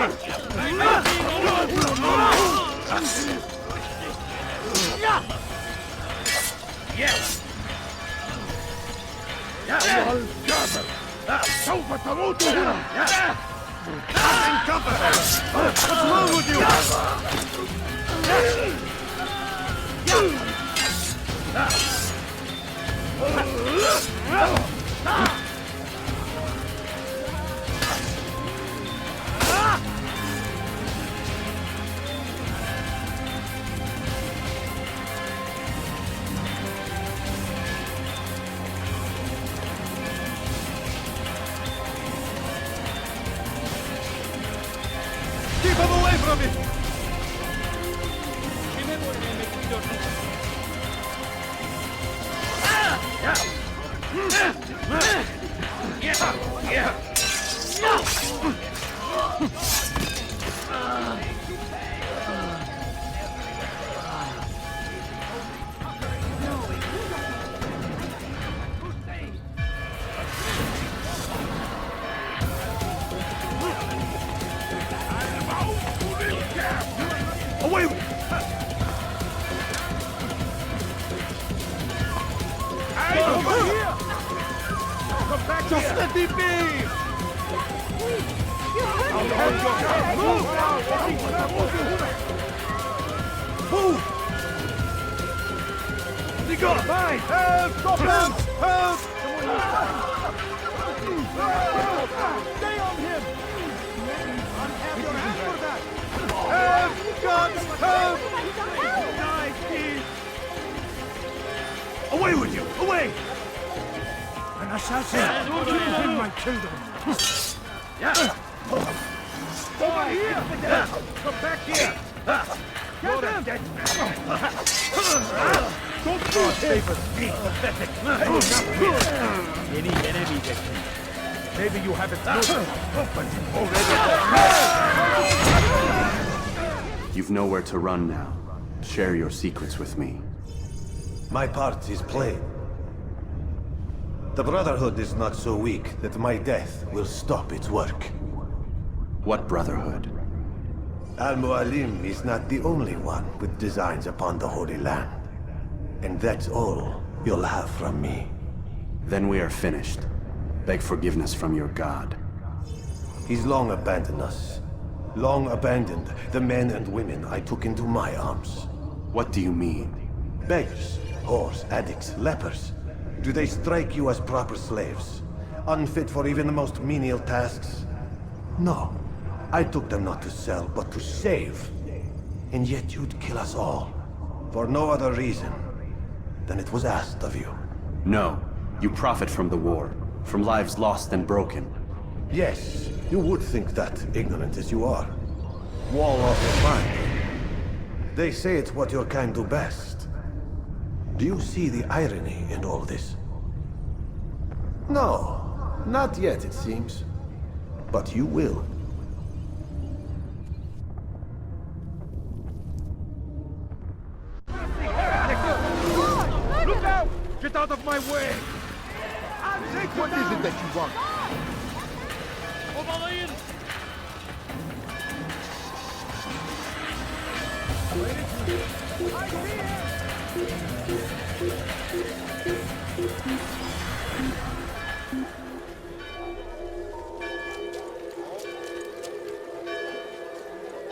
Yes! أيها الكافر سوف تموت هنا! What's wrong with you? Keep him away from it! Away with Come back Just here! let me be! I'll hold your hand! Move now! Move! Nico! Fine! Help! Stop him! Help! Stay on him! Have your hand for that! Help! Guns! Help! Away with you! Away! An assassin! In my kingdom! Yeah! Over here! Come back here! You're a dead man! Don't do favors me! Pathetic! Any enemy victim. Maybe you haven't noticed, but you've already... You've nowhere to run now. Share your secrets with me. My part is plain. The Brotherhood is not so weak that my death will stop its work. What Brotherhood? Al-Mualim is not the only one with designs upon the Holy Land. And that's all you'll have from me. Then we are finished. Beg forgiveness from your god. He's long abandoned us. Long abandoned the men and women I took into my arms. What do you mean? Beggars, whores, addicts, lepers. Do they strike you as proper slaves? Unfit for even the most menial tasks? No. I took them not to sell, but to save. And yet you'd kill us all. For no other reason than it was asked of you. No. You profit from the war. From lives lost and broken. Yes, you would think that, ignorant as you are. Wall off your mind. They say it's what your kind do best. Do you see the irony in all this? No, not yet, it seems. But you will. Look out! Get out of my way! What is it that you want?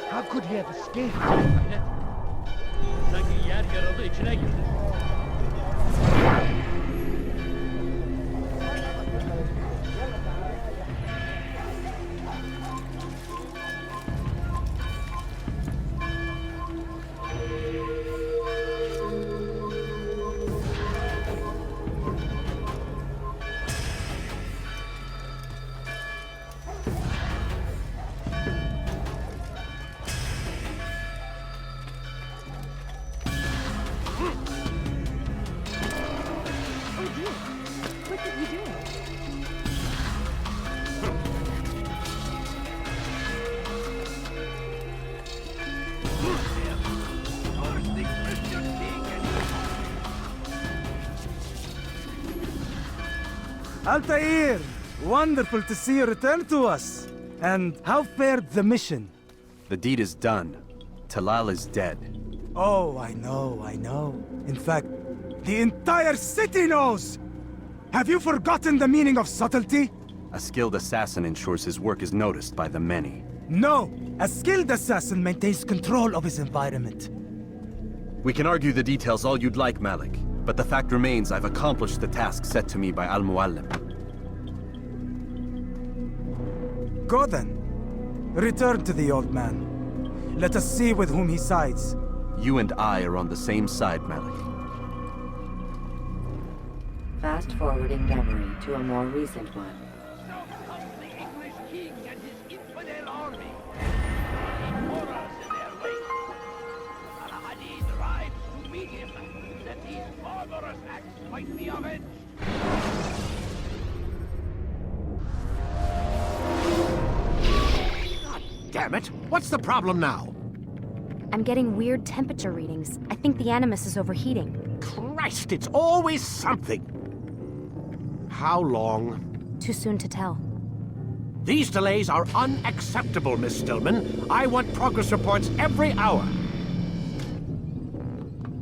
How could he have escaped? Sanki yer yarıldı içine girdi. Altair! Wonderful to see you return to us. And how fared the mission? The deed is done. Talal is dead. Oh, I know. In fact, the entire city knows! Have you forgotten the meaning of subtlety? A skilled assassin ensures his work is noticed by the many. No! A skilled assassin maintains control of his environment. We can argue the details all you'd like, Malik. But the fact remains I've accomplished the task set to me by Al-Mualim. Go then. Return to the old man. Let us see with whom he sides. You and I are on the same side, Malik. Fast forwarding memory to a more recent one. Might be avenged. God damn it! What's the problem now? I'm getting weird temperature readings. I think the Animus is overheating. Christ, it's always something! How long? Too soon to tell. These delays are unacceptable, Miss Stillman. I want progress reports every hour.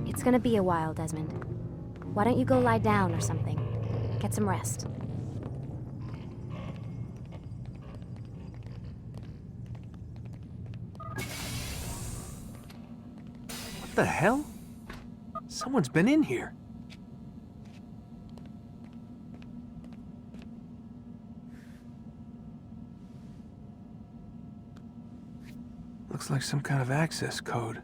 It's gonna be a while, Desmond. Why don't you go lie down or something? Get some rest. What the hell? Someone's been in here. Looks like some kind of access code.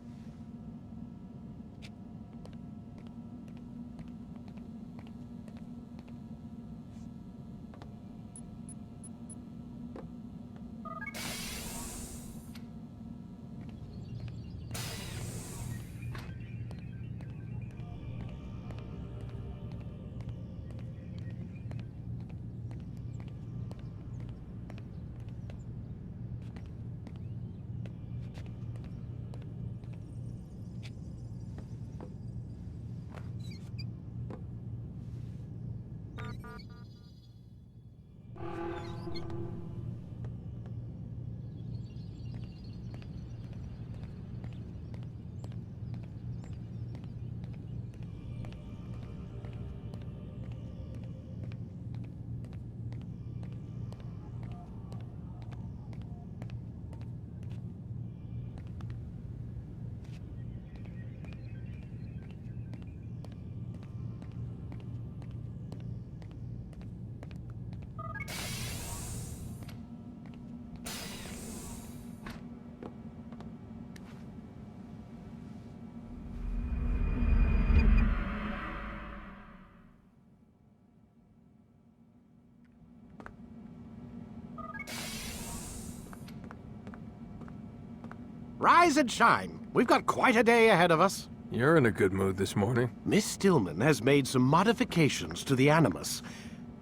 Rise and shine. We've got quite a day ahead of us. You're in a good mood this morning. Miss Stillman has made some modifications to the Animus.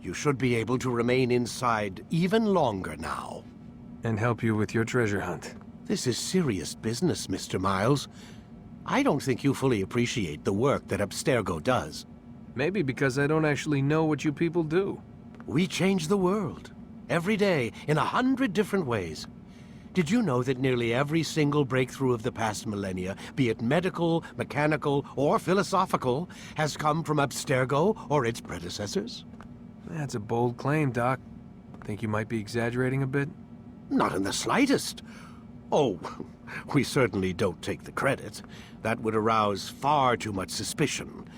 You should be able to remain inside even longer now. And help you with your treasure hunt. This is serious business, Mr. Miles. I don't think you fully appreciate the work that Abstergo does. Maybe because I don't actually know what you people do. We change the world. Every day, in 100 different ways. Did you know that nearly every single breakthrough of the past millennia, be it medical, mechanical, or philosophical, has come from Abstergo or its predecessors? That's a bold claim, Doc. Think you might be exaggerating a bit? Not in the slightest. Oh, we certainly don't take the credit. That would arouse far too much suspicion.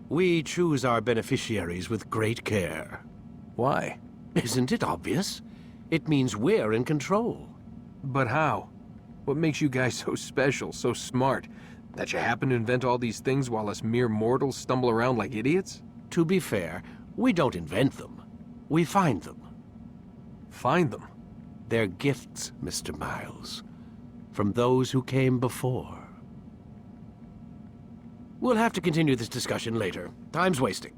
We choose our beneficiaries with great care. Why? Isn't it obvious? It means we're in control. But how? What makes you guys so special, so smart? That you happen to invent all these things while us mere mortals stumble around like idiots? To be fair, we don't invent them. We find them. Find them? They're gifts, Mr. Miles. From those who came before. We'll have to continue this discussion later. Time's wasting.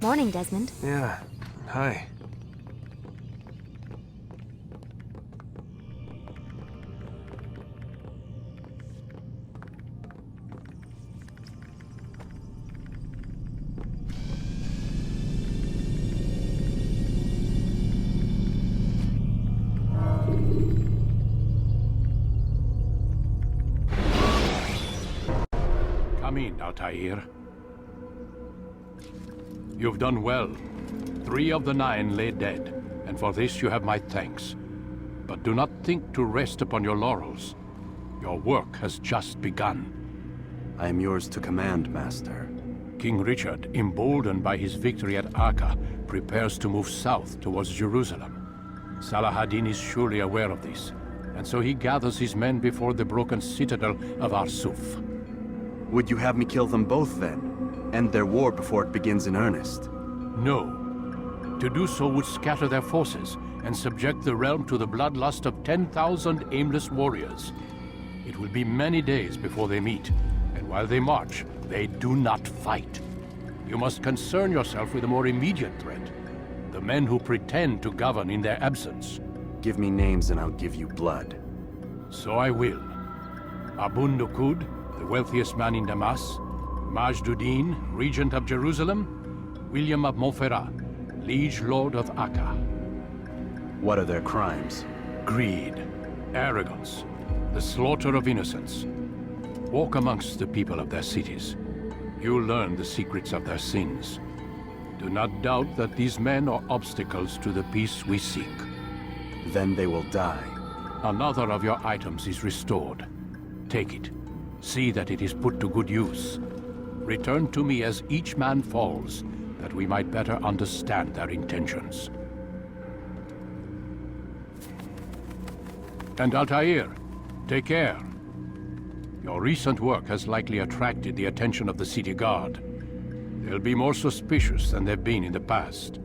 Morning, Desmond. Yeah. Hi. Come in, Altair. You've done well. 3 of the 9 lay dead, and for this you have my thanks. But do not think to rest upon your laurels. Your work has just begun. I am yours to command, Master. King Richard, emboldened by his victory at Acre, prepares to move south towards Jerusalem. Saladin is surely aware of this, and so he gathers his men before the broken citadel of Arsuf. Would you have me kill them both, then? End their war before it begins in earnest? No. To do so would scatter their forces and subject the realm to the bloodlust of 10,000 aimless warriors. It will be many days before they meet, and while they march, they do not fight. You must concern yourself with a more immediate threat. The men who pretend to govern in their absence. Give me names and I'll give you blood. So I will. Abun Nukud, the wealthiest man in Damas. Majduddin, regent of Jerusalem. William of Montferrat, liege lord of Acre. What are their crimes? Greed, arrogance, the slaughter of innocents. Walk amongst the people of their cities. You'll learn the secrets of their sins. Do not doubt that these men are obstacles to the peace we seek. Then they will die. Another of your items is restored. Take it. See that it is put to good use. Return to me as each man falls, that we might better understand their intentions. And Altair, take care. Your recent work has likely attracted the attention of the city guard. They'll be more suspicious than they've been in the past.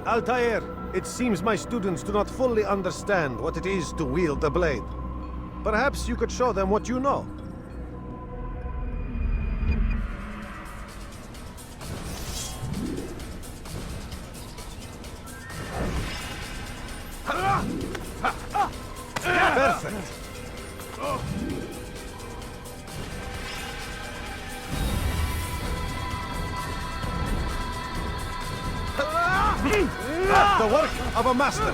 Altair, it seems my students do not fully understand what it is to wield a blade. Perhaps you could show them what you know. Perfect. The work of a master.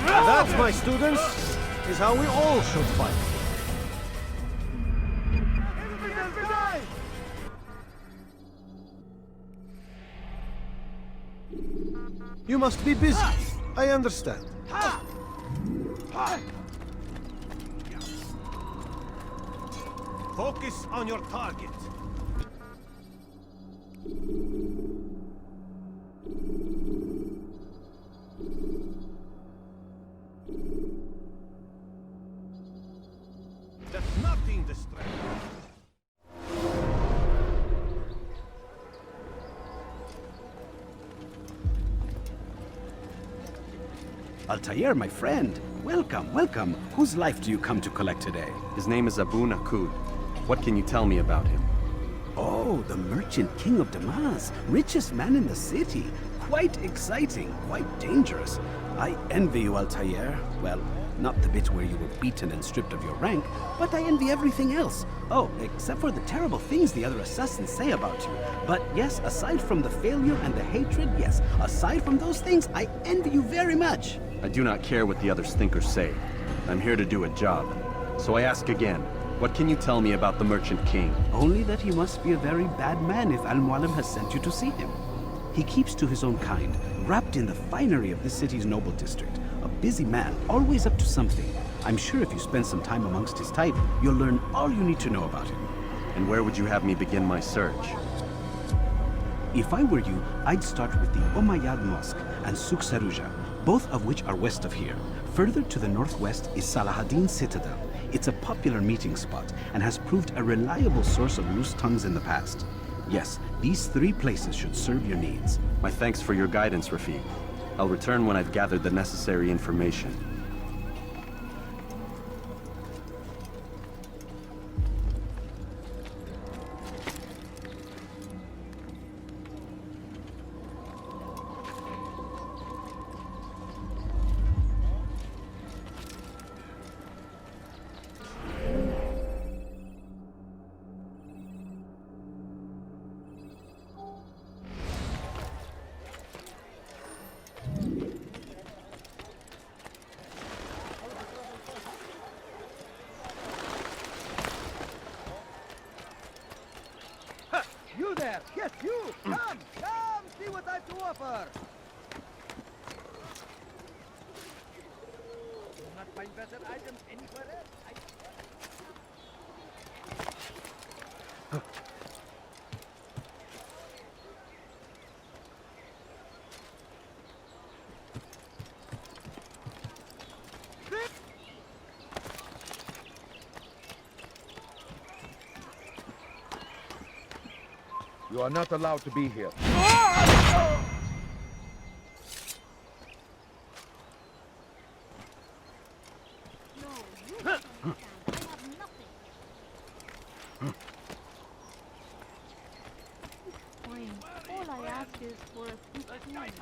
That, my students, is how we all should fight. You must be busy. I understand. Focus on your target. Let nothing distract you. Altair, my friend. Welcome, welcome. Whose life do you come to collect today? His name is Abu Nakud. What can you tell me about him? Oh, the merchant king of Damas. Richest man in the city. Quite exciting, quite dangerous. I envy you, Altair. Well, not the bit where you were beaten and stripped of your rank, but I envy everything else. Oh, except for the terrible things the other assassins say about you. But yes, aside from the failure and the hatred, yes, aside from those things, I envy you very much. I do not care what the others think or say. I'm here to do a job. So I ask again, what can you tell me about the Merchant King? Only that he must be a very bad man if Al-Mualim has sent you to see him. He keeps to his own kind, wrapped in the finery of this city's noble district. A busy man, always up to something. I'm sure if you spend some time amongst his type, you'll learn all you need to know about him. And where would you have me begin my search? If I were you, I'd start with the Umayyad Mosque and Souk Saruja, both of which are west of here. Further to the northwest is Salahaddin Citadel. It's a popular meeting spot and has proved a reliable source of loose tongues in the past. Yes, these three places should serve your needs. My thanks for your guidance, Rafiq. I'll return when I've gathered the necessary information. You there! Yes, you! Come! Come! See what I've to offer! Do not find better items anywhere else. You are not allowed to be here. All I ask is for a few coins.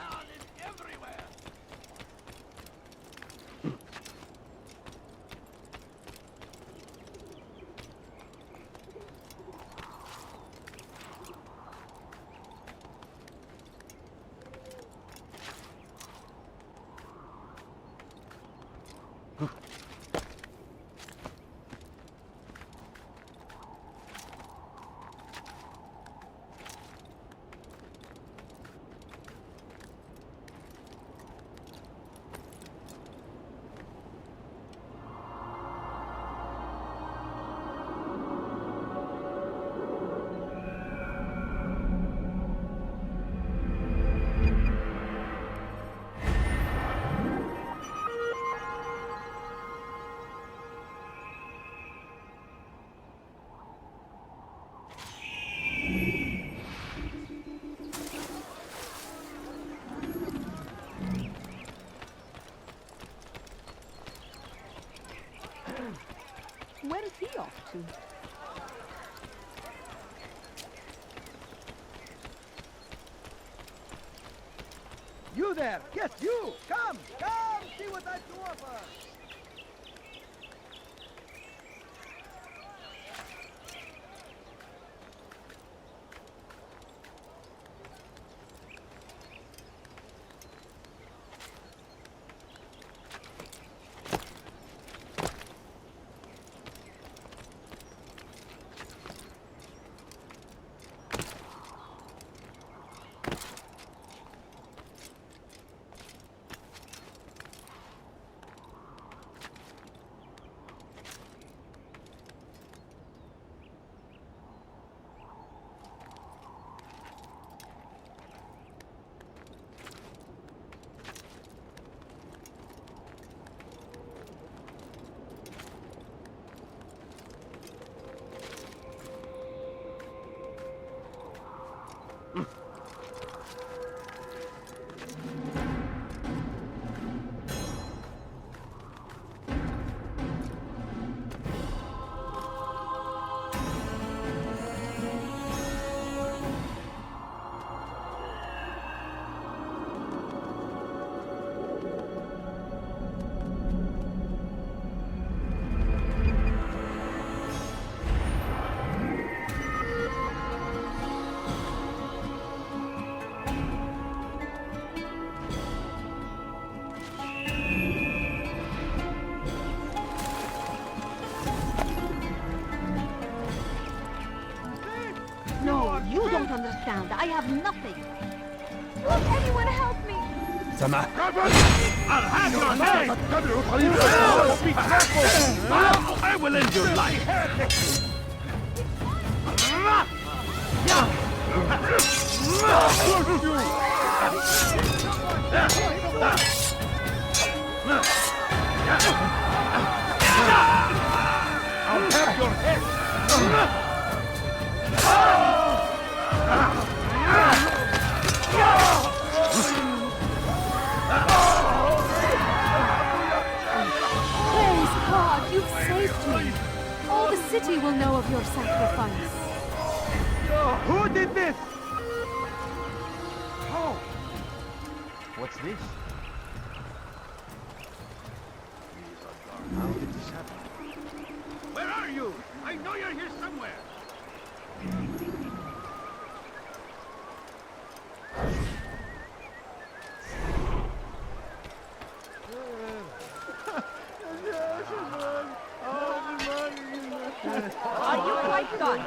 Where is he off to? You there! Yes, you! Come! Come! See what I've to offer! No, you don't understand. I have nothing. Won't anyone help me? Sama. I'll have your name! Be careful! I will end your life! I'll have your head! Praise God, you've saved me. All the city will know of your sacrifice. Who did this? Oh! What's this? How did this happen? Where are you? I know you're here somewhere! Are you quite done?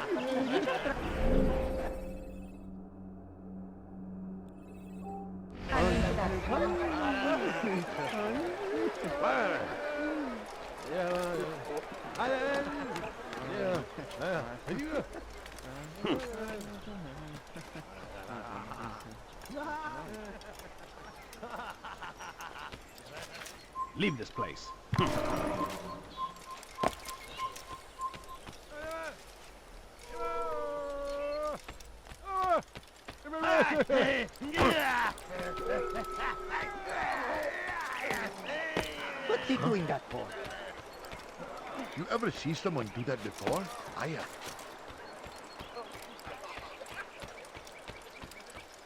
Leave this place. What's he doing that for? You ever see someone do that before? I have.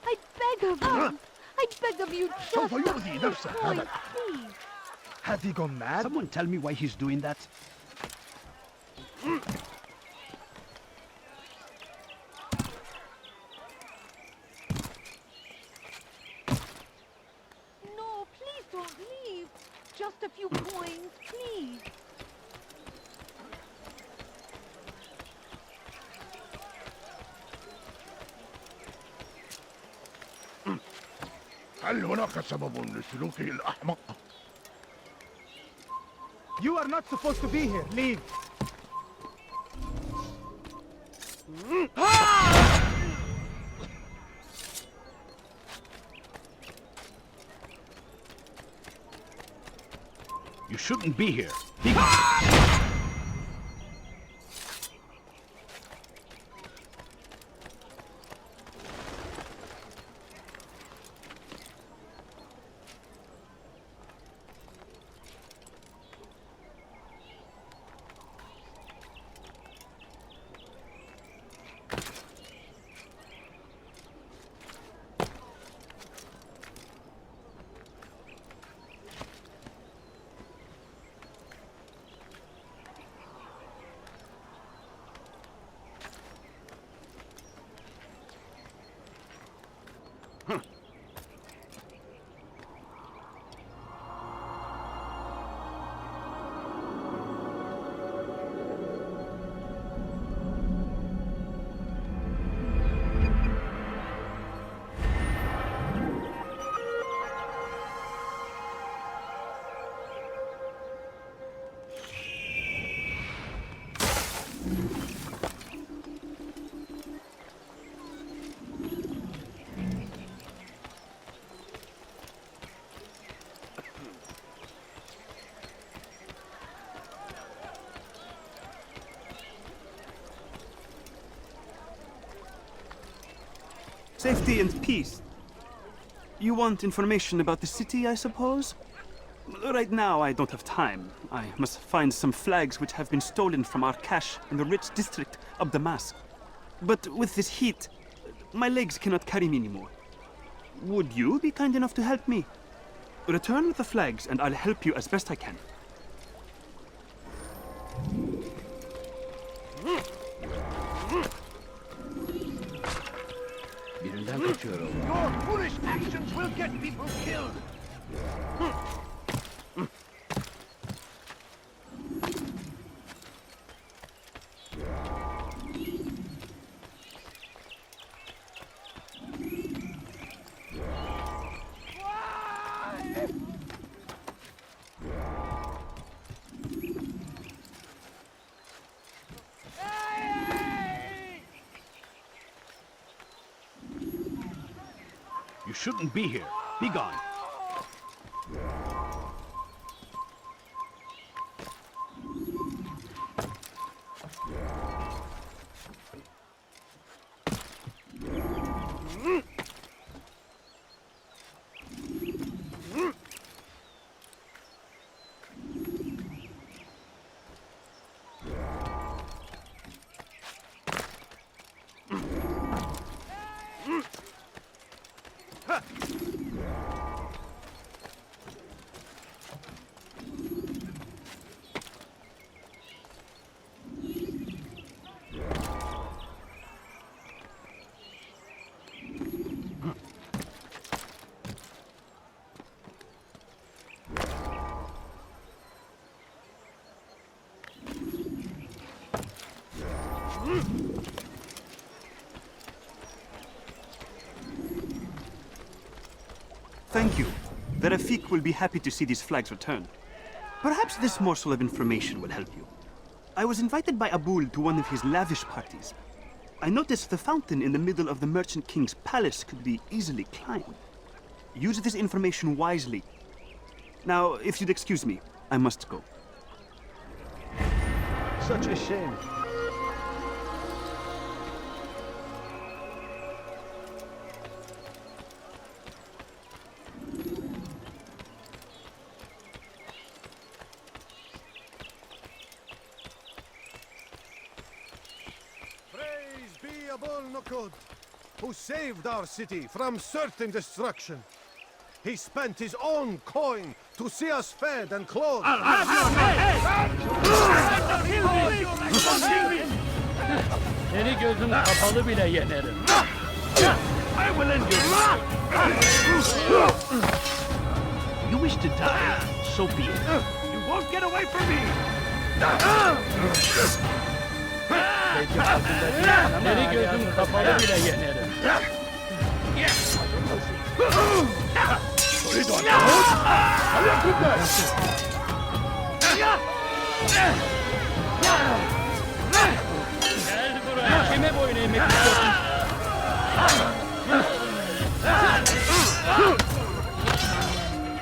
I beg of you. I beg of you, just a few coins, please. Has he gone mad? Someone tell me why he's doing that. No, please don't leave. Just a few coins, please. هل هناك سبب لسلوكه الأحمق؟ You are not supposed to be here. Leave. You shouldn't be here. Safety and peace. You want information about the city, I suppose? Right now, I don't have time. I must find some flags which have been stolen from our cache in the rich district of Damascus. But with this heat, my legs cannot carry me anymore. Would you be kind enough to help me? Return with the flags, and I'll help you as best I can. Your foolish actions will get people killed. You shouldn't be here. Be gone. Thank you. The Rafik will be happy to see these flags returned. Perhaps this morsel of information will help you. I was invited by Abul to one of his lavish parties. I noticed the fountain in the middle of the Merchant King's palace could be easily climbed. Use this information wisely. Now, if you'd excuse me, I must go. Such a shame. Abstergo, who saved our city from certain destruction. He spent his own coin to see us fed and clothed. Seni gözün kapalı bile yenerim. I will end your life! You wish to die? So be it. You won't get away from me! Seni gözün kapalı bile yenerim. Gel buraya. Kime boyun eğmek istiyorsun?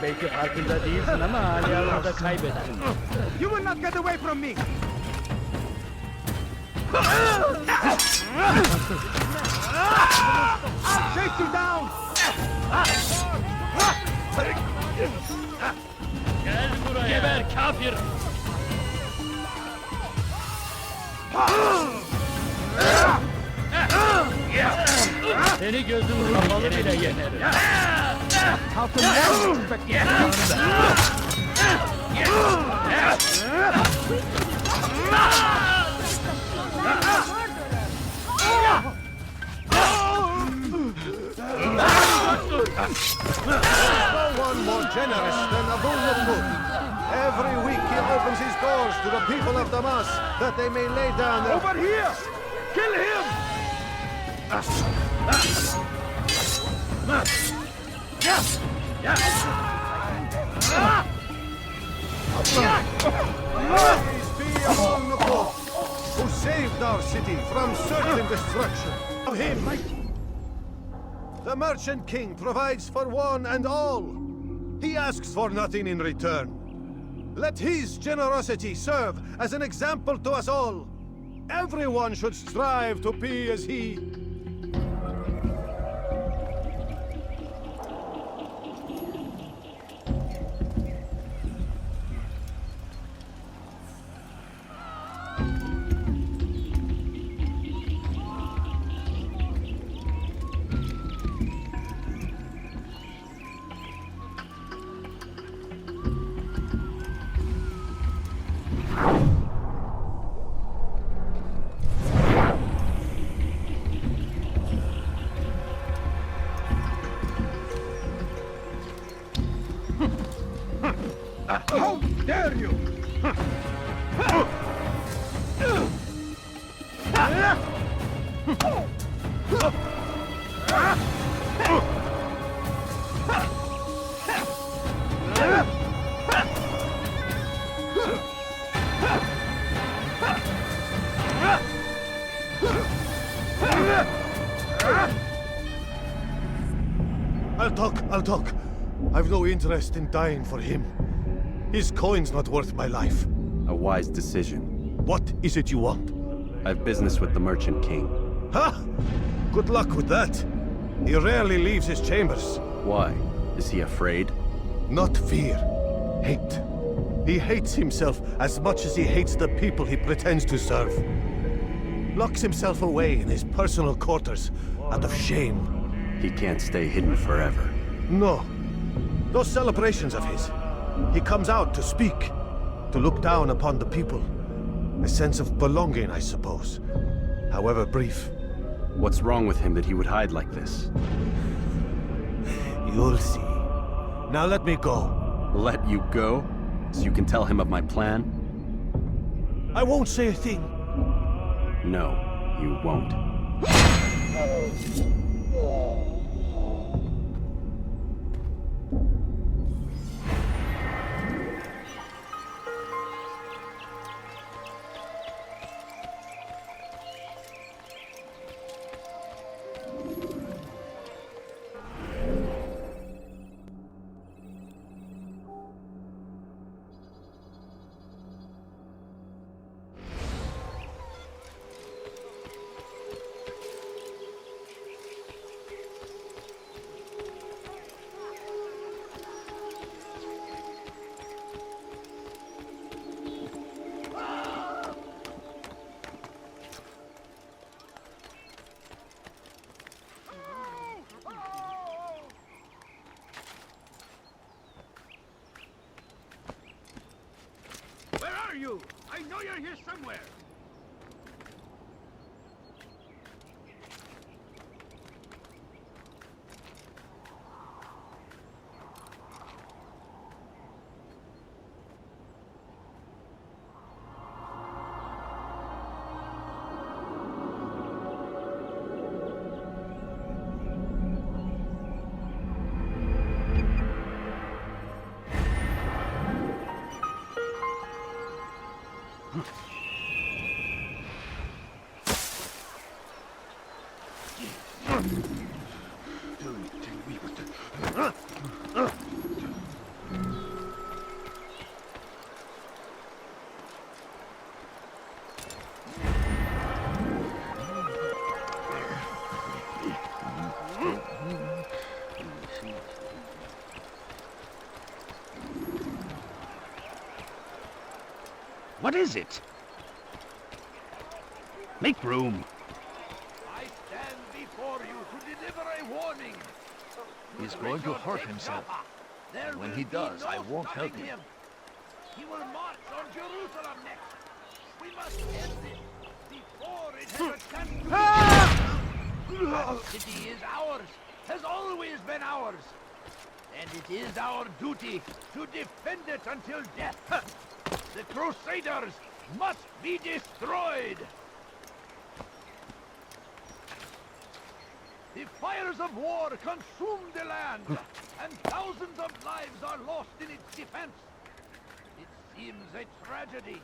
Belki farkında değilsin ama hala kaybettin. You will not get away from me! Shake you down! Gel buraya. Geber kafir. Seni gözün kapalı bile yenerim. How can you expect No one more generous than Abstergo. Every week he opens his doors to the people of Damas that they may lay down their... Over here! Kill him! Praise be Abstergo, who saved our city from certain destruction. Of him, the Merchant King provides for one and all. He asks for nothing in return. Let his generosity serve as an example to us all. Everyone should strive to be as he. How dare you! I'll talk. I've no interest in dying for him. His coin's not worth my life. A wise decision. What is it you want? I have business with the Merchant King. Huh? Good luck with that. He rarely leaves his chambers. Why? Is he afraid? Not fear. Hate. He hates himself as much as he hates the people he pretends to serve. Locks himself away in his personal quarters out of shame. He can't stay hidden forever. No. Those celebrations of his. He comes out to speak, to look down upon the people. A sense of belonging, I suppose. However brief. What's wrong with him that he would hide like this? You'll see. Now let me go. Let you go? So you can tell him of my plan? I won't say a thing. No, you won't. are you? I know you're here somewhere. What is it? Make room. I stand before you to deliver a warning. He's going to hurt himself. And when he does, I won't help him. He will march on Jerusalem next. We must end it before it has a chance to That city is ours, has always been ours. And it is our duty to defend it until death. The Crusaders must be destroyed! The fires of war consume the land, and thousands of lives are lost in its defense. It seems a tragedy,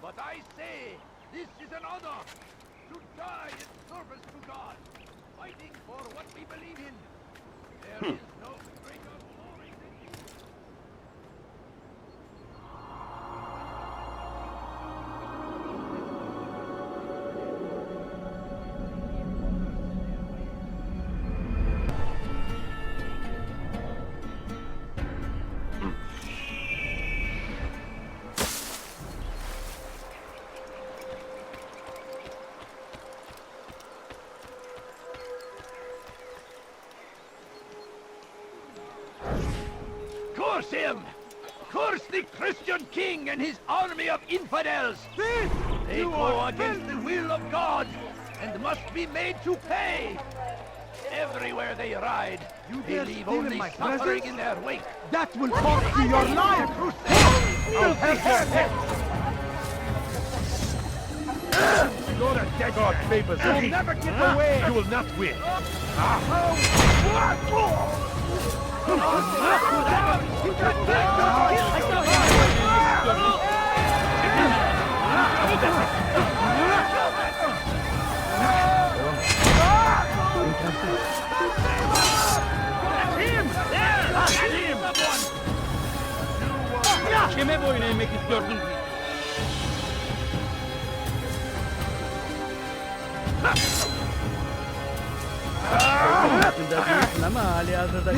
but I say this is an honor to die in service to God, fighting for what we believe in. There is no greater glory than you. Curse him! Curse the Christian king and his army of infidels! They go against the will of God and must be made to pay! Everywhere they ride, they leave only suffering in their wake. That will cost you your life! I'll have your head! You're a dead God favors You'll me. never get away! You will not win. Kime boyun eğmek istiyorsun? Hakkında değilsin ama hali hazırda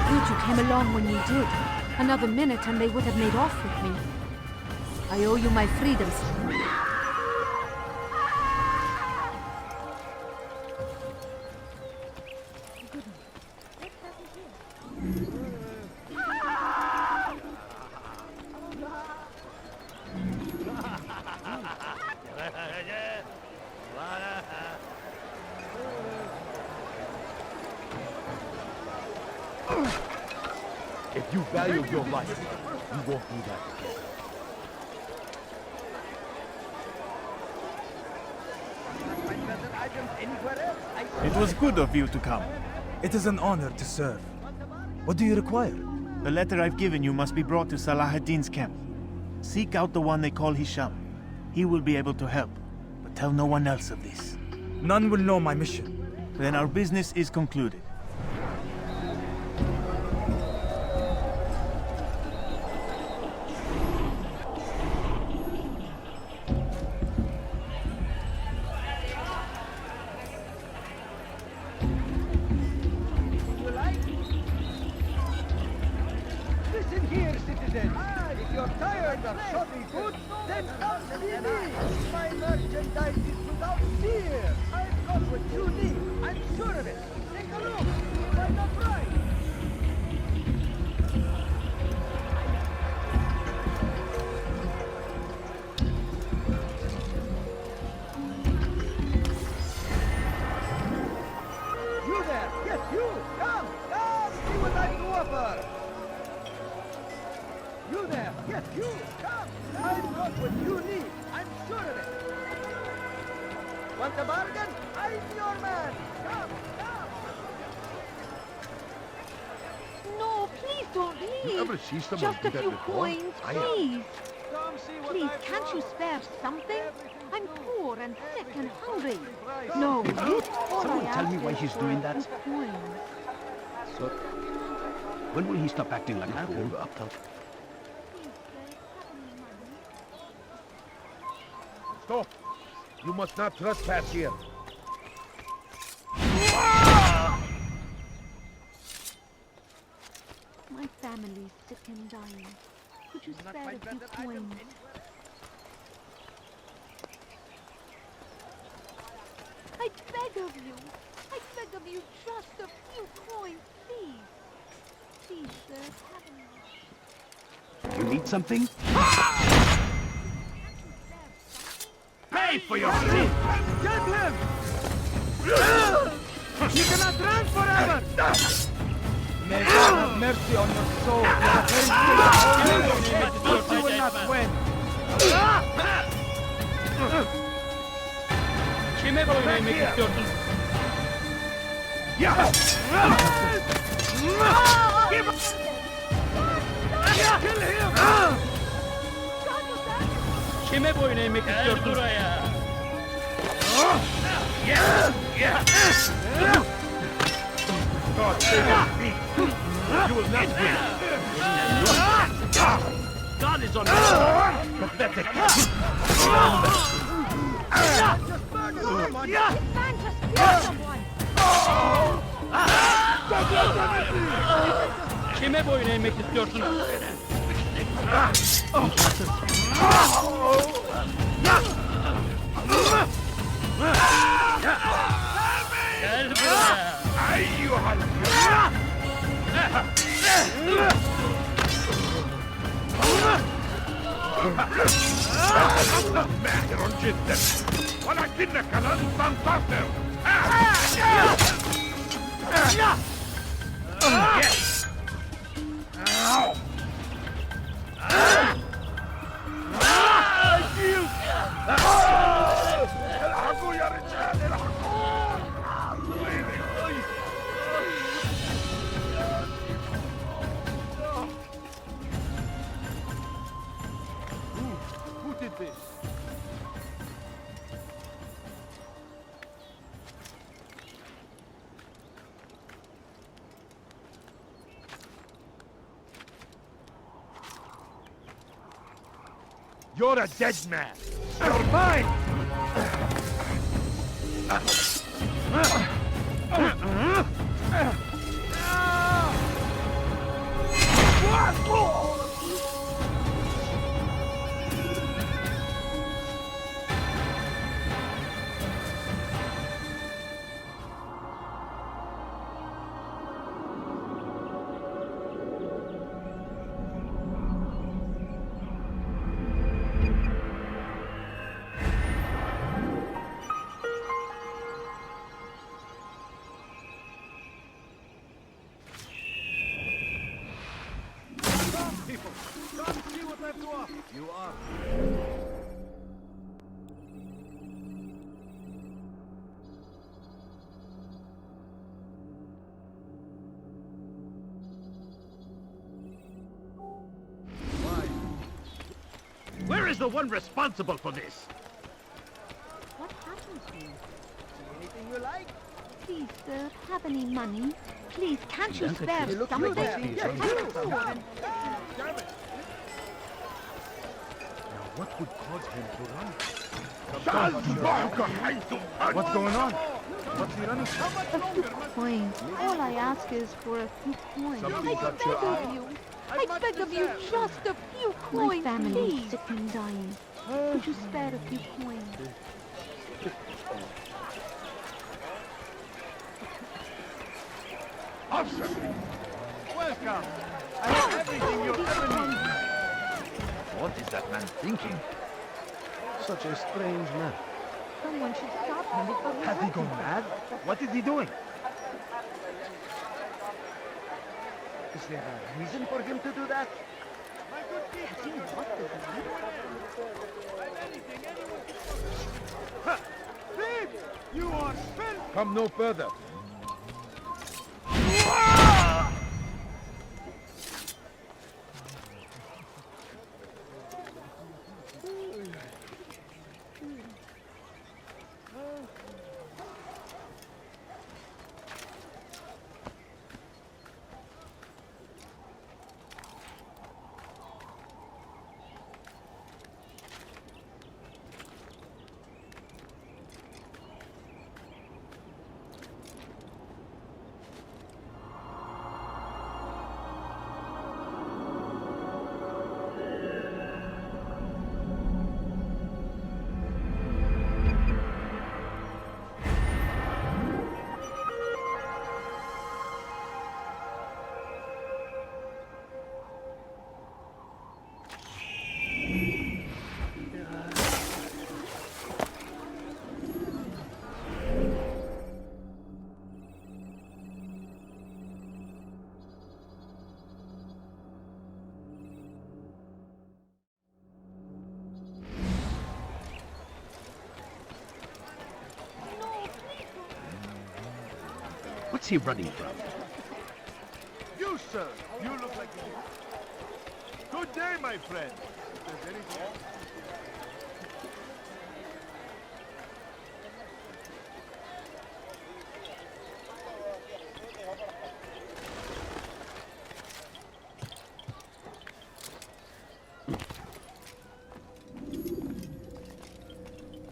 Good you came along when you did. Another minute and they would have made off with me. I owe you my freedoms. If you value your life, you won't do that again. It was good of you to come. It is an honor to serve. What do you require? The letter I've given you must be brought to Salah ad-Din's camp. Seek out the one they call Hisham. He will be able to help, but tell no one else of this. None will know my mission. Then our business is concluded. you're tired of shoddy goods, then come see me. My merchandise is without fear. I've got what you need. I'm sure of it. Take a look. Find the price. You there! Yes, you! Come! Come! See what I can offer! You there! Yes, you! Come! I've got what you need! I'm sure of it! Want a bargain? I'm your man! Come! Come! No, please don't leave. You ever see someone Just do a that few before? coins, I have. please. Come see what Please, I've can't you brought. spare something? I'm poor and sick and hungry. No, you. Someone tell me why he's doing that? Coins. So, when will he stop acting like a fool? Stop! You must not trespass here. My family's sick and dying. Could you spare a few coins? I beg of you. I beg of you, just a few coins, please. Please, sir, have me. You need something? Pay for your sin! Get him! You cannot run forever! May God have mercy on your soul. You will not win. Kime boyun eğmek istiyorsun? Kime boyun eğmek istiyorsun? Gel buraya. God save me! You will not win! God is on your Pathetic! Kime boyun eğmek istiyorsun? Gel buraya. ماهر جدا ولكنك لن تنتصر الحقوا يا رجال الحقوا Who did this? You're a dead man! You're mine! People, come see what I've to offer. You are. Where is the one responsible for this? What happened to you? Anything you like? Please, sir, have any money? Please, can't you Danke, spare Chris. something? Yes, I'm you. poor and Damn it! What would cause him to run? What's going on? What's he running from? a few coins. All I ask is for a few coins. Something I got your beg eye? of you. I beg of you, just a few coins, My family please. is sick and dying. Could you spare a few coins? Officer! Welcome! I have everything you ever need. What is that man thinking? Such a strange man. Someone should stop him before he Has he hurts gone himself. mad? What is he doing? Is there a reason for him to do that? Has he lost his mind? Thief! You are filth! Come no further. What's he running from? You, sir. You look like you. Good day, my friend. If there's anything else.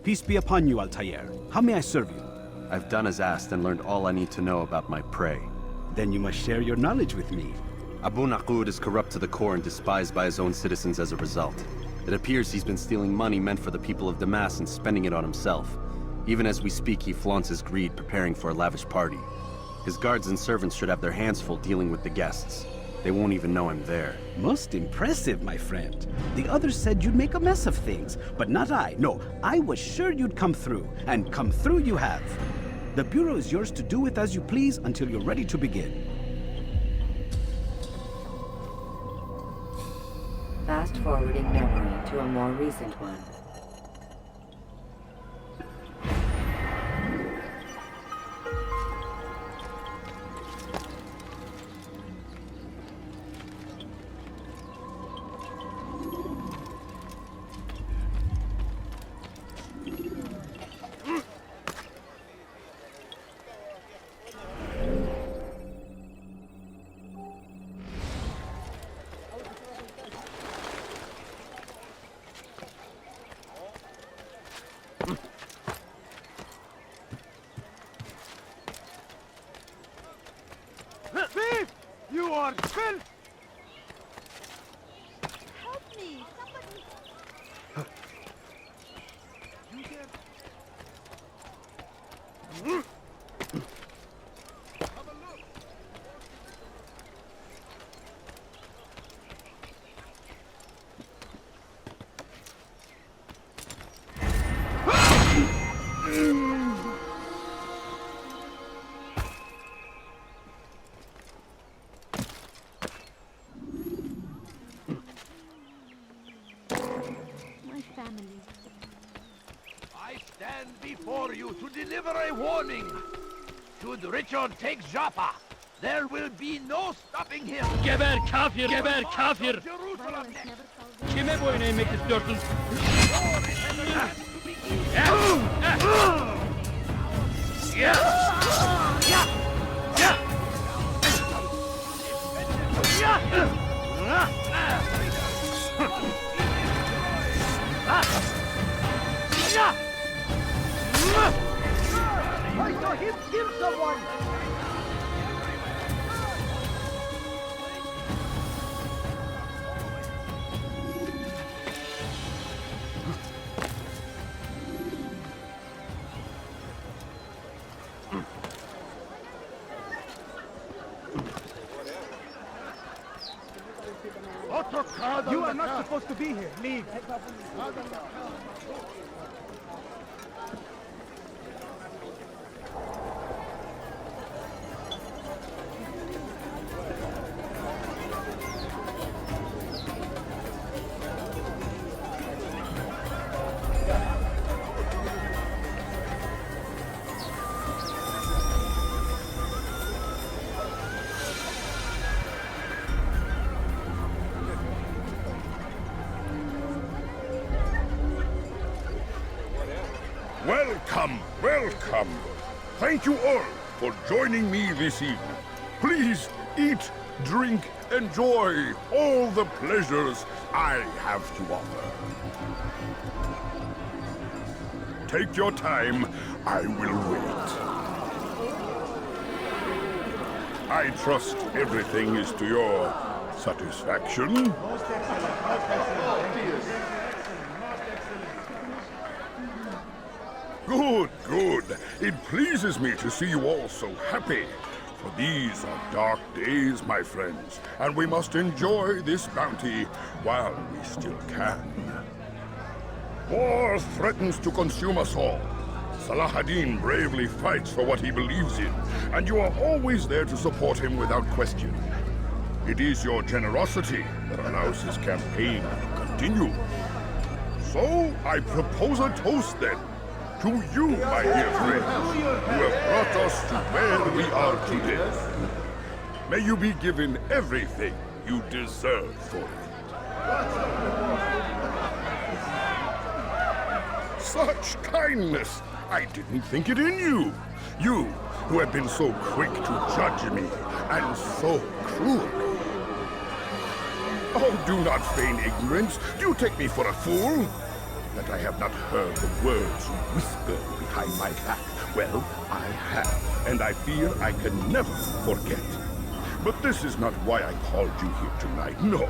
Peace be upon you, Altair. How may I serve you? I've done as asked and learned all I need to know about my prey. Then you must share your knowledge with me. Abu Naqud is corrupt to the core and despised by his own citizens as a result. It appears he's been stealing money meant for the people of Damas and spending it on himself. Even as we speak, he flaunts his greed, preparing for a lavish party. His guards and servants should have their hands full dealing with the guests. They won't even know I'm there. Most impressive, my friend. The others said you'd make a mess of things, but not I. No, I was sure you'd come through, and come through you have. The Bureau is yours to do with as you please until you're ready to begin. Fast-forwarding memory to a more recent one. Thief! You are filth! Help me! Somebody! I stand before you to deliver a warning. Should Richard take Jaffa, there will be no stopping him. Geber kafir, geber kafir. Kime boyun eğmek istiyorsun? I saw him kill someone! You are not supposed to be here. Leave. Welcome, welcome. Thank you all for joining me this evening. Please eat, drink, enjoy all the pleasures I have to offer. Take your time, I will wait. I trust everything is to your satisfaction. Good, good. It pleases me to see you all so happy. For these are dark days, my friends, and we must enjoy this bounty while we still can. War threatens to consume us all. Salah ad-Din bravely fights for what he believes in, and you are always there to support him without question. It is your generosity that allows his campaign to continue. So, I propose a toast then. To you, my dear friends, who have brought us to where we are today. May you be given everything you deserve for it. Such kindness! I didn't think it in you. You, who have been so quick to judge me, and so cruel. Oh, do not feign ignorance. Do you take me for a fool? That I have not heard the words you whisper behind my back. Well, I have, and I fear I can never forget. But this is not why I called you here tonight, no.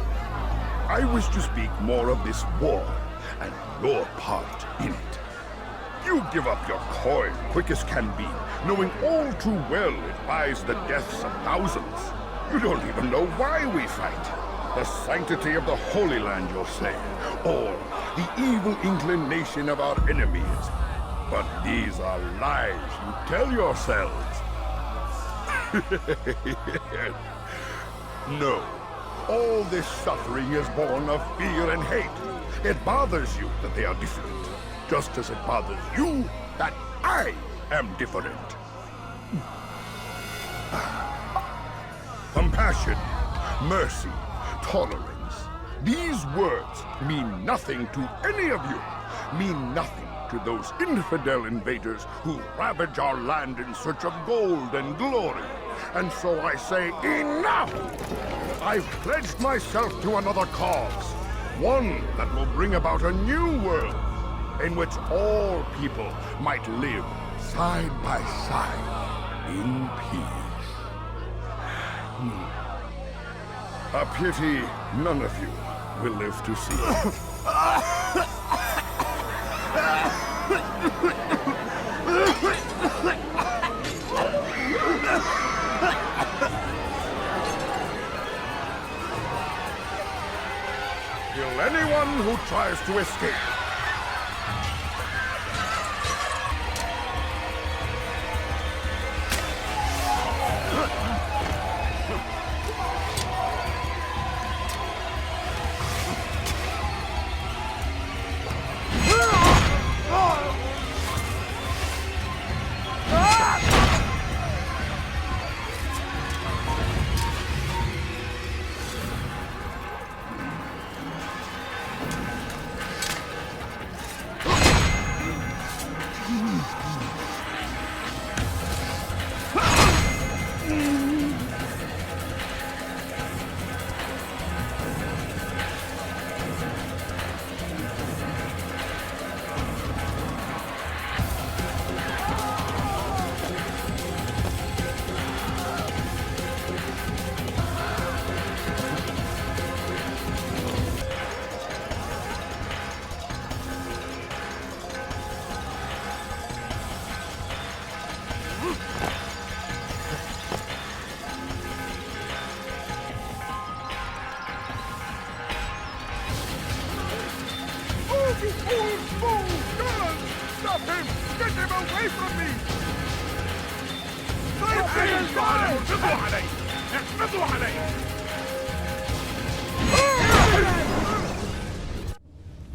I wish to speak more of this war, and your part in it. You give up your coin quick as can be, knowing all too well it buys the deaths of thousands. You don't even know why we fight. The sanctity of the Holy Land, you'll say, or the evil inclination of our enemies. But these are lies you tell yourselves. No, all this suffering is born of fear and hate. It bothers you that they are different, just as it bothers you that I am different. Compassion, mercy, tolerance. These words mean nothing to any of you. Mean nothing to those infidel invaders who ravage our land in search of gold and glory. And so I say, enough! I've pledged myself to another cause. One that will bring about a new world in which all people might live side by side in peace. A pity none of you will live to see it. Kill anyone who tries to escape. you fools! Fools! Guards! Stop him! Get him away from me!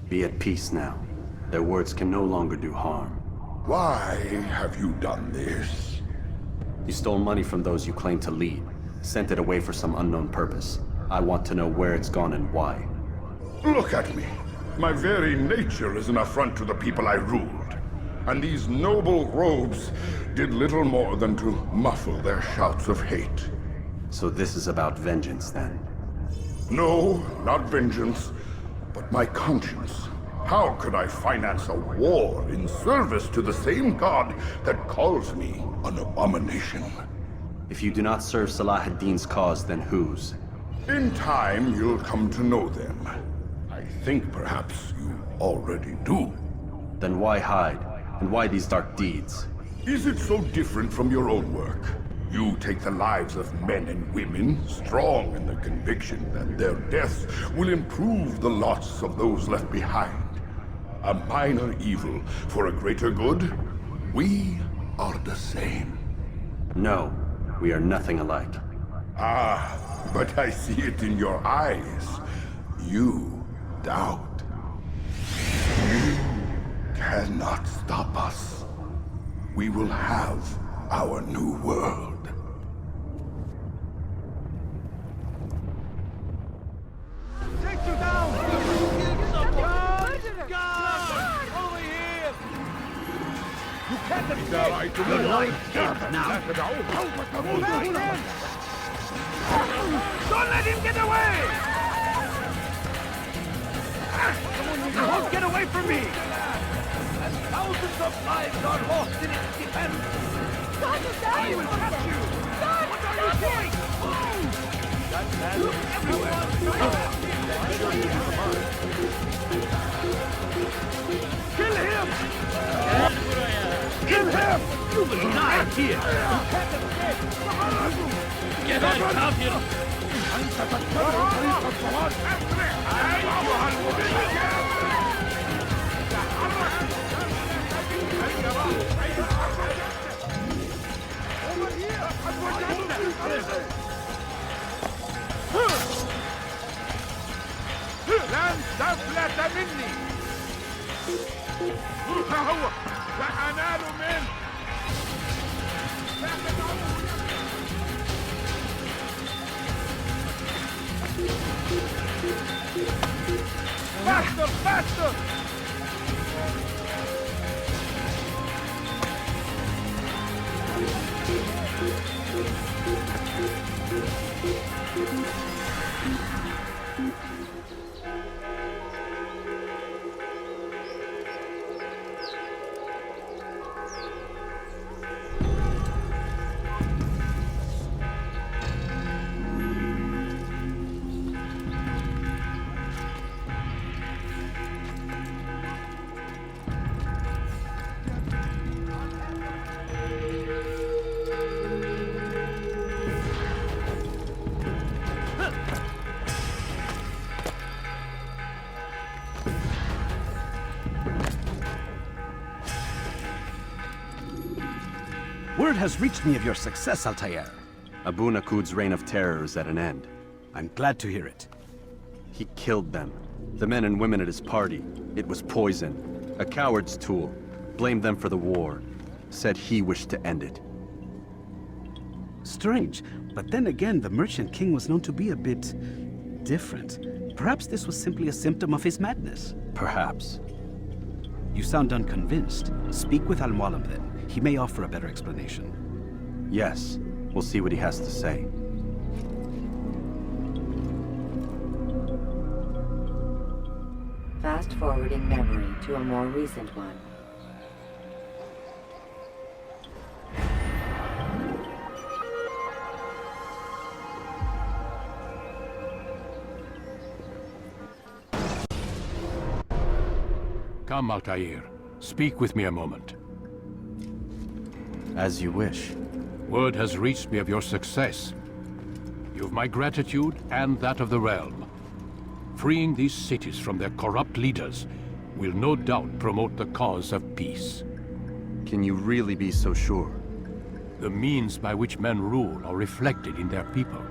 Be at peace now. Their words can no longer do harm. Why have you done this? You stole money from those you claim to lead, sent it away for some unknown purpose. I want to know where it's gone and why. Look at me. My very nature is an affront to the people I ruled. And these noble robes did little more than to muffle their shouts of hate. So this is about vengeance, then? No, not vengeance, but my conscience. How could I finance a war in service to the same god that calls me an abomination? If you do not serve Salah ad-Din's cause, then whose? In time, you'll come to know them. I think perhaps you already do. Then why hide? And why these dark deeds? Is it so different from your own work? You take the lives of men and women, strong in the conviction that their deaths will improve the lots of those left behind. A minor evil for a greater good? We are the same. No, we are nothing alike. Ah, but I see it in your eyes. You doubt. You cannot stop us. We will have our new world. Take you down! Guard! Over here! You can't escape! Your life ends now! Don't let him get away! You won't get away from me! And thousands of lives are lost in its defense! I will catch you! What are you doing? That man is everywhere! Kill him! Kill him! You will die here! You can't escape! Geber kafir! لن تفلت مني. ها هو سأنال منه. Faster, faster! Word has reached me of your success, Altair. Abu Naqud's reign of terror is at an end. I'm glad to hear it. He killed them. The men and women at his party. It was poison. A coward's tool. Blamed them for the war. Said he wished to end it. Strange, but then again, the Merchant King was known to be a bit different. Perhaps this was simply a symptom of his madness. Perhaps. You sound unconvinced. Speak with Al-Mualim then. He may offer a better explanation. Yes. We'll see what he has to say. Fast-forwarding memory to a more recent one. Come, Altair. Speak with me a moment. As you wish. Word has reached me of your success. You've my gratitude and that of the realm. Freeing these cities from their corrupt leaders will no doubt promote the cause of peace. Can you really be so sure? The means by which men rule are reflected in their people.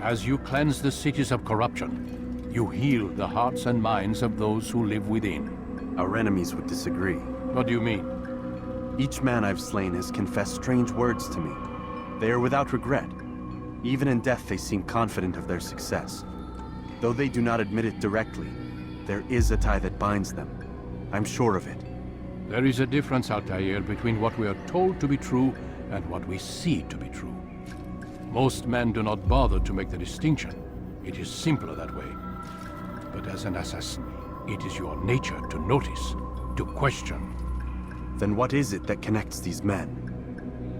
As you cleanse the cities of corruption, you heal the hearts and minds of those who live within. Our enemies would disagree. What do you mean? Each man I've slain has confessed strange words to me. They are without regret. Even in death they seem confident of their success. Though they do not admit it directly, there is a tie that binds them. I'm sure of it. There is a difference, Altair, between what we are told to be true and what we see to be true. Most men do not bother to make the distinction. It is simpler that way. But as an assassin, it is your nature to notice, to question. Then what is it that connects these men?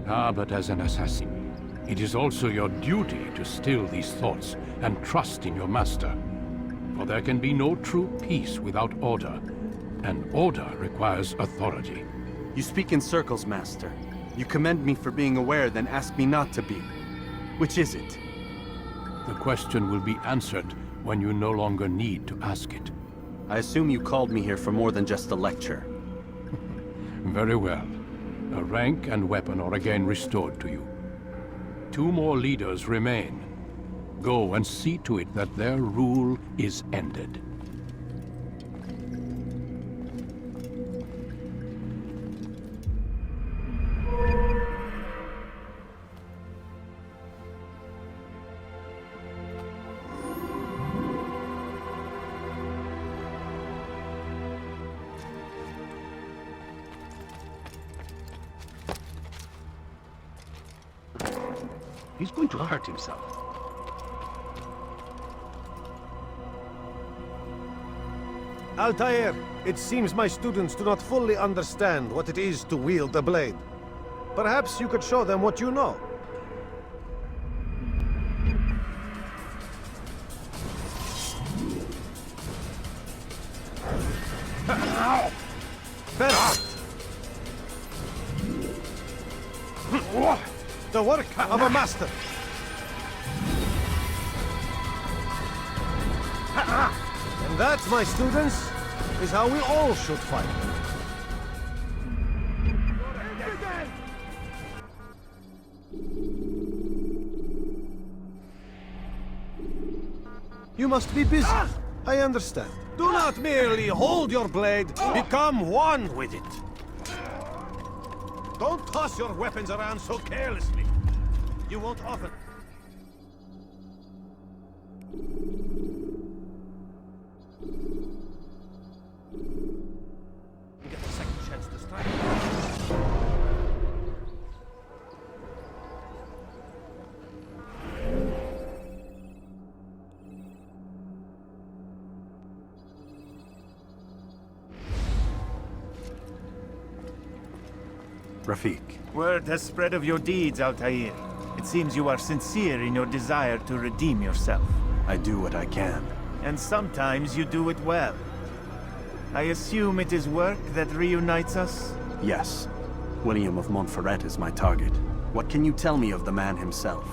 But as an assassin, it is also your duty to still these thoughts and trust in your master. For there can be no true peace without order, and order requires authority. You speak in circles, Master. You commend me for being aware, then ask me not to be. Which is it? The question will be answered when you no longer need to ask it. I assume you called me here for more than just a lecture. Very well. A rank and weapon are again restored to you. 2 more leaders remain. Go and see to it that their rule is ended. He's going to hurt himself. Altair, it seems my students do not fully understand what it is to wield a blade. Perhaps you could show them what you know. Better. The work of a master. And that, my students, is how we all should fight. You must be busy. I understand. Do not merely hold your blade, become one with it. Don't toss your weapons around so carelessly. You won't often. Get a second chance to strike. Rafik. Word has spread of your deeds, Altair. It seems you are sincere in your desire to redeem yourself. I do what I can. And sometimes you do it well. I assume it is work that reunites us? Yes. William of Montferrat is my target. What can you tell me of the man himself?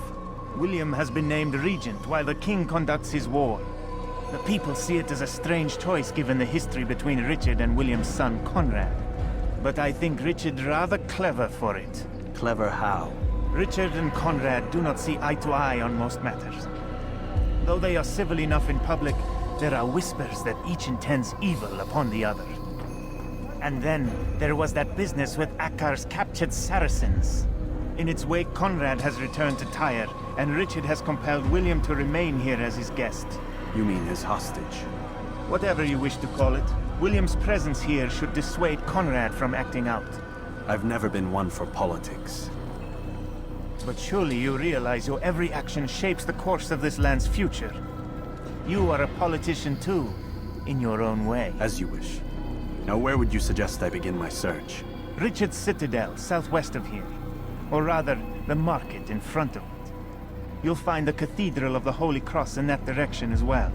William has been named regent while the king conducts his war. The people see it as a strange choice given the history between Richard and William's son Conrad. But I think Richard rather clever for it. Clever how? Richard and Conrad do not see eye to eye on most matters. Though they are civil enough in public, there are whispers that each intends evil upon the other. And then, there was that business with Akkar's captured Saracens. In its wake, Conrad has returned to Tyre, and Richard has compelled William to remain here as his guest. You mean his hostage? Whatever you wish to call it, William's presence here should dissuade Conrad from acting out. I've never been one for politics. But surely you realize your every action shapes the course of this land's future. You are a politician too, in your own way. As you wish. Now where would you suggest I begin my search? Richard's Citadel, southwest of here. Or rather, the market in front of it. You'll find the Cathedral of the Holy Cross in that direction as well.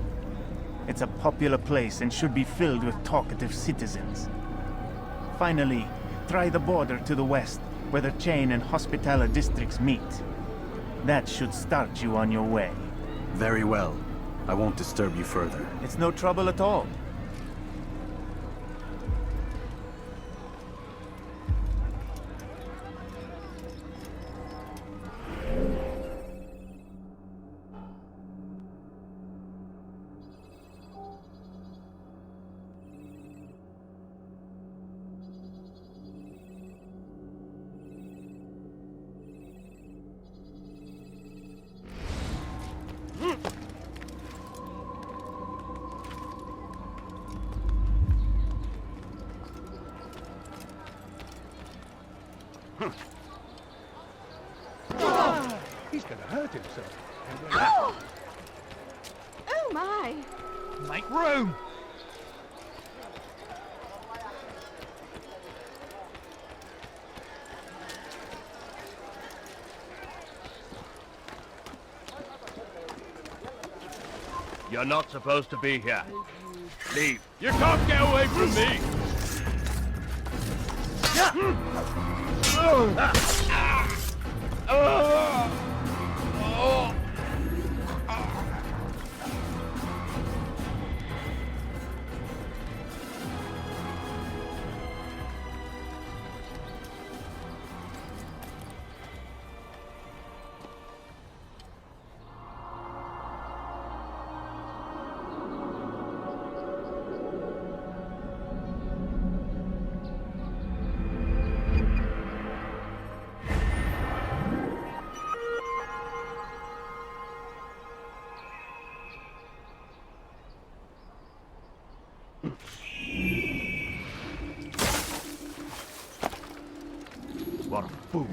It's a popular place and should be filled with talkative citizens. Finally, try the border to the west, where the Chain and Hospitaller districts meet. That should start you on your way. Very well. I won't disturb you further. It's no trouble at all. He's gonna hurt himself. Oh! Oh my! Make room! You're not supposed to be here. Leave. You can't get away from me! What a fool.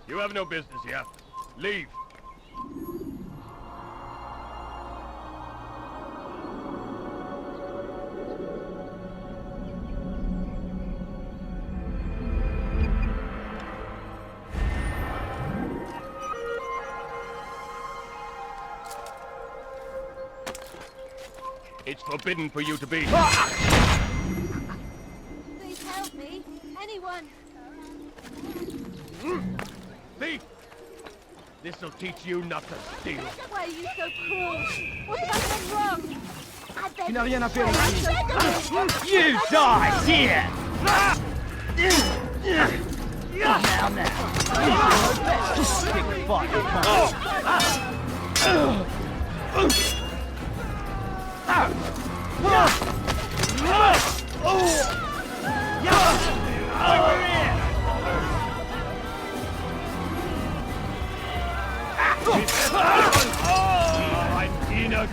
You have no business here. Leave. It's forbidden for you to be. Please help me. Anyone. Thief! This'll teach you not to steal. Why are you so cruel? What have I done wrong? I beg Tu n'as rien à faire ici. You die here! Now. Stick fight.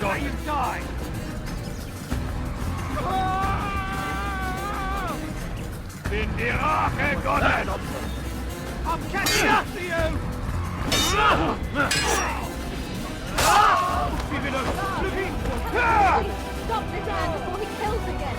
You die! Bin die Rache Gottes! I'm catching up to you! Stop this man before he kills again.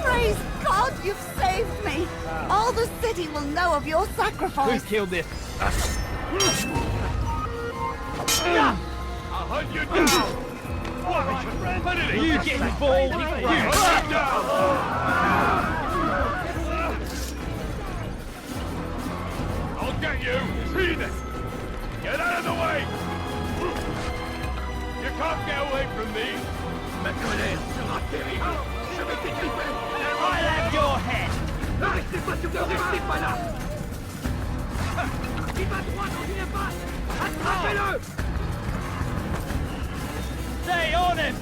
Praise God, you've saved me! All the city will know of your sacrifice! Who killed this? I'll hunt you down! You get involved! You hunt you down! I'll get you! Heathen! Get out of the way! You can't get away from me! I'll have your head! Stay on him!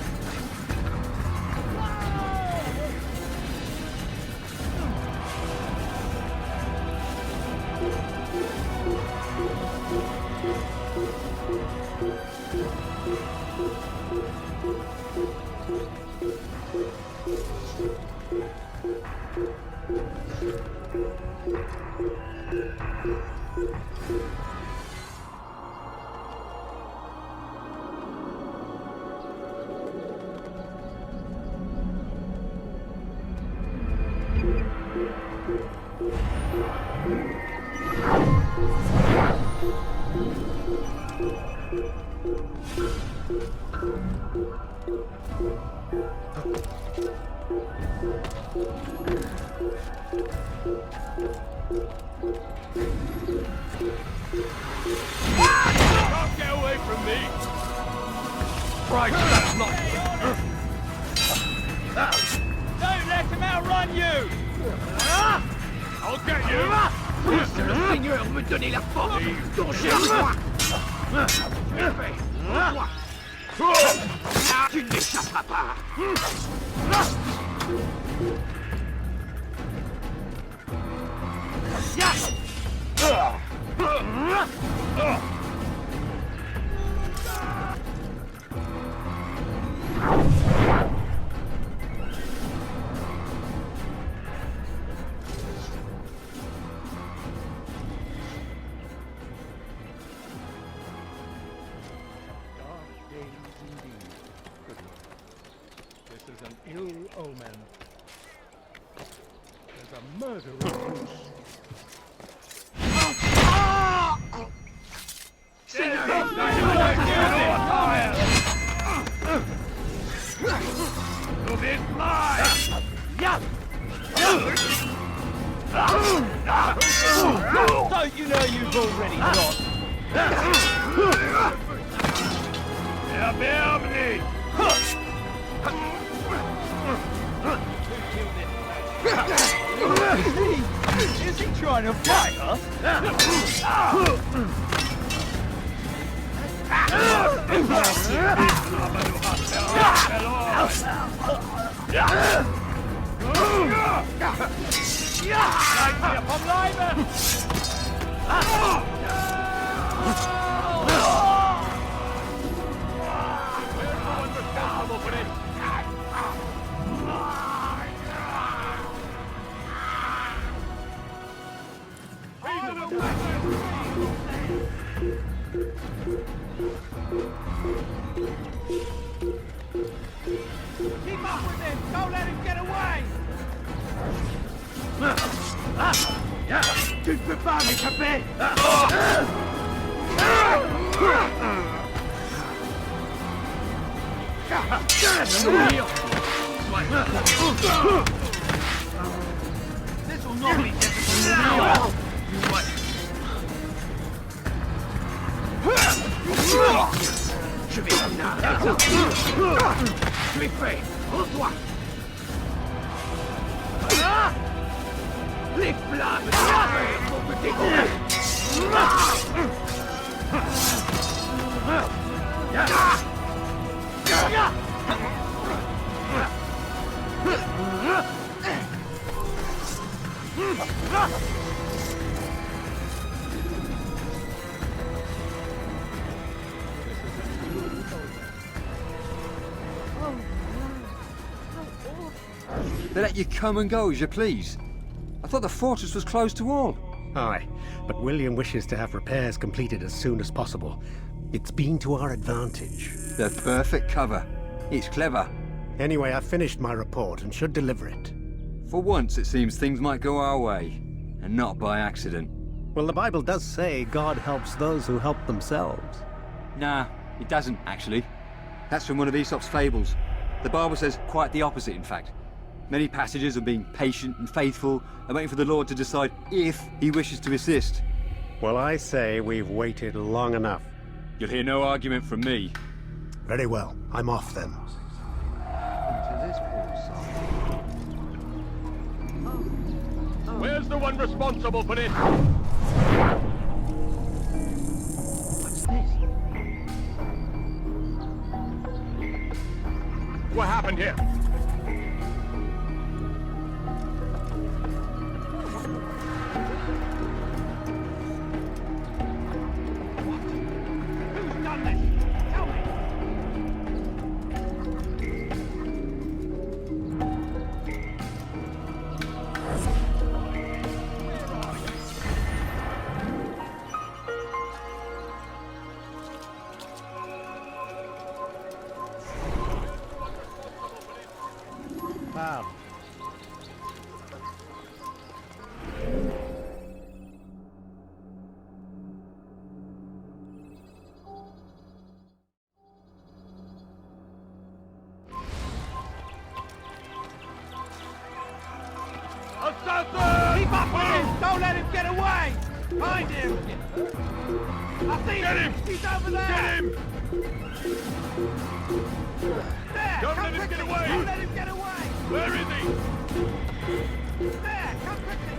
Don't get away from me! Christ, that's not... Don't let him outrun you! I'll get you! Puisque le Seigneur me donnait la force dont j'ai besoin! Tu ne m'échapperas pas! This is an ill omen. There's a murderer loose. To be fly! Don't you know you've already got? Is he trying to fight us? Keep up with him! Don't let him get away! Tu ne peux pas m'échapper! This will not be difficult. Je vais finir. Tu es prêt. Rends-toi. Les flammes de l'enfer vont te découvrir. They let you come and go as you please. I thought the fortress was closed to all. Aye, but William wishes to have repairs completed as soon as possible. It's been to our advantage. The perfect cover. It's clever. Anyway, I've finished my report and should deliver it. For once, it seems things might go our way, and not by accident. Well, the Bible does say God helps those who help themselves. Nah, it doesn't, actually. That's from one of Aesop's fables. The Bible says quite the opposite, in fact. Many passages of being patient and faithful and waiting for the Lord to decide if he wishes to assist. Well, I say we've waited long enough. You'll hear no argument from me. Very well. I'm off then. Where's the one responsible for this? What's this? What happened here? Who's done this? Tell me! Assassin! Keep up with him! Don't let him get away! Find him! I see him! He's over there! Get him! There! Don't come let him quickly. get away! Don't let him get away! Where is he? There! Come quickly!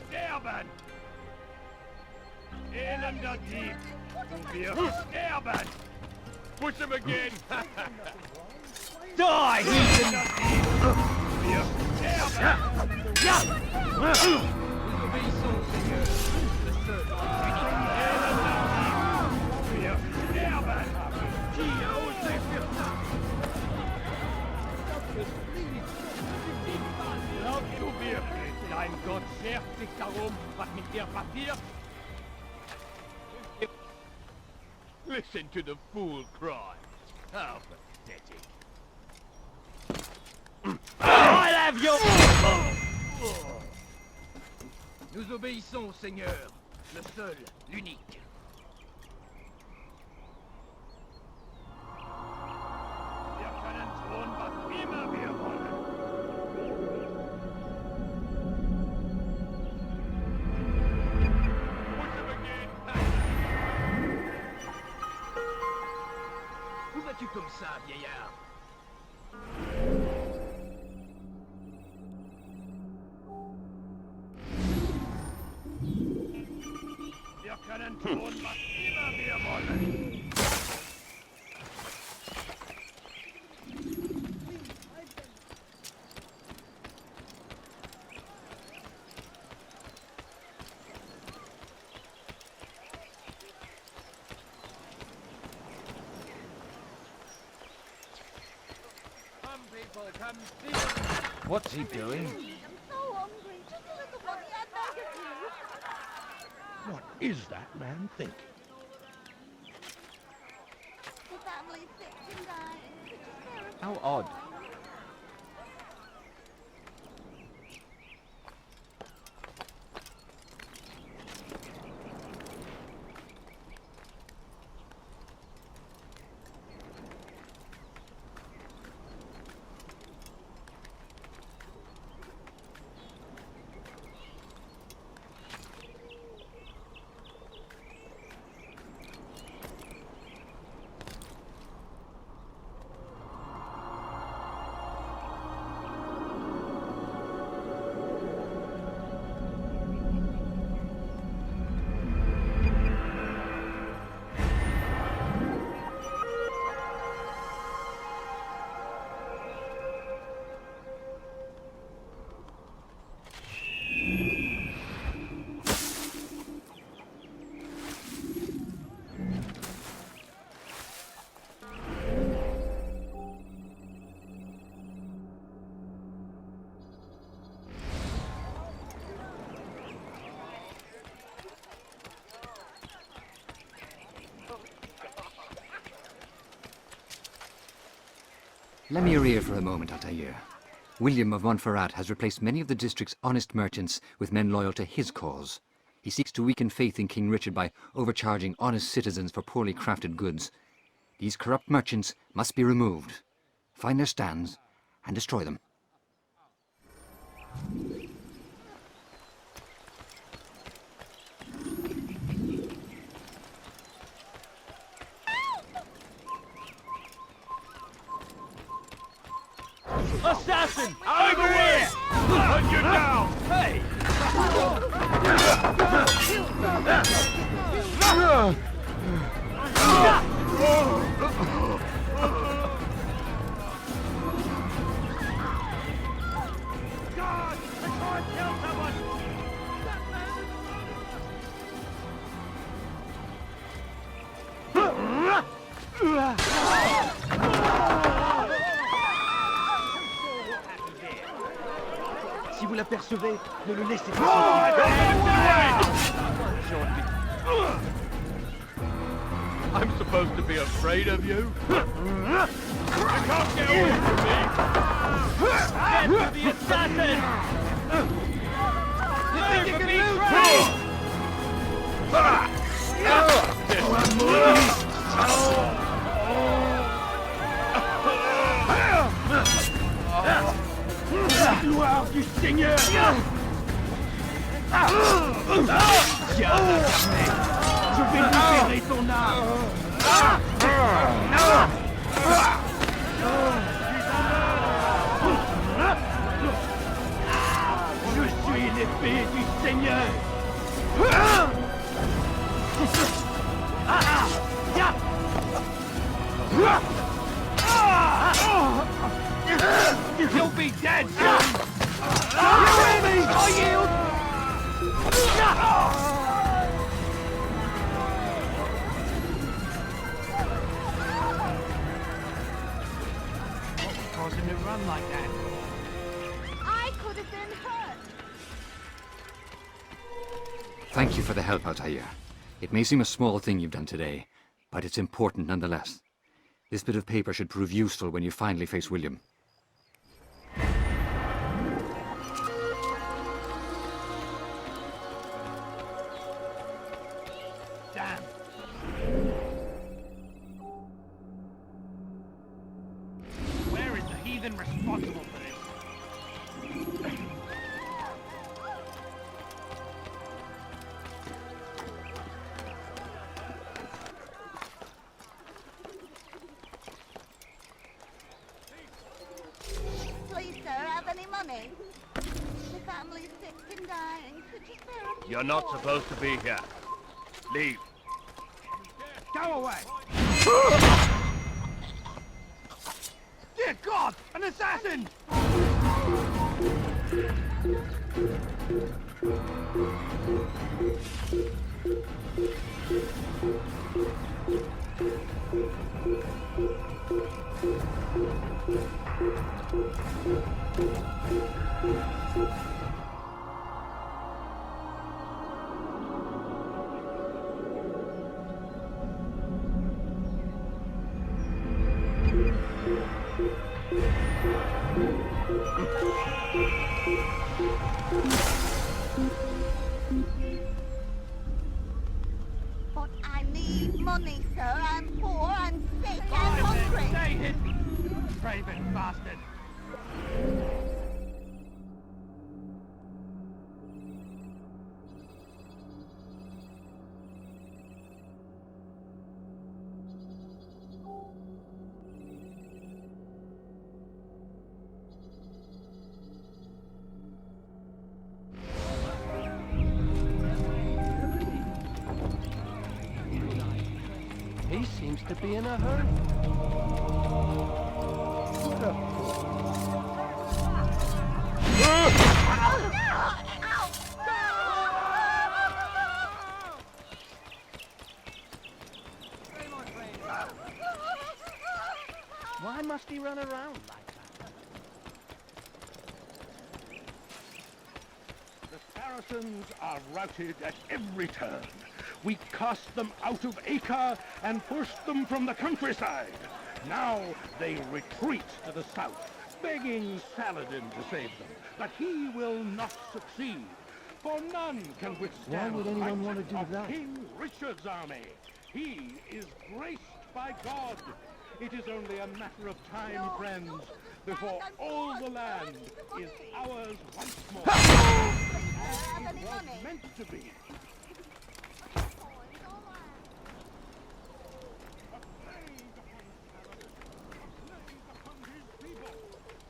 Sterben! Elender Dieb! Du wirst sterben! Push him again! Die, heathen! Du wirst sterben! Ja! Dein Gott schert sich darum, was mit dir passiert. Listen to the fool cry. How pathetic. I'll have your... Nous obéissons, Seigneur. Le seul, l'unique. Wir können tun, was immer wir wollen. Où vas-tu comme ça, vieillard? Wir können tun, was immer wir wollen. What's he doing? I'm so hungry. Just a little money, I beg of you. What is that man thinking? The family's sick and dying. Could you spare us How some odd. time? Lend me your ear for a moment, Altair. William of Montferrat has replaced many of the district's honest merchants with men loyal to his cause. He seeks to weaken faith in King Richard by overcharging honest citizens for poorly crafted goods. These corrupt merchants must be removed. Find their stands and destroy them. Assassin! Over here! Hunt you down! Hey! Si vous l'apercevez, ne le laissez pas sortir. I'm supposed to be afraid of you? You can't get away from me! Get to the assassin! You think you can lose me? Gloire du Seigneur! Je vais libérer ton âme! Je suis l'épée du Seigneur! You'll be dead soon! You enemy! I yield! What was causing him to run like that? I could have been hurt. Thank you for the help, Altair. It may seem a small thing you've done today, but it's important nonetheless. This bit of paper should prove useful when you finally face William. Damn. Where is the heathen responsible for this? Please, sir, have any money? The family's sick and dying. Could you spare a few You're not more? supposed to be here. Leave. Go away! Dear God! An assassin! But I need money, sir. I'm poor, I'm sick, I'm hungry. Stay hidden! Craven bastard! He seems to be in a hurry. Why must he run around like that? The Saracens are routed at every turn. We cast them out of Acre and pushed them from the countryside. Now they retreat to the south, begging Saladin to save them. But he will not succeed, for none can withstand Why would anyone want to do of that? King Richard's army. He is graced by God. It is only a matter of time, friends, before all the land is ours once more. As it was meant to be.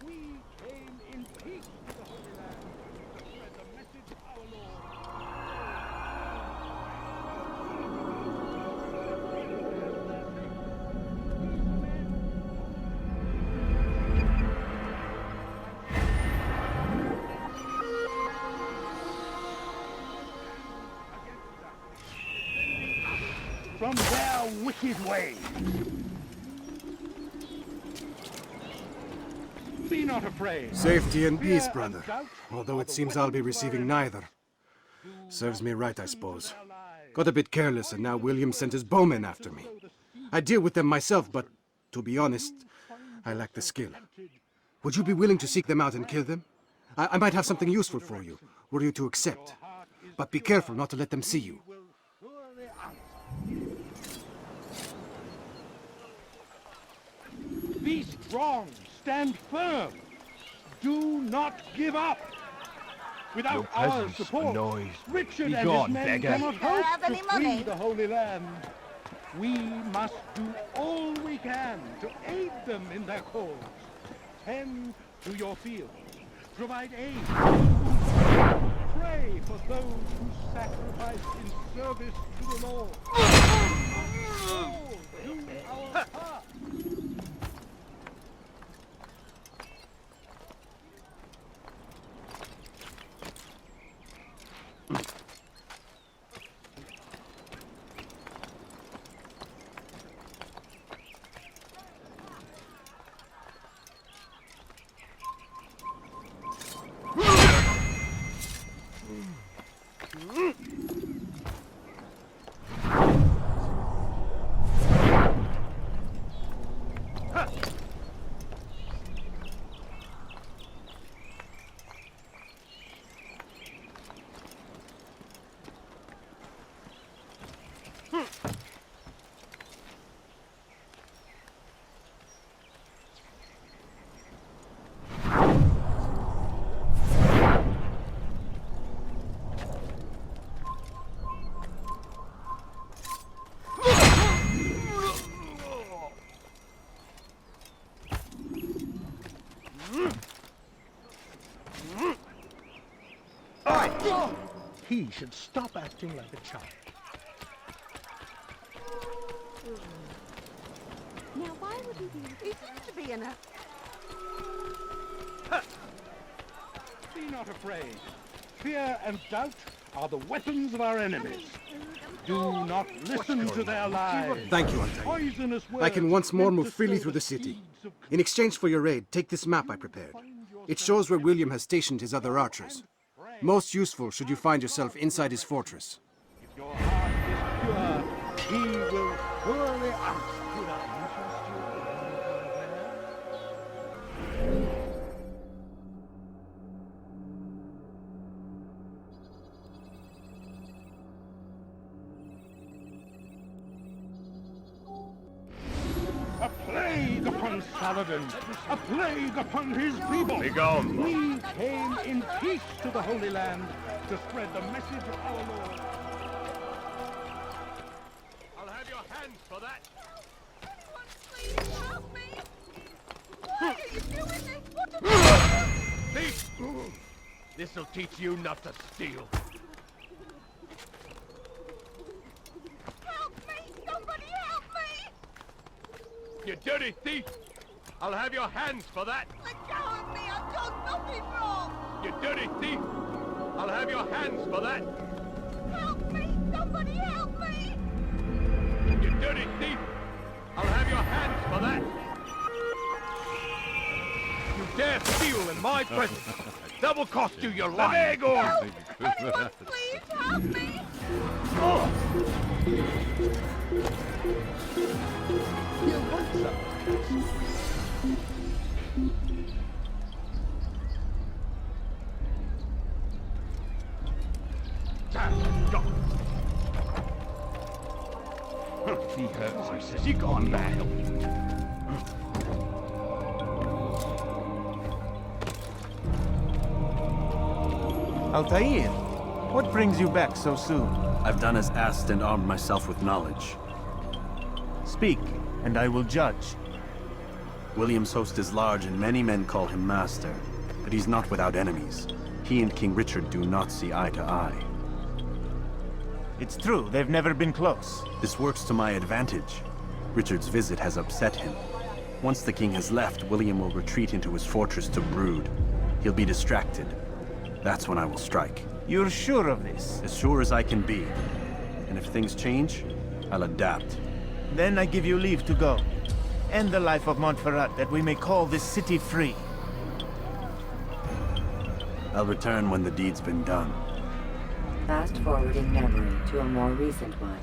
We came in peace to the Holy Land to spread the message of our Lord. From their wicked ways. Be not not afraid. Safety and peace, Fear brother. and doubt Although are it the seems I'll be weapons of our receiving neither. Serves me right, I suppose. Got a bit careless, and now William sent his bowmen after me. I deal with them myself, but to be honest, I lack the skill. Would you be willing to seek them out and kill them? I might have something useful for you, were you to accept. But be careful not to let them see you. Be strong, stand firm. Do not give up. Without Your our presence support, annoys. Richard Be and gone, his men beggar. cannot You don't have hope any to free money. the Holy Land. We must do all we can to aid them in their cause. Tend to your fields. Provide aid. Pray for those who sacrifice in service to the Lord. All do our part. He should stop acting like a child. Now, why would he be? He seems to be in a... Be not afraid. Fear and doubt are the weapons of our enemies. Do not listen to their lies. Thank you, Altair. Poisonous I can words once more meant move to freely sow through the the city. seeds of In exchange for your aid, take this map I prepared. It shows where William has stationed his other archers. Most useful should you find yourself inside his fortress. If your heart is pure, he will surely ask. Did I interest you? A plague upon Saladin! A plague upon his people! Begone! We came in peace to the Holy Land to spread the message of our Lord. I'll have your hands for that! Please help me! Why are you doing this? What are you doing? Thief! This'll teach you not to steal. Help me! Somebody help me! You dirty thief! I'll have your hands for that! Let go of me! I've done nothing wrong! You dirty thief! I'll have your hands for that! Help me! Somebody help me! You dirty thief! I'll have your hands for that! You dare steal in my presence! That will cost you your life! Help! Anyone please help me! You want some? If he hurts us, has he gone mad? Altair, what brings you back so soon? I've done as asked and armed myself with knowledge. Speak, and I will judge. William's host is large and many men call him master, but he's not without enemies. He and King Richard do not see eye to eye. It's true, they've never been close. This works to my advantage. Richard's visit has upset him. Once the king has left, William will retreat into his fortress to brood. He'll be distracted. That's when I will strike. You're sure of this? As sure as I can be. And if things change, I'll adapt. Then I give you leave to go. End the life of Montferrat, that we may call this city free. I'll return when the deed's been done. Fast-forwarding memory to a more recent one.